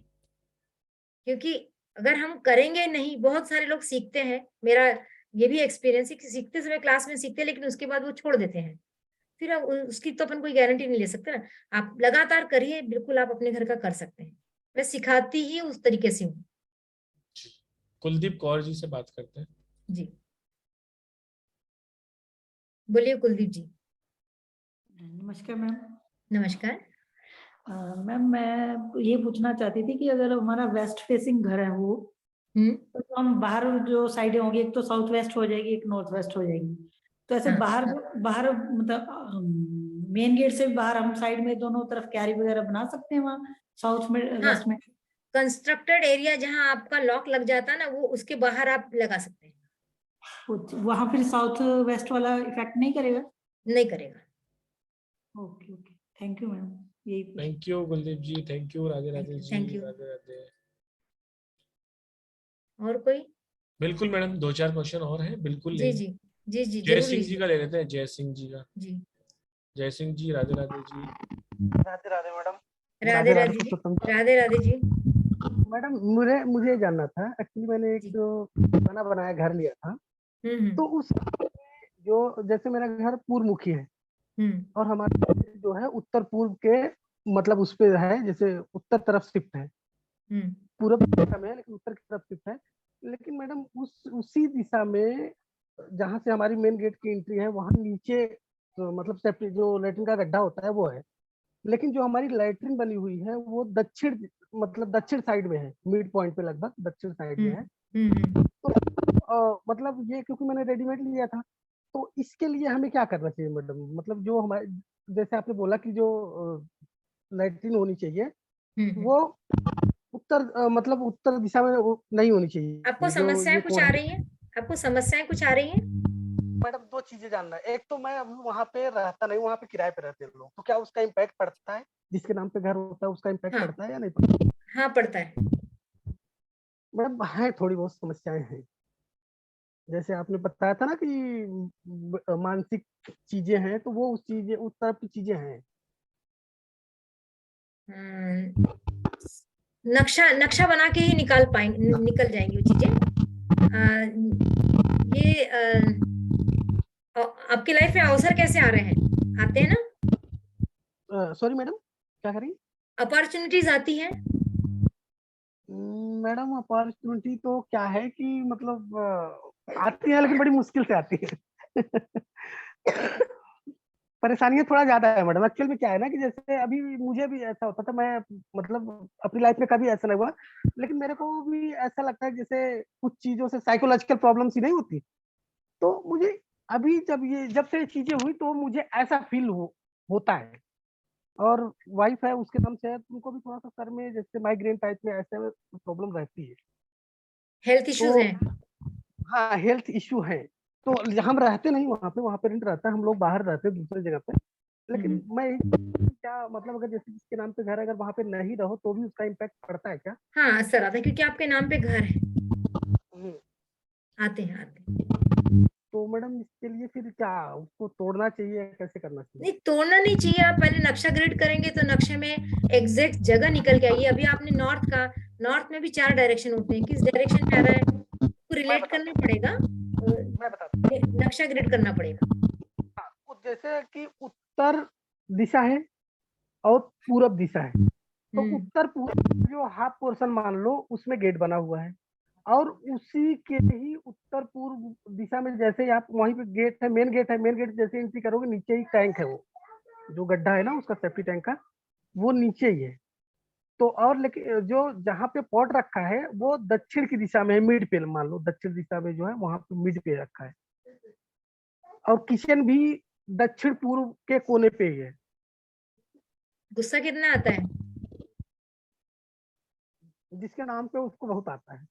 क्योंकि अगर हम करेंगे नहीं, बहुत सारे लोग सीखते हैं, मेरा ये भी एक्सपीरियंस है कि सीखते समय क्लास में सीखते हैं, लेकिन उसके बाद वो छोड़ देते हैं। फिर अब उसकी तो अपन कोई गारंटी नहीं ले सकते ना। आप लगातार करिए, बिल्कुल आप अपने घर का कर सकते हैं। मैं सिखाती ही उस तरीके से हूँ। कुलदीप कौर जी से बात करते हैं। जी, बोलिए कुलदीप जी। नमस्कार मैम। नमस्कार। मैम मैं ये पूछना चाहती थी कि अगर हमारा वेस्ट फेसिंग घर है वो, तो हम बाहर जो साइडें होंगी, एक तो साउथ वेस्ट हो जाएगी, एक नॉर्थ वेस्ट हो जाएगी, तो ऐसे हाँ। बाहर बाहर मतलब मेन गेट से बाहर हम साइड में दोनों तरफ क्यारी वगैरह बना सकते हैं वहाँ साउथ में वेस्ट में? कंस्ट्रक्टेड एरिया जहाँ आपका लॉक लग जाता है ना, वो उसके बाहर आप लगा सकते हैं। वहाँ फिर साउथ वेस्ट वाला इफेक्ट नहीं करेगा? नहीं करेगा। Okay okay, thank you ma'am, यही पूछना। Thank you Kuldeep ji, thank you Radhe Radhe ji, thank you. Radhe Radhe. और कोई? बिल्कुल मैडम, 2-4 क्वेश्चन और हैं, बिल्कुल जी लेंगे। जी जी जी, जय जरूर सिंह जी लीजिए। का ले लेते हैं, जय सिंह जी का। जी, जय सिंह जी, राधे राधे जी। राधे राधे मैडम। राधे राधे जी, राधे राधे जी। मैडम मुझे ये जानना था, एक्चुअली मैंने जी। एक बना बनाया घर लिया था, तो उस जो जैसे मेरा घर पूर्व मुखी है और हमारा जो है उत्तर पूर्व के मतलब उस पे है, जैसे उत्तर तरफ शिफ्ट है, पूर्व दिशा में है लेकिन उत्तर की तरफ शिफ्ट है। लेकिन मैडम उसी दिशा में जहाँ से हमारी मेन गेट की एंट्री है वहाँ नीचे तो मतलब सेफ्टी जो लेटरिन का गड्ढा होता है वो है, लेकिन जो हमारी लेटरिन बनी हुई है वो दक्षिण मतलब दक्षिण साइड में है, मिड पॉइंट पे लगभग दक्षिण साइड में है। तो मतलब ये क्योंकि मैंने रेडीमेड लिया था, तो इसके लिए हमें क्या करना चाहिए मैडम? मतलब जो हमारे जैसे आपने बोला कि जो लेटरिन होनी चाहिए वो उत्तर मतलब उत्तर दिशा में नहीं होनी चाहिए। आपको जो समस्याएं ये कुछ कोण आ है रही हैं? आपको समस्याएं कुछ आ रही हैं? मैडम, दो चीजें जानना है। एक तो मैं अभी वहाँ पे रहता नहीं, वहाँ पे किराए पे रहते हैं लोग, तो क्या उसका इम्पैक्ट पड़ता है? जिसके नाम पे घर होता है उसका इम्पैक्ट हाँ पड़ता है या नहीं पड़ता? हाँ, पड़ता है। मैडम है, थोड़ी बहुत समस्याएं हैं। जैसे आपने बताया था ना कि मानसिक चीजें हैं, तो वो उस तरफ की चीजें हैं। नक्शा नक्शा बना के ही निकल जाएंगी वो चीजें। ये आपकी लाइफ में अवसर कैसे आ रहे हैं? आते हैं ना? सॉरी मैडम, क्या करें? अपॉर्चुनिटीज आती हैं। मैडम अपॉर्चुनिटी तो क्या है कि मतलब आती है लेकिन बड़ी मुश्किल से आती है। परेशानियां थोड़ा ज्यादा है मैडम। एक्चुअल में क्या है ना कि जैसे अभी मुझे भी ऐसा होता था, मैं मतलब अपनी लाइफ में कभी ऐसा नहीं हुआ, लेकिन मेरे को भी ऐसा लगता है जैसे कुछ चीजों से साइकोलॉजिकल प्रॉब्लम्स ही नहीं होती, तो मुझे अभी जब से चीजें हुई तो मुझे ऐसा फील होता है। और वाइफ है, उसके नाम से है, उनको भी थोड़ा सा सर में जैसे माइग्रेन टाइप में ऐसे प्रॉब्लम रहती है। हेल्थ इश्यूज तो हैं। हाँ, हेल्थ इश्यू है। तो हम रहते नहीं वहाँ पे रेंट रहता है, हम लोग बाहर रहते हैं दूसरी जगह पे। लेकिन मैं क्या मतलब अगर जैसे जिसके नाम पे घर है, अगर वहाँ पे नहीं रहो तो भी उसका इम्पैक्ट पड़ता है क्या? हाँ, असर आता है क्योंकि आपके नाम पे घर है। आते हैं। तो मैडम इसके लिए फिर क्या उसको तोड़ना चाहिए, कैसे करना चाहिए? नहीं, तोड़ना नहीं चाहिए। आप पहले नक्शा ग्रिड करेंगे तो नक्शे में एग्जैक्ट जगह निकल के आइए। अभी आपने नॉर्थ का, नॉर्थ में भी 4 डायरेक्शन होते हैं, किस डायरेक्शन में आ रहा है उसको रिलेट करना पड़ेगा, मैं बताता नक्शा ग्रिड करना पड़ेगा। हूँ। जैसे कि उत्तर दिशा है और पूरब दिशा है, तो उत्तर पूर्व जो हाफ पोर्शन मान लो उसमें गेट बना हुआ है, और उसी के ही उत्तर पूर्व दिशा में जैसे ही आप वहीं पे गेट है, मेन गेट जैसे एंट्री करोगे नीचे ही टैंक है, वो जो गड्ढा है ना उसका सेफ्टी टैंक का, वो नीचे ही है। तो और लेकिन जो जहाँ पे पॉट रखा है वो दक्षिण की दिशा में है, मिड पे मान लो दक्षिण दिशा में जो है वहां पे मिड पे रखा है, और किचन भी दक्षिण पूर्व के कोने पे ही है। गुस्सा कितना आता है? जिसके नाम पे उसको बहुत आता है।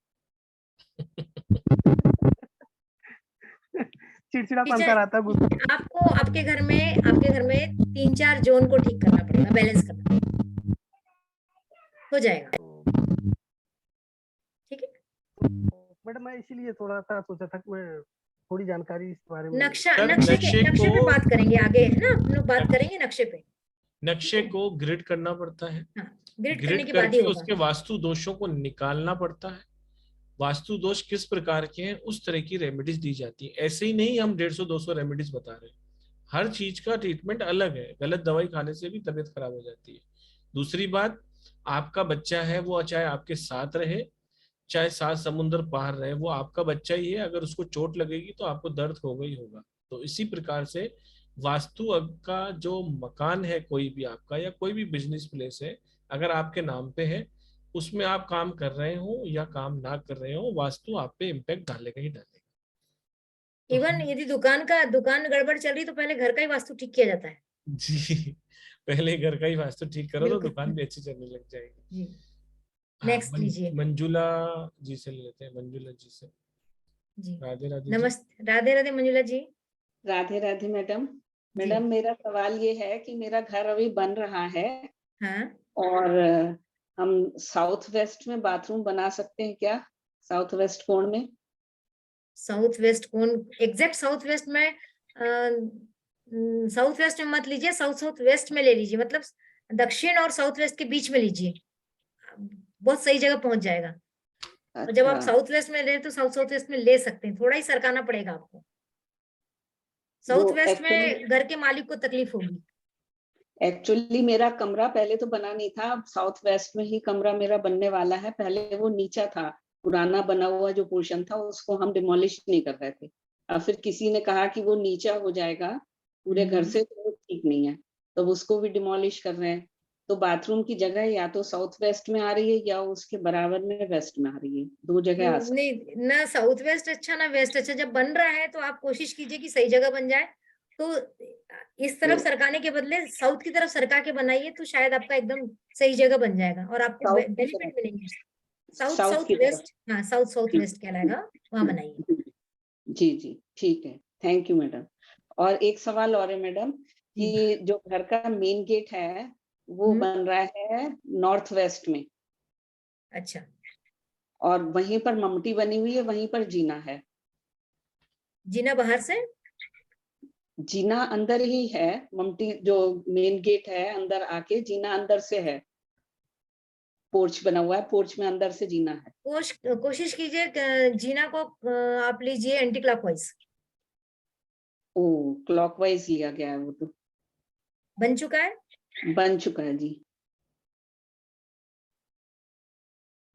चिड़चिड़ापन सा रहता है, गुस्सा। आपको आपके घर में 3-4 जोन को ठीक करना पड़ेगा, बैलेंस करना पड़ेगा, हो जाएगा। ठीक है मैडम, मैं इसीलिए थोड़ा सा सोचा था कि मैं थोड़ी जानकारी इस बारे में। नक्शे पे बात करेंगे आगे, है ना? हम लोग बात करेंगे नक्शे पे। नक्शे को ग्रिड करना पड़ता है। ग्रिड करने ग्रिड के बाद ही करके होगा। उसके वास्तु दोषों को निकालना पड़ता है। वास्तु दोष किस प्रकार के हैं उस तरह की रेमेडीज दी जाती है। ऐसे ही नहीं हम 150-200 रेमेडीज बता रहे हैं, हर चीज का ट्रीटमेंट अलग है। गलत दवाई खाने से भी तबीयत खराब हो जाती है। दूसरी बात, आपका बच्चा है, वो चाहे आपके साथ रहे चाहे 7 समुंदर पार रहे, वो आपका बच्चा ही है। अगर उसको चोट लगेगी तो आपको दर्द होगा ही होगा। तो इसी प्रकार से वास्तु का जो मकान है, कोई भी आपका या कोई भी बिजनेस प्लेस है, अगर आपके नाम पे है, उसमें आप काम कर रहे हो या काम ना कर रहे हो, वास्तु आप पे इम्पैक्ट डालेगा ही डालेगा। इवन यदि दुकान गड़बड़ चल रही तो पहले घर का ही वास्तु ठीक किया जाता है। जी, पहले घर का ही वास्तु ठीक करो तो दुकान भी अच्छी चलने लग जाएगी। नेक्स्ट लीजिए। मंजुला जी से लेते हैं, मंजुला जी से। जी राधे राधे। नमस्ते, राधे राधे मंजुला जी। राधे राधे मैडम। मैडम मेरा सवाल ये है कि मेरा घर अभी बन रहा है। हाँ। और हम साउथ वेस्ट में बाथरूम बना सकते हैं क्या? साउथ वेस्ट कोण में? साउथ वेस्ट कोण, एग्जैक्ट साउथ वेस्ट में, साउथ वेस्ट में मत लीजिए, साउथ साउथ वेस्ट में ले लीजिए, मतलब दक्षिण और साउथ वेस्ट के बीच में लीजिए, बहुत सही जगह पहुंच जाएगा। और जब आप साउथ वेस्ट में ले तो साउथ साउथ वेस्ट में ले सकते हैं, थोड़ा ही सरकाना पड़ेगा आपको। साउथ वेस्ट में घर के मालिक को तकलीफ होगी। एक्चुअली मेरा कमरा पहले तो बना नहीं था, अब साउथ वेस्ट में ही कमरा मेरा बनने वाला है। पहले वो नीचा था, पुराना बना हुआ जो पोर्शन था उसको हम डिमोलिश नहीं कर रहे थे। अब फिर किसी ने कहा कि वो नीचा हो जाएगा पूरे घर से, तो वो ठीक नहीं है, तो उसको भी डिमोलिश कर रहे हैं। तो बाथरूम की जगह या तो साउथ वेस्ट में आ रही है या उसके बराबर में वेस्ट में आ रही है, दो जगह आ सकती नहीं, ना साउथ वेस्ट अच्छा ना वेस्ट अच्छा। जब बन रहा है तो आप कोशिश कीजिए कि सही जगह बन जाए। तो इस तरफ सरकाने के बदले साउथ की तरफ सरका के बनाइए, तो शायद आपका एकदम सही जगह बन जाएगा और आपको बेनिफिट मिलेंगे। साउथ साउथ वेस्ट, हाँ साउथ साउथ वेस्ट कहलाएगा, वहां बनाइए। जी जी ठीक है, थैंक यू मैडम। और एक सवाल और है मैडम कि जो घर का मेन गेट है वो बन रहा है नॉर्थ वेस्ट में। अच्छा। और वहीं पर ममटी बनी हुई है, वहीं पर जीना है। जीना बाहर से? जीना अंदर ही है, ममटी जो मेन गेट है अंदर आके जीना अंदर से है। पोर्च बना हुआ है, पोर्च में अंदर से जीना है। कोशिश कीजिए जीना को आप लीजिए एंटी क्लॉकवाइज। ओ, क्लॉकवाइज लिया गया है वो तो। बन चुका है? बन चुका है जी।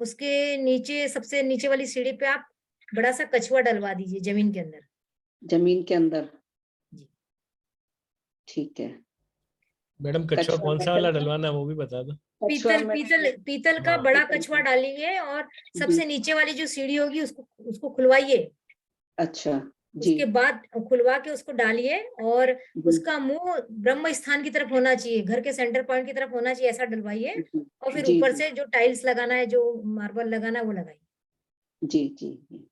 उसके नीचे, सबसे नीचे वाली सीढ़ी पे आप बड़ा सा कछुआ डलवा दीजिए जमीन के अंदर। जमीन के अंदर? जी ठीक है मैडम। कछुआ कौन सा वाला डलवाना है वो भी बता दो। पीतल का बड़ा कछुआ डालिए और सबसे नीचे वाली जो सीढ़ी होगी उसको खुलवाइए। अच्छा जी। उसके बाद खुलवा के उसको डालिए और उसका मुंह ब्रह्म स्थान की तरफ होना चाहिए, घर के सेंटर पॉइंट की तरफ होना चाहिए, ऐसा डलवाइए। और फिर ऊपर से जो टाइल्स लगाना है, जो मार्बल लगाना है वो लगाइए। जी जी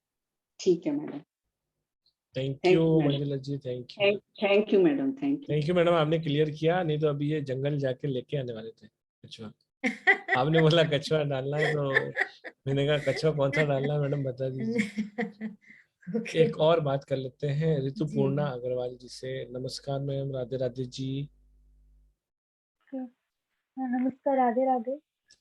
ठीक है madam. Thank you Manjula ji, thank you. Thank you madam, thank you madam, आपने क्लियर किया, नहीं तो अभी ये जंगल जाके लेके आने वाले थे कछुआ। आपने बोला कछुआ डालना है, तो मैंने कहा कछुआ कौन सा डालना है मैडम बता दीजिए। एक और बात कर लेते हैं ऋतुपूर्णा अग्रवाल जी से। नमस्कार मैम, राधे राधे जी। नमस्कार, राधे राधे।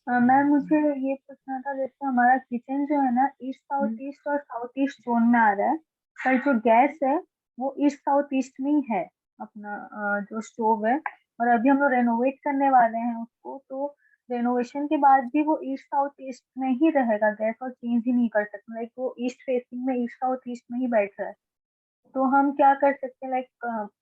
मैम मुझे ये पूछना था, जैसे हमारा किचन जो है ना ईस्ट साउथ ईस्ट और साउथ ईस्ट जोन में आ रहा है, पर जो गैस है वो ईस्ट साउथ ईस्ट में ही है अपना जो स्टोव है। और अभी हम लोग रेनोवेट करने वाले हैं उसको, तो रेनोवेशन के बाद भी वो ईस्ट साउथ ईस्ट में ही रहेगा गैस, और चेंज ही नहीं कर सकते। लाइक वो ईस्ट फेसिंग में, ईस्ट साउथ ईस्ट में ही बैठ रहा है। तो हम क्या कर सकते हैं, लाइक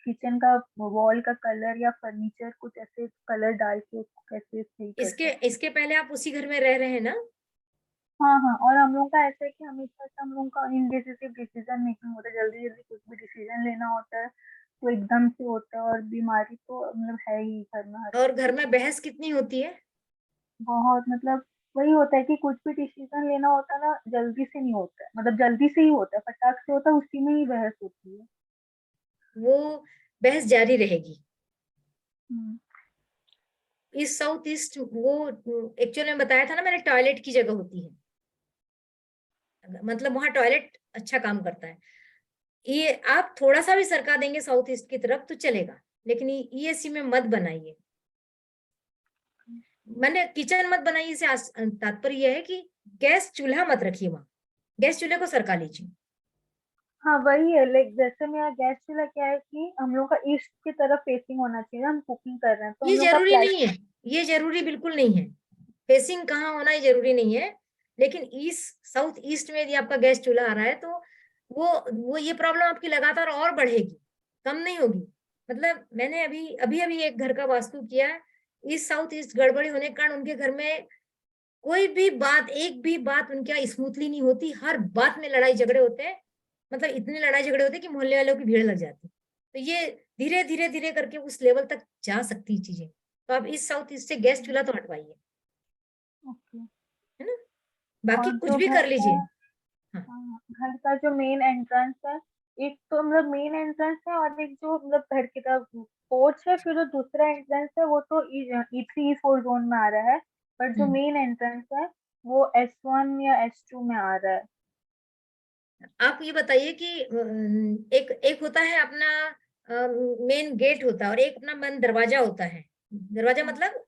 किचन का वॉल का कलर या फर्नीचर कुछ ऐसे कलर डाल के उसको कैसे सही कर सकते हैं? इसके पहले आप उसी घर में रह रहे हैं ना? हाँ हाँ, और हम लोग का ऐसा है कि हमेशा से हम लोग का इनडिसिसिव डिसीजन मेकिंग होता है, जल्दी जल्दी कुछ भी डिसीजन लेना होता है तो एकदम से होता है, और बीमारी तो मतलब है ही घर में हर। और घर में बहस कितनी होती है? बहुत, मतलब वही होता है कि कुछ भी डिसीजन लेना होता है ना, जल्दी से नहीं होता है, मतलब जल्दी से ही होता है, फटाक से होता है, उसी में ही बहस होती है। वो बहस जारी रहेगी। ईस्ट साउथ ईस्ट वो एक्चुअली में बताया था ना मैंने, टॉयलेट की जगह होती है, मतलब वहां टॉयलेट अच्छा काम करता है। ये आप थोड़ा सा भी सरका देंगे साउथ ईस्ट की तरफ तो चलेगा, लेकिन ईएससी में मत बनाइए। मैंने किचन मत बनाइए से तात्पर्य यह है कि गैस चूल्हा मत रखिए वहां, गैस चूल्हे को सरका लीजिए। हाँ वही है, लाइक जैसे मेरा गैस चूल्हा क्या है कि हम लोग का ईस्ट की तरफ फेसिंग होना चाहिए, हम कुकिंग कर रहे हैं तो ये हम लोग का जरूरी नहीं है, ये जरूरी बिल्कुल नहीं है, फेसिंग कहाँ होना ये जरूरी नहीं है। लेकिन ईस्ट साउथ ईस्ट में यदि आपका गैस चूल्हा आ रहा है तो वो ये प्रॉब्लम आपकी लगातार और बढ़ेगी, कम नहीं होगी। मतलब मैंने अभी एक घर का वास्तु किया, ईस्ट साउथ ईस्ट गड़बड़ी होने के कारण उनके घर में कोई भी बात, एक भी बात उनके स्मूथली नहीं होती, हर बात में लड़ाई झगड़े होते हैं। मतलब इतने लड़ाई झगड़े होते हैं कि मोहल्ले वालों की भीड़ लग जाती है। तो ये धीरे धीरे धीरे करके उस लेवल तक जा सकती चीजें। तो आप इस साउथ ईस्ट से गैस चूल्हा तो हटवाइए, है ना, बाकी कुछ भी कर लीजिए। घर का जो मेन एंट्रेंस है, एक तो मतलब मेन एंट्रेंस है और एक जो मतलब घर की तरफ पोर्च है, फिर जो दूसरा एंट्रेंस है वो तो E3 E4 जोन में आ रहा है, बट जो मेन एंट्रेंस है वो S1 या S2 में आ रहा है। आप ये बताइए कि एक होता है अपना मेन गेट होता है और एक अपना मेन दरवाजा होता है। दरवाजा मतलब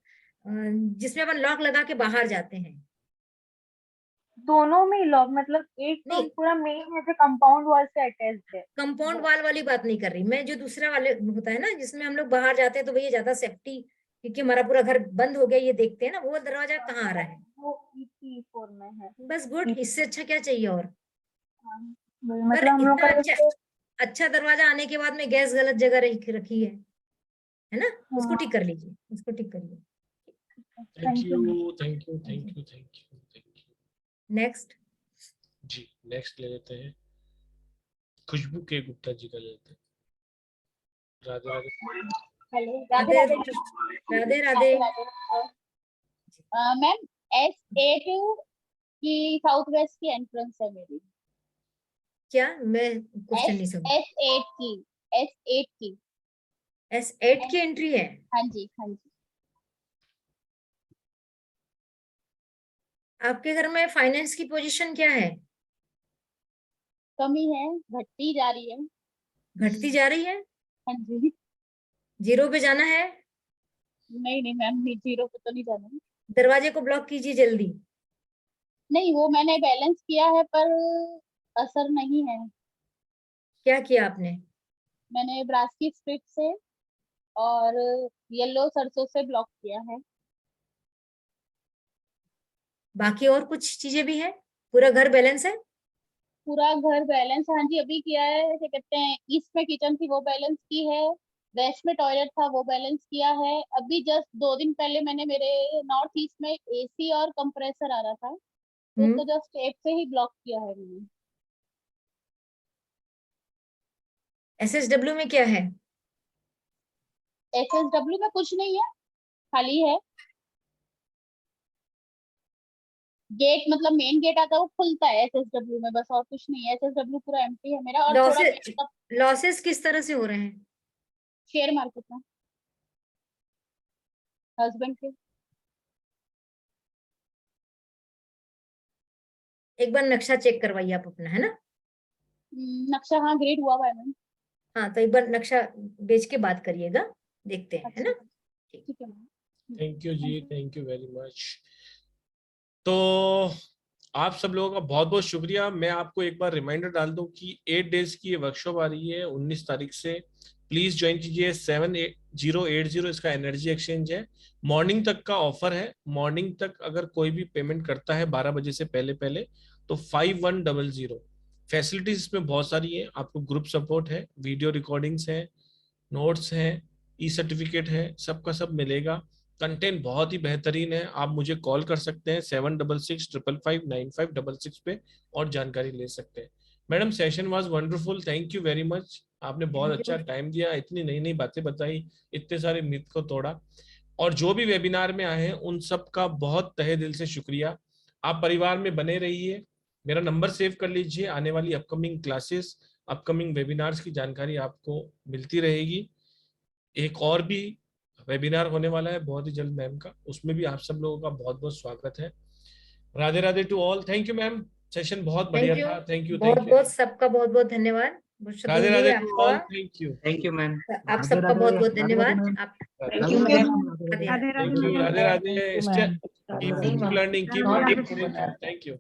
जिसमें अपन लॉक लगा के बाहर जाते हैं। दोनों में लॉक, मतलब एक तो पूरा मेन है जो कंपाउंड वॉल से अटैच्ड है। कंपाउंड वॉल वाली बात नहीं कर रही मैं, जो दूसरा वाले होता है ना जिसमें हम लोग बाहर जाते हैं तो भैया ज्यादा सेफ्टी, क्योंकि हमारा पूरा घर बंद हो गया ये देखते हैं ना, वो दरवाजा कहाँ आ रहा है? वो E3 E4 में है। बस गुड, इससे अच्छा क्या चाहिए और? मतलब हम लोग का अच्छा दरवाजा आने के बाद में गैस गलत जगह रखी है ना, उसको ठीक कर लीजिए, उसको ठीक करिए। Thank you, thank you, thank you, thank you, thank you. Next जी, नेक्स्ट ले लेते हैं खुशबू के गुप्ता जी का लेते हैं। Radhe Radhe. Hello, Radhe Radhe. Ma'am S8 की साउथ वेस्ट की एंट्रेंस है मेरी। क्या? मैं क्वेश्चन नहीं समझी। S8 की एंट्री है? हाँ जी, हाँ जी। आपके घर में फाइनेंस की पोजीशन क्या है? कमी है, घटती जा रही है। घटती जा रही है? हाँ जी। जीरो पे जाना है? नहीं नहीं मैम, जीरो पे तो नहीं जाना है। दरवाजे को ब्लॉक कीजिए जल्दी। नहीं, वो मैंने बैलेंस किया है पर असर नहीं है। क्या किया आपने? मैंने ब्रास की स्ट्रिप से और येलो सरसों से ब्लॉक किया है। बाकी और कुछ चीजें भी है? पूरा घर बैलेंस है? पूरा घर बैलेंस, हाँ जी, अभी किया है। क्या कहते हैं, ईस्ट में किचन थी वो बैलेंस की है, वेस्ट में टॉयलेट था वो बैलेंस किया है। अभी जस्ट 2 दिन पहले मैंने मेरे नॉर्थ ईस्ट में AC और कंप्रेसर आ रहा था, तो जस्ट टेप से ही ब्लॉक किया है मैंने। SSW में क्या है? SSW में कुछ नहीं है, खाली है। गेट मतलब मेन गेट आता है वो खुलता है SSW में, बस और कुछ नहीं है। SSW पूरा एम्प्टी है मेरा। और थोड़ा लॉसेस किस तरह से हो रहे हैं? शेयर मार्केट में हस्बैंड के। एक बार नक्शा चेक करवाइए आप अपना, है ना? नक्शा हाँ ग्रेड हुआ है मैम। हाँ, तो एक बार नक्शा बेच के बात करिएगा, देखते हैं, है ना? ठीक है मैम। थैंक यू जी, थैंक यू वेरी मच। तो आप सब लोगों का बहुत बहुत शुक्रिया। मैं आपको एक बार रिमाइंडर डाल दूं कि 8 डेज की ये वर्कशॉप आ रही है 19 तारीख से। प्लीज ज्वाइन कीजिए। 7080 इसका एनर्जी एक्सचेंज है। मॉर्निंग तक का ऑफर है। मॉर्निंग तक अगर कोई भी पेमेंट करता है 12 बजे से पहले पहले तो 5100। फैसिलिटीज इसमें बहुत सारी है। आपको ग्रुप सपोर्ट है, वीडियो रिकॉर्डिंग्स है, नोट्स हैं, सर्टिफिकेट है, सबका सब मिलेगा। कंटेंट बहुत ही बेहतरीन है। आप मुझे कॉल कर सकते हैं 7665559566 पे और जानकारी ले सकते हैं। Madam, session was wonderful, thank you very much. आपने बहुत अच्छा टाइम दिया, इतनी नई नई बातें बताई, इतने सारे मिथ को तोड़ा। और जो भी वेबिनार में आए हैं उन सब का बहुत तहे दिल से शुक्रिया। आप परिवार में बने रहिए। मेरा नंबर सेव कर लीजिए। आने वाली अपकमिंग क्लासेस, अपकमिंग वेबिनार्स की जानकारी आपको मिलती रहेगी। एक और भी वेबिनार होने वाला है बहुत ही जल्द मैम का, उसमें भी आप सब लोगों का बहुत बहुत स्वागत है। Radhe Radhe to all. Thank you ma'am, session बहुत बढ़िया था। थैंक यू, बहुत बहुत सबका बहुत बहुत धन्यवाद। Radhe Radhe to all. Thank you ma'am. आप सबका बहुत बहुत धन्यवाद। Thank you, Radhe Radhe. Keep learning, keep. Thank you.